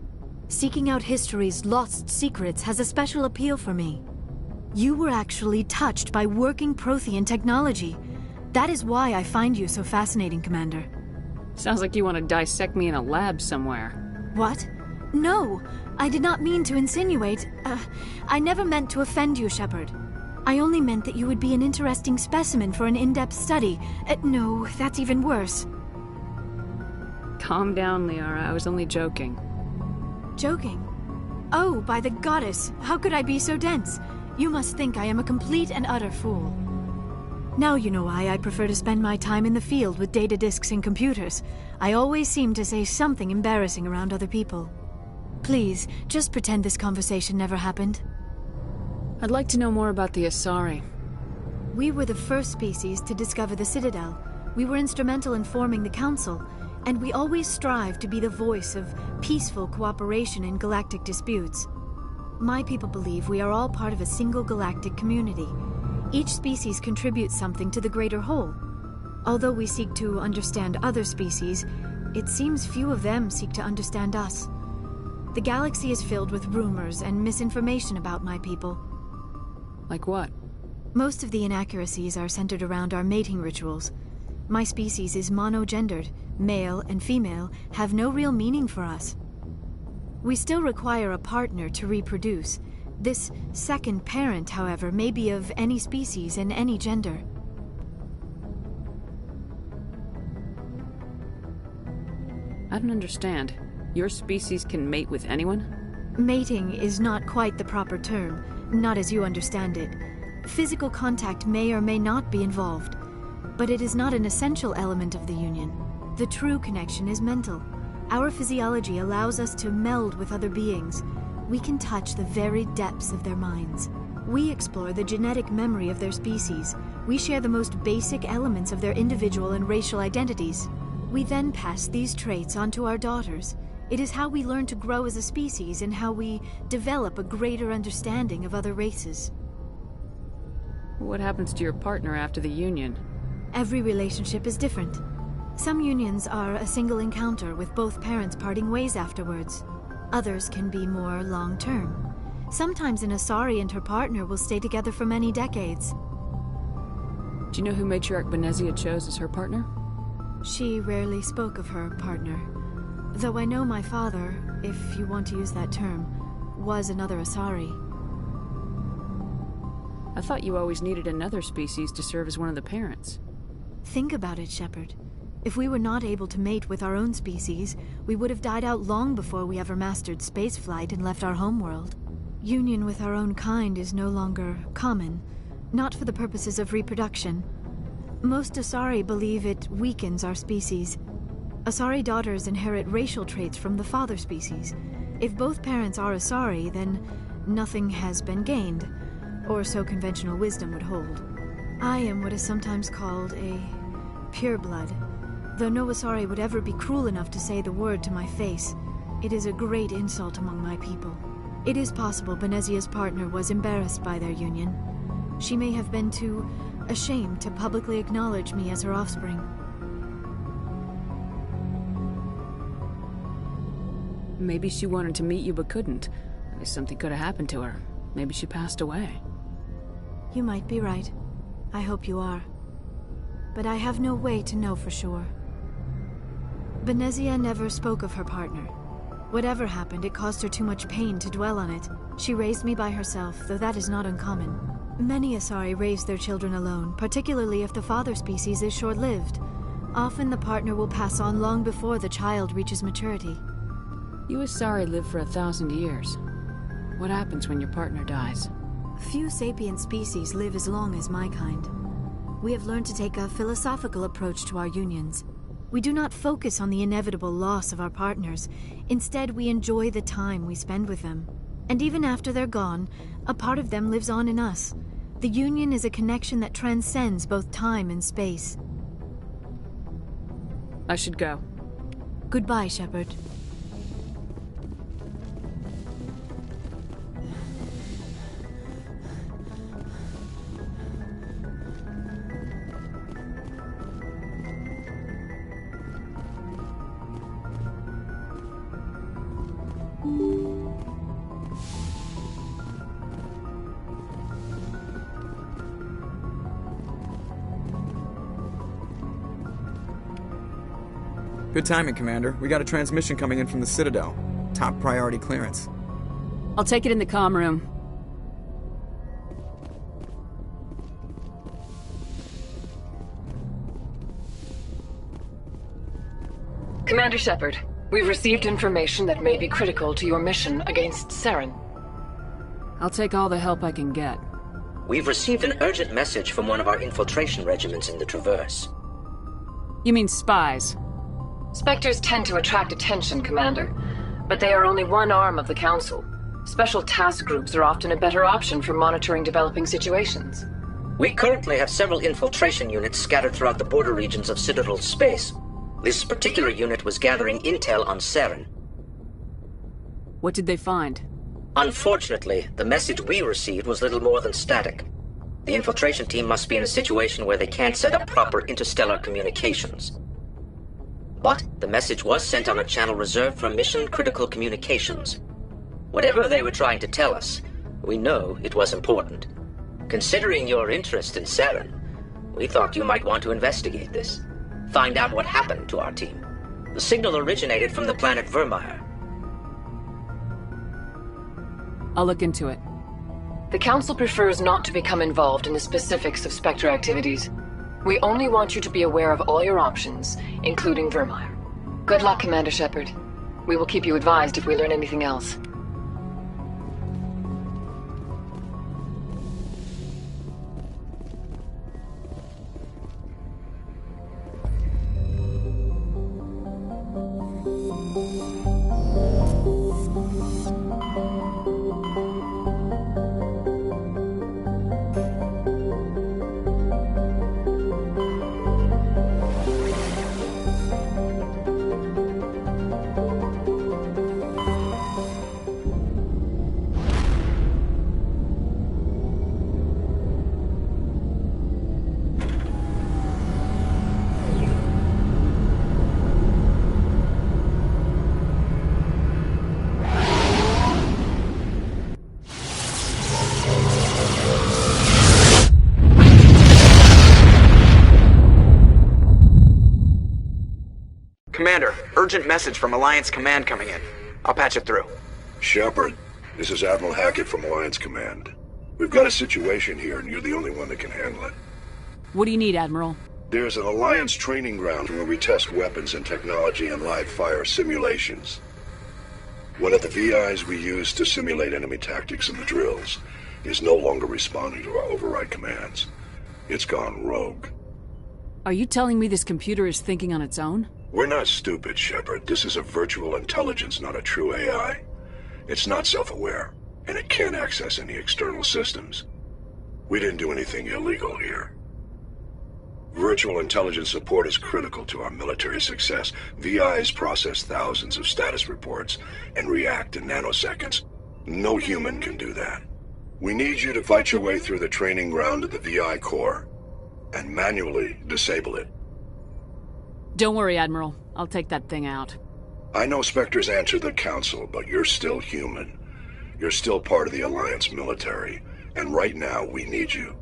S17: Seeking out history's lost secrets has a special appeal for me. You were actually touched by working Prothean technology. That is why I find you so fascinating, Commander.
S5: Sounds like you want to dissect me in a lab somewhere.
S17: What? No! I did not mean to insinuate. I never meant to offend you, Shepard. I only meant that you would be an interesting specimen for an in-depth study. No, that's even worse.
S5: Calm down, Liara. I was only joking.
S17: Joking? Oh, by the goddess, how could I be so dense? You must think I am a complete and utter fool. Now you know why I prefer to spend my time in the field with data disks and computers. I always seem to say something embarrassing around other people. Please, just pretend this conversation never happened.
S5: I'd like to know more about the Asari.
S17: We were the first species to discover the Citadel. We were instrumental in forming the Council, and we always strive to be the voice of peaceful cooperation in galactic disputes. My people believe we are all part of a single galactic community. Each species contributes something to the greater whole. Although we seek to understand other species, it seems few of them seek to understand us. The galaxy is filled with rumors and misinformation about my people.
S5: Like what?
S17: Most of the inaccuracies are centered around our mating rituals. My species is monogendered. Male and female have no real meaning for us. We still require a partner to reproduce. This second parent, however, may be of any species and any gender.
S5: I don't understand. Your species can mate with anyone?
S17: Mating is not quite the proper term, not as you understand it. Physical contact may or may not be involved, but it is not an essential element of the union. The true connection is mental. Our physiology allows us to meld with other beings. We can touch the very depths of their minds. We explore the genetic memory of their species. We share the most basic elements of their individual and racial identities. We then pass these traits on to our daughters. It is how we learn to grow as a species and how we develop a greater understanding of other races.
S5: What happens to your partner after the union?
S17: Every relationship is different. Some unions are a single encounter with both parents parting ways afterwards. Others can be more long-term. Sometimes an Asari and her partner will stay together for many decades.
S5: Do you know who Matriarch Benezia chose as her partner?
S17: She rarely spoke of her partner. Though I know my father, if you want to use that term, was another Asari.
S5: I thought you always needed another species to serve as one of the parents.
S17: Think about it, Shepard. If we were not able to mate with our own species, we would have died out long before we ever mastered spaceflight and left our homeworld. Union with our own kind is no longer common, not for the purposes of reproduction. Most Asari believe it weakens our species. Asari daughters inherit racial traits from the father species. If both parents are Asari, then nothing has been gained, or so conventional wisdom would hold. I am what is sometimes called a pureblood. Though no Asari would ever be cruel enough to say the word to my face, it is a great insult among my people. It is possible Benezia's partner was embarrassed by their union. She may have been too ashamed to publicly acknowledge me as her offspring.
S5: Maybe she wanted to meet you but couldn't. Maybe something could have happened to her. Maybe she passed away.
S17: You might be right. I hope you are. But I have no way to know for sure. Benezia never spoke of her partner. Whatever happened, it caused her too much pain to dwell on it. She raised me by herself, though that is not uncommon. Many Asari raise their children alone, particularly if the father species is short-lived. Often the partner will pass on long before the child reaches maturity.
S5: You Asari live for 1,000 years. What happens when your partner dies?
S17: Few sapient species live as long as my kind. We have learned to take a philosophical approach to our unions. We do not focus on the inevitable loss of our partners. Instead, we enjoy the time we spend with them. And even after they're gone, a part of them lives on in us. The union is a connection that transcends both time and space.
S5: I should go.
S17: Goodbye, Shepard.
S23: Good timing, Commander. We got a transmission coming in from the Citadel. Top priority clearance.
S5: I'll take it in the comm room.
S8: Commander Shepard, we've received information that may be critical to your mission against Saren.
S5: I'll take all the help I can get.
S11: We've received an urgent message from one of our infiltration regiments in the Traverse.
S5: You mean spies?
S8: Spectres tend to attract attention, Commander, but they are only one arm of the Council. Special task groups are often a better option for monitoring developing situations.
S11: We currently have several infiltration units scattered throughout the border regions of Citadel space. This particular unit was gathering intel on Saren.
S5: What did they find?
S11: Unfortunately, the message we received was little more than static. The infiltration team must be in a situation where they can't set up proper interstellar communications. But the message was sent on a channel reserved for mission-critical communications. Whatever they were trying to tell us, we know it was important. Considering your interest in Saren, we thought you might want to investigate this. Find out what happened to our team. The signal originated from the planet Vermeer.
S5: I'll look into it.
S8: The Council prefers not to become involved in the specifics of Spectre activities. We only want you to be aware of all your options, including Vermeer. Good luck, Commander Shepard. We will keep you advised if we learn anything else.
S16: urgent message from Alliance Command coming in. I'll patch it through.
S1: Shepard, this is Admiral Hackett from Alliance Command. We've got a situation here, and you're the only one that can handle it.
S5: What do you need, Admiral?
S1: There's an Alliance training ground where we test weapons and technology in live-fire simulations. One of the VIs we use to simulate enemy tactics in the drills is no longer responding to our override commands. It's gone rogue.
S5: Are you telling me this computer is thinking on its own?
S1: We're not stupid, Shepard. This is a virtual intelligence, not a true AI. It's not self-aware, and it can't access any external systems. We didn't do anything illegal here. Virtual intelligence support is critical to our military success. VIs process thousands of status reports and react in nanoseconds. No human can do that. We need you to fight your way through the training ground of the VI core and manually disable it.
S5: Don't worry, Admiral. I'll take that thing out.
S1: I know Spectres answered the Council, but you're still human. You're still part of the Alliance military, and right now we need you.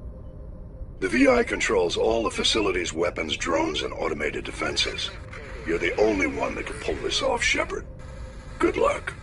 S1: The VI controls all the facility's weapons, drones, and automated defenses. You're the only one that can pull this off, Shepard. Good luck.